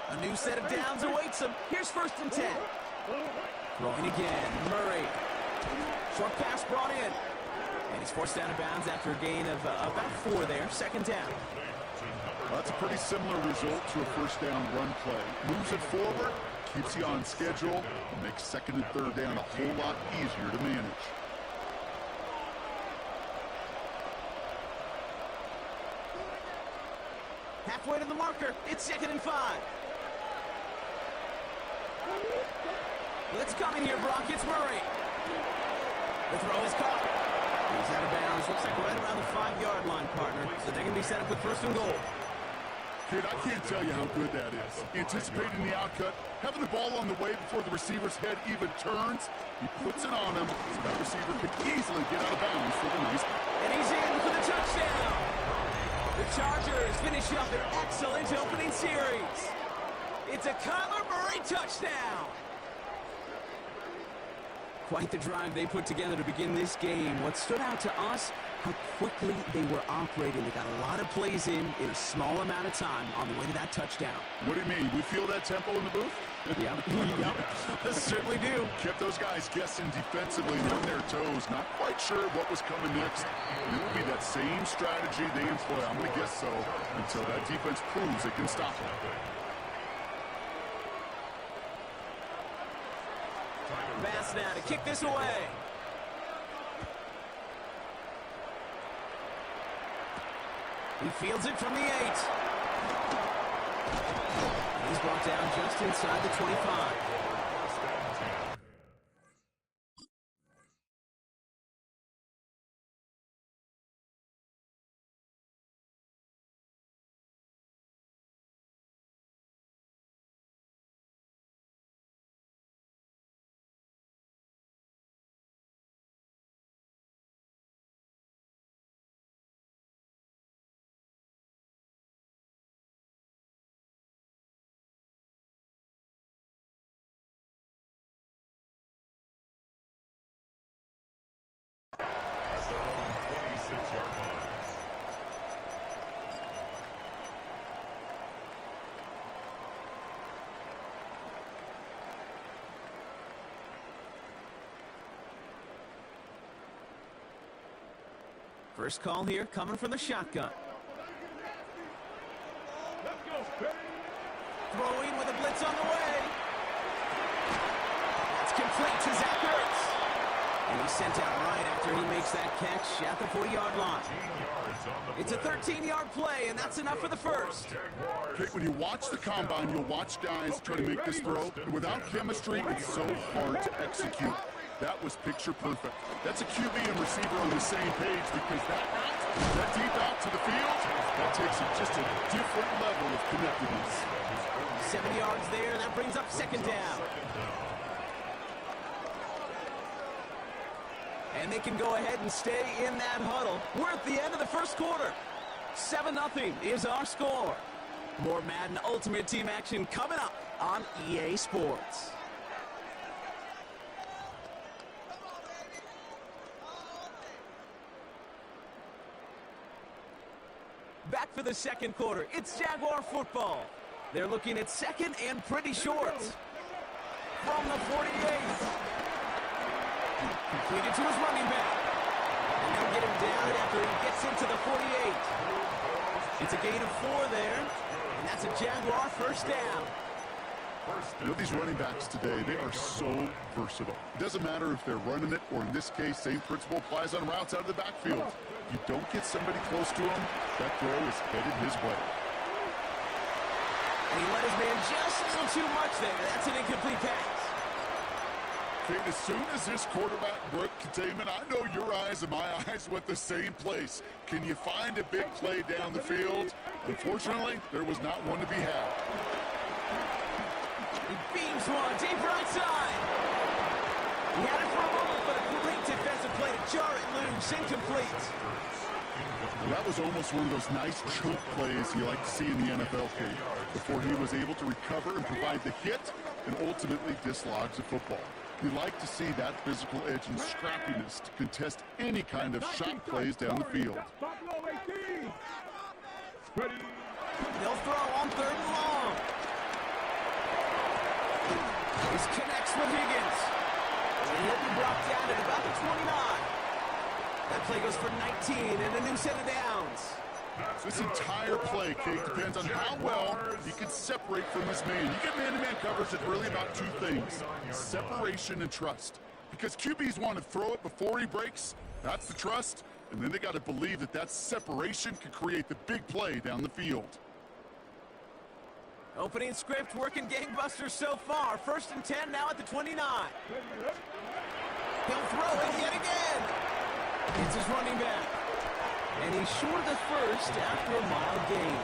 A new set of downs awaits him. Here's first and 10. Throwing again, Murray. Short pass brought in. And he's forced out of bounds after a gain of about 4 there. Second down. Well, that's a pretty similar result to a first down run play. Moves it forward, keeps you on schedule, and makes second and third down a whole lot easier to manage. Halfway to the marker. It's second and 5. Let's come in here, Brock. It's Murray. The throw is caught. He's out of bounds. Looks like right around the 5-yard line, partner. So they're going to be set up with first and goal. Kid, I can't tell you how good that is. Anticipating the outcut, having the ball on the way before the receiver's head even turns. He puts it on him, so that receiver could easily get out of bounds for the nice. And he's in for the touchdown. The Chargers finish up their excellent opening series. It's a Kyler Murray touchdown. Quite the drive they put together to begin this game. What stood out to us, how quickly they were operating. They got a lot of plays in a small amount of time on the way to that touchdown. What do you mean? We feel that tempo in the booth? Yep, certainly do. Kept those guys guessing defensively and on their toes, not quite sure what was coming next. And it will be that same strategy they employ, I'm going to guess so, until that defense proves it can stop them. Bass now to kick this away. He fields it from the 8. He's brought down just inside the 25. First call here coming from the shotgun. Throwing with a blitz on the way. That's complete to Zach Ertz. And he's sent out right after he makes that catch at the 40-yard line. It's a 13-yard play, and that's enough for the first. Okay, when you watch the combine, you'll watch guys try to make this throw. And without chemistry, it's so hard to execute. That was picture perfect. That's a QB and receiver on the same page, because that deep out to the field, that takes it just a different level of connectedness. 7 yards there. That brings up second down. And they can go ahead and stay in that huddle. We're at the end of the first quarter. 7-0 is our score. More Madden Ultimate Team action coming up on EA Sports. Back for the second quarter. It's Jaguar football. They're looking at second and pretty short. From the 48. Completed to his running back. And they'll get him down after he gets into the 48. It's a gain of 4 there. And that's a Jaguar first down. You know, these running backs today, they are so versatile. It doesn't matter if they're running it, or in this case, same principle applies on routes out of the backfield. You don't get somebody close to him, that throw is headed his way. And he let his man just a little too much there. That's an incomplete pass. Kate, as soon as this quarterback broke containment, I know your eyes and my eyes went the same place. Can you find a big play down the field? Unfortunately, there was not one to be had. He beams one deep right side. He had it for a moment, but a great defensive play to jar it loose. Incomplete. Well, that was almost one of those nice choke plays you like to see in the NFL, Kate, before he was able to recover and provide the hit and ultimately dislodge the football. You like to see that physical edge and scrappiness to contest any kind of shot plays down the field. They'll throw on 3rd and long. This connects with Higgins. And he'll be brought down at about the 29. That play goes for 19 and a new set of downs. This entire play, Kate, depends on how well he can separate from his man. You get man-to-man coverage, it's really about 2 things: separation and trust. Because QBs want to throw it before he breaks, that's the trust, and then they got to believe that that separation can create the big play down the field. Opening script working gangbusters so far. 1st and 10 now at the 29. He'll throw it yet again. It's his running back. And he's short of the first after a mild gain.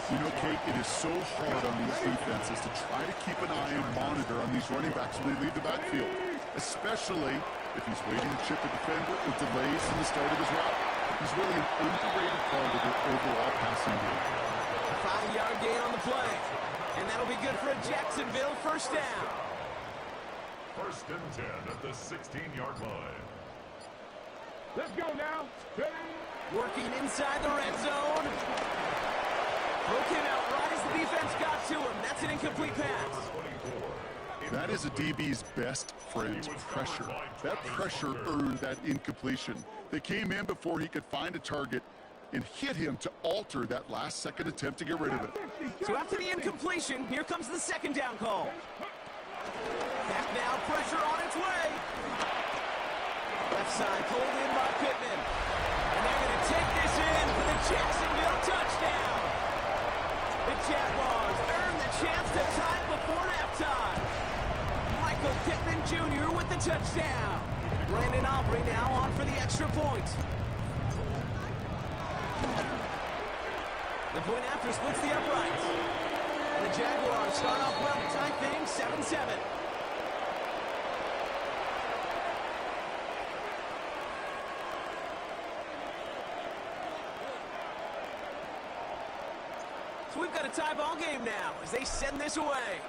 You know, Kate, it is so hard on these defenses to try to keep an eye and monitor on these running backs when they leave the backfield, especially if he's waiting to chip a defender with delays in the start of his route. He's really an underrated part of their overall passing game. A 5-yard gain on the play. And that'll be good for a Jacksonville first down. 1st and 10 at the 16-yard line. Let's go now. Working inside the red zone. Broke him out right as the defense got to him. That's an incomplete pass. That is a DB's best friend, pressure. That pressure earned that incompletion. They came in before he could find a target and hit him to alter that last-second attempt to get rid of it. So after the incompletion, here comes the 2nd down call. Back now, pressure on its way. Left side pulled in by Pittman. And they're going to take this in for the Jacksonville touchdown. The Jaguars earn the chance to tie it before halftime. Michael Pittman Jr. with the touchdown. Brandon Aubrey now on for the extra point. The point after splits the uprights. And the Jaguars start off well to tie things 7-7. So we've got a tie ball game now as they send this away.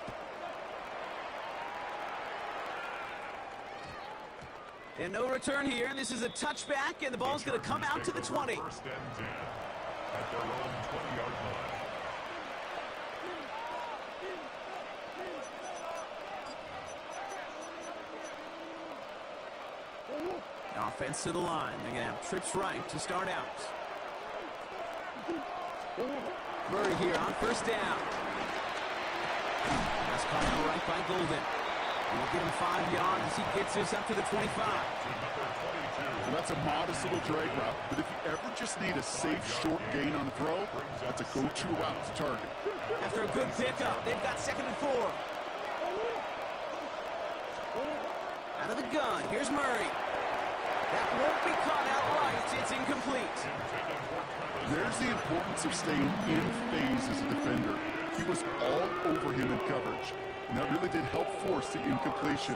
And no return here. This is a touchback, and the ball's going to come out to the 20. 1st and 10 at their own 20-yard line. Offense to the line. They're going to have trips right to start out. Murray here on 1st down. That's caught out right by Golden. We'll get him 5 yards as he gets this up to the 25. Well, that's a modest little drag route, but if you ever just need a safe, short gain on the throw, that's a go-to route to target. After a good pickup, they've got 2nd and 4. Out of the gun, here's Murray. That won't be caught outright. It's incomplete. There's the importance of staying in phase as a defender. He was all over him in coverage, and that really did help force the incompletion.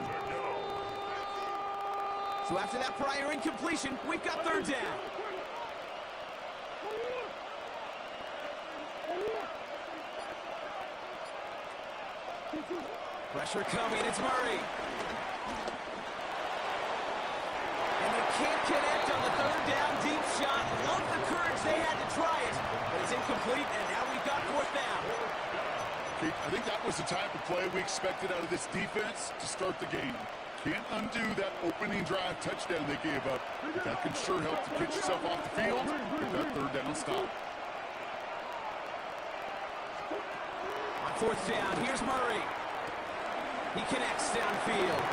So after that prior incompletion, we've got 3rd down. Pressure coming, it's Murray. And you can't connect on the 3rd down deep shot. Love the courage they had to try it, but it's incomplete, and now we've got 4th down. I think that was the type of play we expected out of this defense to start the game. Can't undo that opening drive touchdown they gave up. But that can sure help to get yourself off the field with that third down stop. On fourth down, here's Murray. He connects downfield.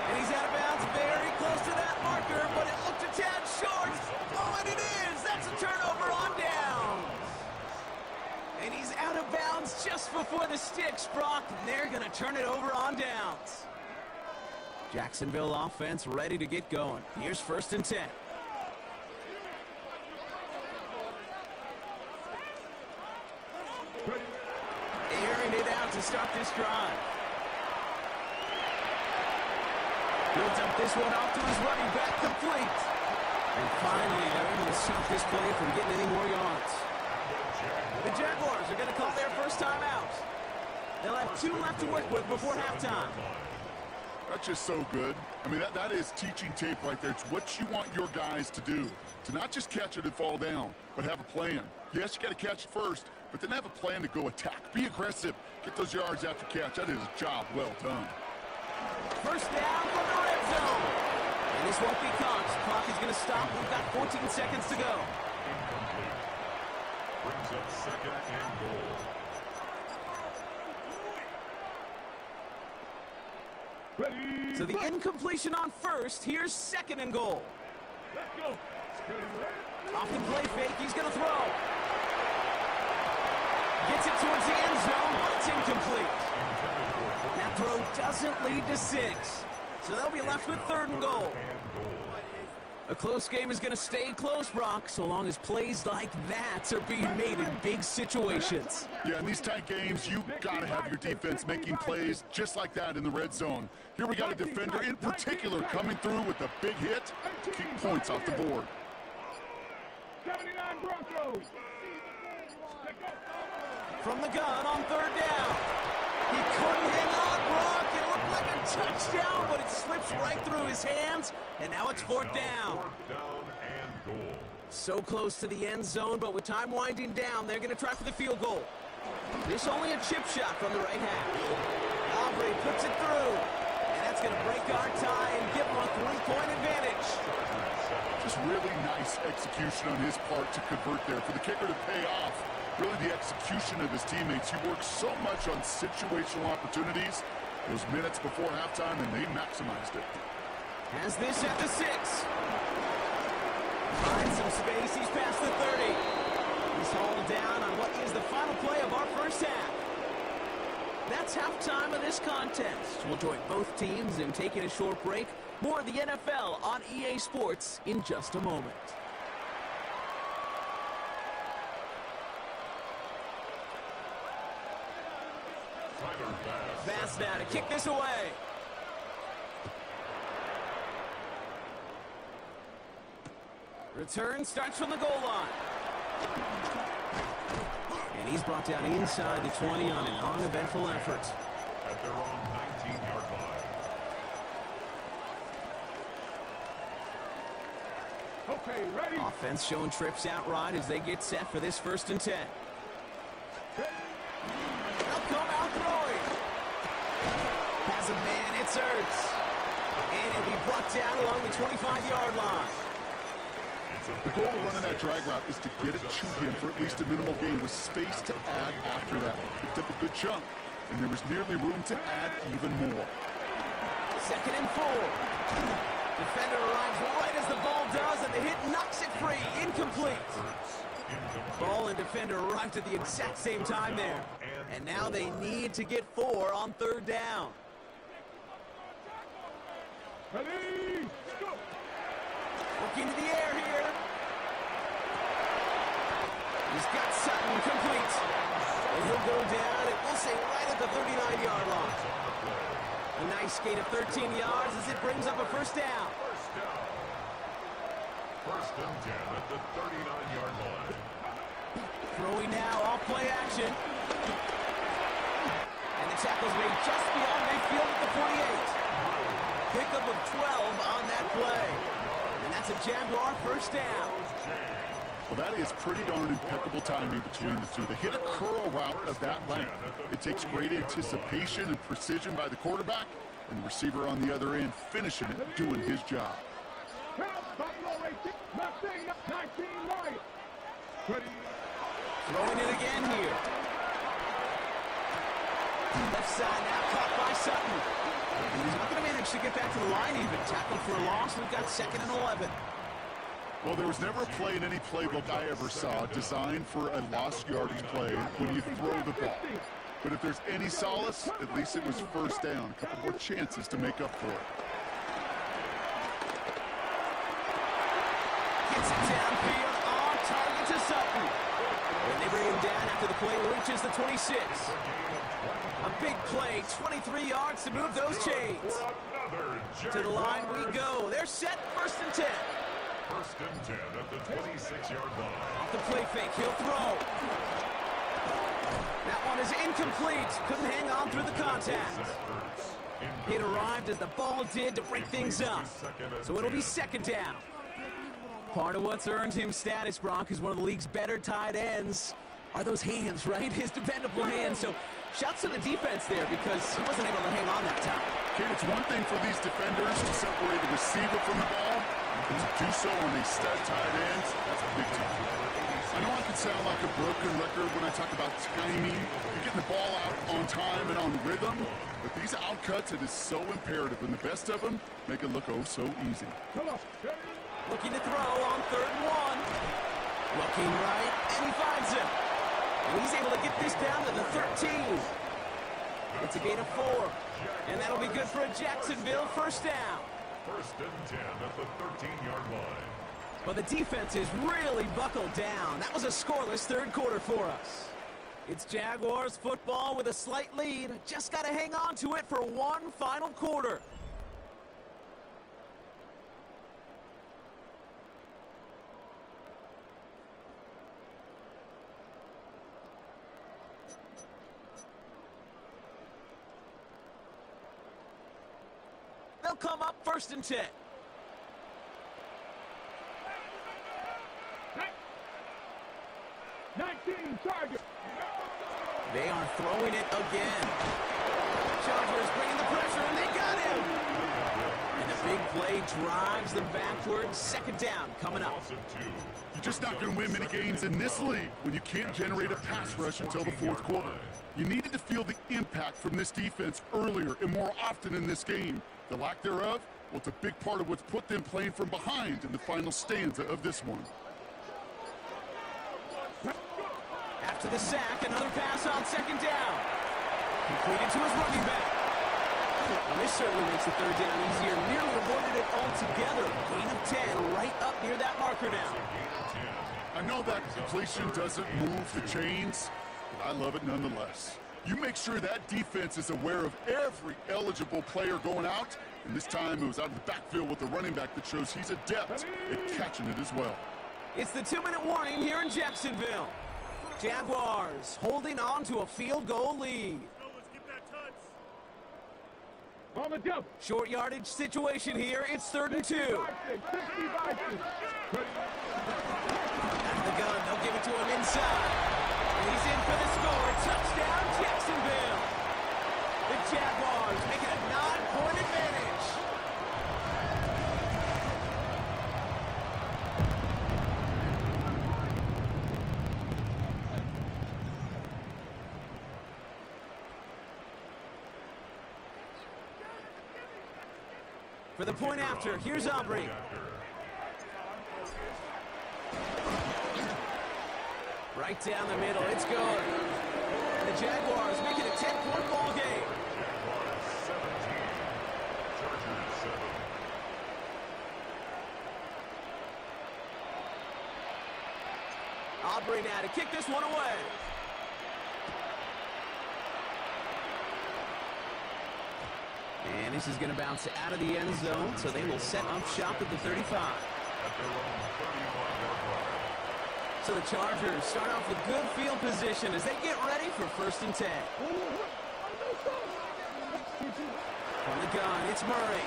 And he's out of bounds, very close to that marker, but it looked a tad short. Oh, and it is! That's a turnover on downs. And he's out of bounds just before the sticks, Brock. And they're going to turn it over on downs. Jacksonville offense ready to get going. Here's 1st and 10. Airing it out to start this drive. Builds up this one off to his running back, complete. And finally, they're able to stop this play from getting any more yards. The Jaguars are going to call their first time out. They'll have 2 left to work with before halftime. That's just so good. I mean, that is teaching tape right there. It's what you want your guys to do. To not just catch it and fall down, but have a plan. Yes, you got to catch it first, but then have a plan to go attack. Be aggressive. Get those yards after catch. That is a job well done. First down from the red zone. And this won't be caught. Clock is going to stop. We've got 14 seconds to go. Brings up 2nd and goal. Ready. So the incompletion on first. Here's 2nd and goal. Let's go. Off the play fake. He's going to throw. Gets it towards the end zone, but it's incomplete. That throw doesn't lead to 6. So they'll be left with 3rd and goal. A close game is going to stay close, Brock, so long as plays like that are being made in big situations. Yeah, in these tight games, you got to have your defense making plays just like that in the red zone. Here we got a defender in particular coming through with a big hit to keep points off the board. 79 Broncos. From the gun on 3rd down. He couldn't hang on, Brock. It looked like a touchdown, but it slips right through his hands, and now it's 4th down. 4th down and goal. So close to the end zone, but with time winding down, they're going to try for the field goal. This only a chip shot from the right half. Aubrey puts it through, and that's going to break our tie and give them a 3-point advantage. Just really nice execution on his part to convert there. For the kicker to pay off, really the execution of his teammates. He works so much on situational opportunities those minutes before halftime, and they maximized it. Has this at the 6. Finds some space. He's past the 30. He's hauled down on what is the final play of our first half. That's halftime of this contest. We'll join both teams in taking a short break. More of the NFL on EA Sports in just a moment. Pass now to kick this away. Return starts from the goal line. And he's brought down inside the 20 on an uneventful effort. At their own 19-yard line. Okay, ready. Offense showing trips out right as they get set for this 1st and 10. They'll come out throwing. Has a man, it's Ertz. And it'll be brought down along the 25-yard line. The goal of running that drag route is to get it to him for at least a minimal gain with space to add after that. Picked up a good chunk, and there was nearly room to add even more. 2nd and 4. Defender arrives right as the ball does, and the hit knocks it free. Incomplete. Ball and defender arrived at the exact same time there. And now they need to get 4 on 3rd down. Ready. Go. Looking to the air here. He's got Sutton complete. And he'll go down, and we'll say right at the 39-yard line. A nice gain of 13 yards as it brings up a 1st down. 1st and 10 at the 39-yard line. Throwing now, off play action. And the tackle's made just beyond midfield at the 48. Pickup of 12 on that play. And that's a Jaguar 1st down. Well, that is pretty darn impeccable timing between the two. They hit a curl route of that length. It takes great anticipation and precision by the quarterback, And the receiver on the other end finishing it, doing his job. Throwing it again here. Left side now caught by Sutton. And he's not going to manage to get back to the line even. Tackled for a loss. We've got 2nd and 11. Well, there was never a play in any playbook I ever saw designed for a lost yardage play when you throw the ball. But if there's any solace, at least it was first down. A couple more chances to make up for it. Gets it downfield on target to Sutton. And they bring him down after the play reaches the 26. A big play, 23 yards to move those chains. To the line we go. They're set, 1st and 10. 1st and 10 at the 26-yard line. Off the play fake, he'll throw. That one is incomplete. Couldn't hang on through the contact. It arrived as the ball did to break things up. So it'll be 2nd down. Part of what's earned him status, Brock, is one of the league's better tight ends. Are those hands, right? His dependable hands. So shouts to the defense there because he wasn't able to hang on that time. Kid, it's one thing for these defenders to separate the receiver from the ball, but to do so on these stud tight ends, that's a big deal. I know I can sound like a broken record when I talk about timing, getting the ball out on time and on rhythm, but these outcuts, it is so imperative, and the best of them make it look oh so easy. Looking to throw on 3rd and 1. Looking right, and he finds him. And he's able to get this down to the 13. It's a gain of 4. And that'll be good for a Jacksonville 1st down. 1st and 10 at the 13-yard line. But the defense is really buckled down. That was a scoreless 3rd quarter for us. It's Jaguars football with a slight lead. Just got to hang on to it for one final quarter. They'll come up 1st and 10. They are throwing it again. Chargers bringing the pressure, and they got him. And a big play drives them backwards. 2nd down coming up. You're just not going to win many games in this league when you can't generate a pass rush until the 4th quarter. You needed to feel the impact from this defense earlier and more often in this game. The lack thereof, well, it's a big part of what's put them playing from behind in the final stanza of this one. After the sack, another pass on 2nd down. Completed to his running back. Well, this certainly makes the 3rd down easier. Nearly avoided it altogether. Gain of 10 right up near that marker now. I know that completion doesn't move the chains, but I love it nonetheless. You make sure that defense is aware of every eligible player going out, and this time it was out of the backfield with the running back that shows he's adept at catching it as well. It's the 2-minute warning here in Jacksonville. Jaguars holding on to a field goal lead. On the jump. Short yardage situation here. It's 3rd and 2. At the gun, they'll give it to him inside. And he's in for the score. Touchdown, Jacksonville. The Jaguars making a 9-point advantage. For the point after, here's Aubrey. Right down the middle, it's good. And the Jaguars make it a 10-point ball game. Jaguars 17, Chargers 7. Aubrey now to kick this one away. And this is going to bounce out of the end zone, so they will set up shop at the 35. At their own 35-yard line. So the Chargers start off with good field position as they get ready for 1st and 10. From the gun, it's Murray.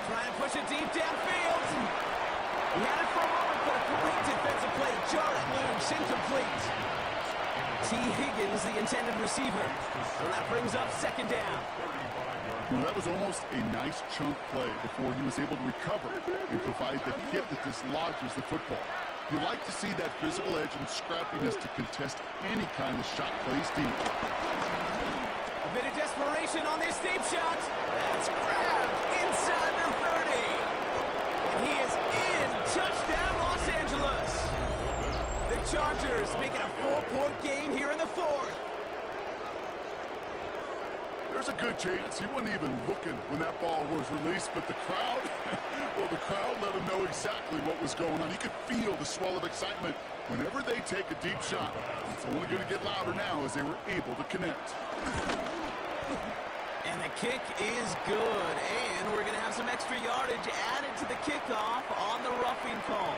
Trying to push it deep downfield. He had it for a moment, but a great defensive play to jar it loose, incomplete. T. Higgins, the intended receiver. So that brings up second down. Well, that was almost a nice chunk play before he was able to recover and provide the hit that dislodges the football. You like to see that physical edge and scrappiness to contest any kind of shot plays deep. A bit of desperation on this deep shot. That's grabbed inside the 30. And he is in. Touchdown, Los Angeles. The Chargers making a 4-point game here in the fourth. There's a good chance he wasn't even looking when that ball was released, but the crowd, well, the crowd let him know exactly what was going on. You could feel the swell of excitement whenever they take a deep shot. It's only going to get louder now as they were able to connect. And the kick is good, and we're going to have some extra yardage added to the kickoff on the roughing call.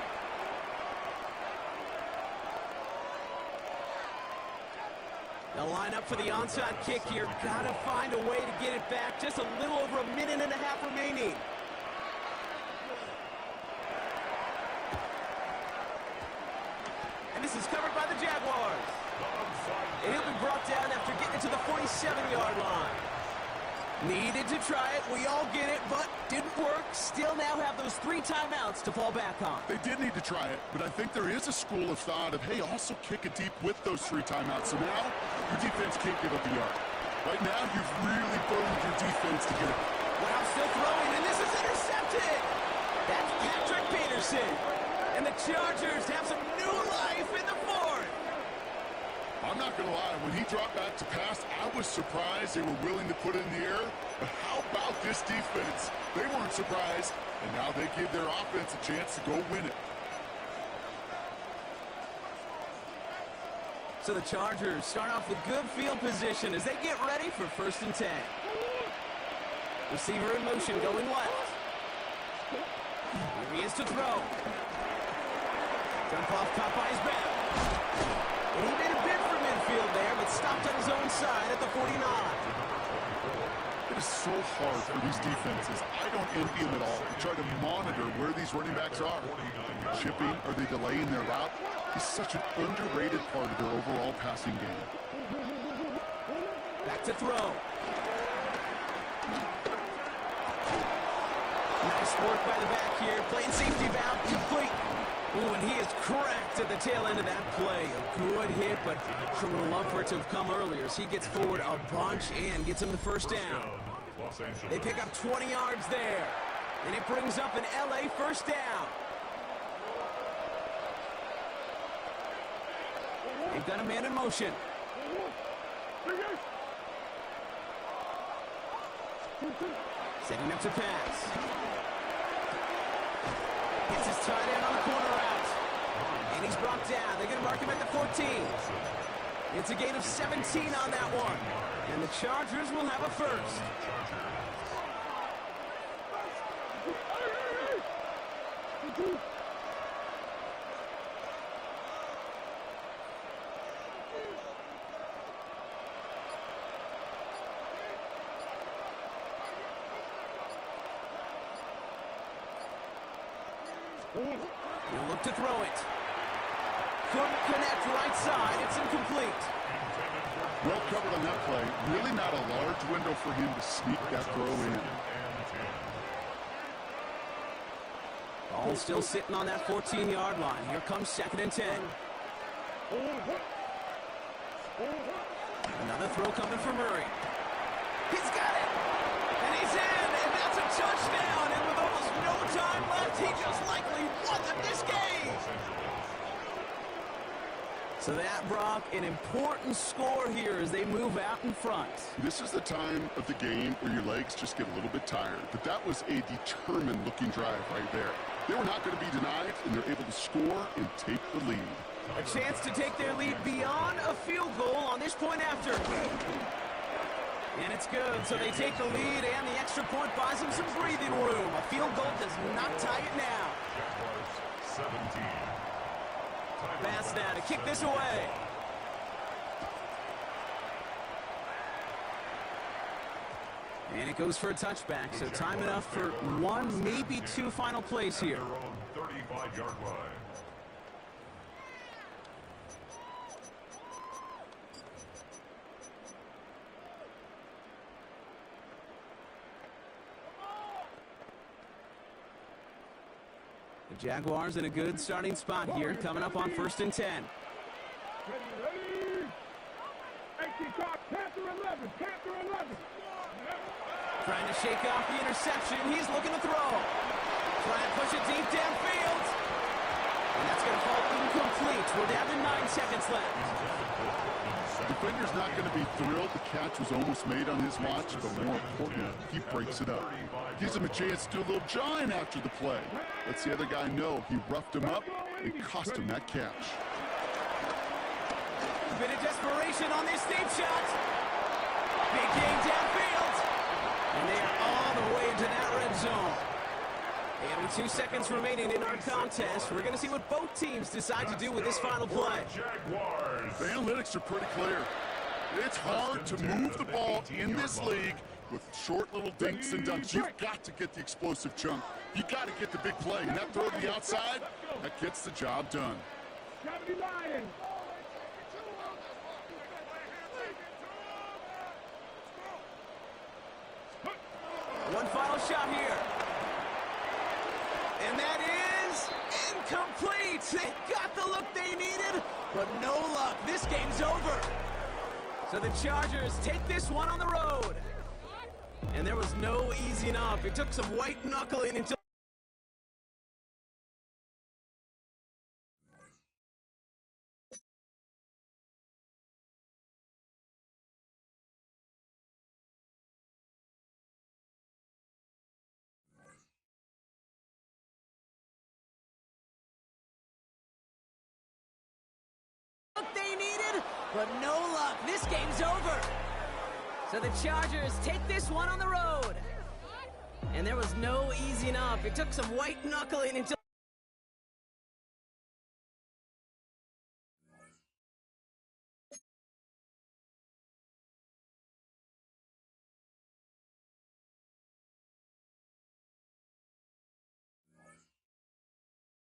They'll line up for the onside kick here. Gotta find a way to get it back. Just a little over a minute and a half remaining. And this is covered by the Jaguars. And he'll be brought down after getting to the 47-yard line. Needed to try it. We all get it, but didn't work. Still now have those 3 timeouts to fall back on. They did need to try it, but I think there is a school of thought of, hey, also kick it deep with those 3 timeouts. So now your defense can't give up a yard. Right now, you've really burdened your defense to get it. Wow, still throwing, and this is intercepted. That's Patrick Peterson. And the Chargers have some new life in the fourth. I'm not going to lie, when he dropped back to pass, I was surprised they were willing to put it in the air. But how about this defense? They weren't surprised, and now they give their offense a chance to go win it. So the Chargers start off with good field position as they get ready for 1st and 10. Receiver in motion going left. Here he is to throw. Dump off caught by his back. And he made a bid for midfield there, but stopped on his own side at the 49. It is so hard for these defenses. I don't envy them at all. They try to monitor where these running backs are. Are they chipping? Are they delaying their route? He's such an underrated part of their overall passing game. Back to throw. Nice work by the back here. Playing safety valve complete. Ooh, and he is cracked at the tail end of that play. A good hit, but sure would love for it to have come earlier as he gets forward a bunch and gets him the 1st down. They pick up 20 yards there. And it brings up an LA 1st down. They've got a man in motion. Setting up to pass. Gets his tight end on the corner route. And he's brought down. They're going to mark him at the 14. It's a gain of 17 on that one. And the Chargers will have a 1st. He'll look to throw it. Couldn't connect right side. It's incomplete. Well covered on that play. Really not a large window for him to sneak that throw in. Ball still sitting on that 14-yard line. Here comes 2nd and 10. Another throw coming from Murray. He's got it. And he's in. And that's a touchdown. And with almost no time left, he just likely won them this game. So that, Brock, an important score here as they move out in front. This is the time of the game where your legs just get a little bit tired. But that was a determined-looking drive right there. They were not going to be denied, and they're able to score and take the lead. A chance to take their lead beyond a field goal on this point after. And it's good, so they take the lead, and the extra point buys them some breathing room. A field goal does not tie it now. 17. Pass now to kick this away. And it goes for a touchback, so time enough for 1, maybe 2 final plays here. 35-yard line. The Jaguars in a good starting spot here, coming up on 1st and 10. Ready. 18 clock, Panther 11, Panther 11. Trying to shake off the interception. He's looking to throw. Trying to push it deep downfield. And that's going to fall incomplete. We're down to 9 seconds left. The defender's not going to be thrilled. The catch was almost made on his watch, but more importantly, he breaks it up. Gives him a chance to do a little giant after the play. Lets the other guy know he roughed him up and cost him that catch. A bit of desperation on this deep shot. Big game downfield. And they are all the way into that red zone. And with 2 seconds remaining in our contest, we're going to see what both teams decide to do with this final play. The analytics are pretty clear. It's hard to move the ball in this league with short little dinks and dunks. You've got to get the explosive chunk. You've got to get the big play. And that throw to the outside, that gets the job done. One final shot here. And that is incomplete. They got the look they needed, but no luck. This game's over. So the Chargers take this one on the road. And there was no easing up. It took some white knuckling until they needed, but no luck. This game's over. So the Chargers take this one on the road. And there was no easing up. It took some white knuckling until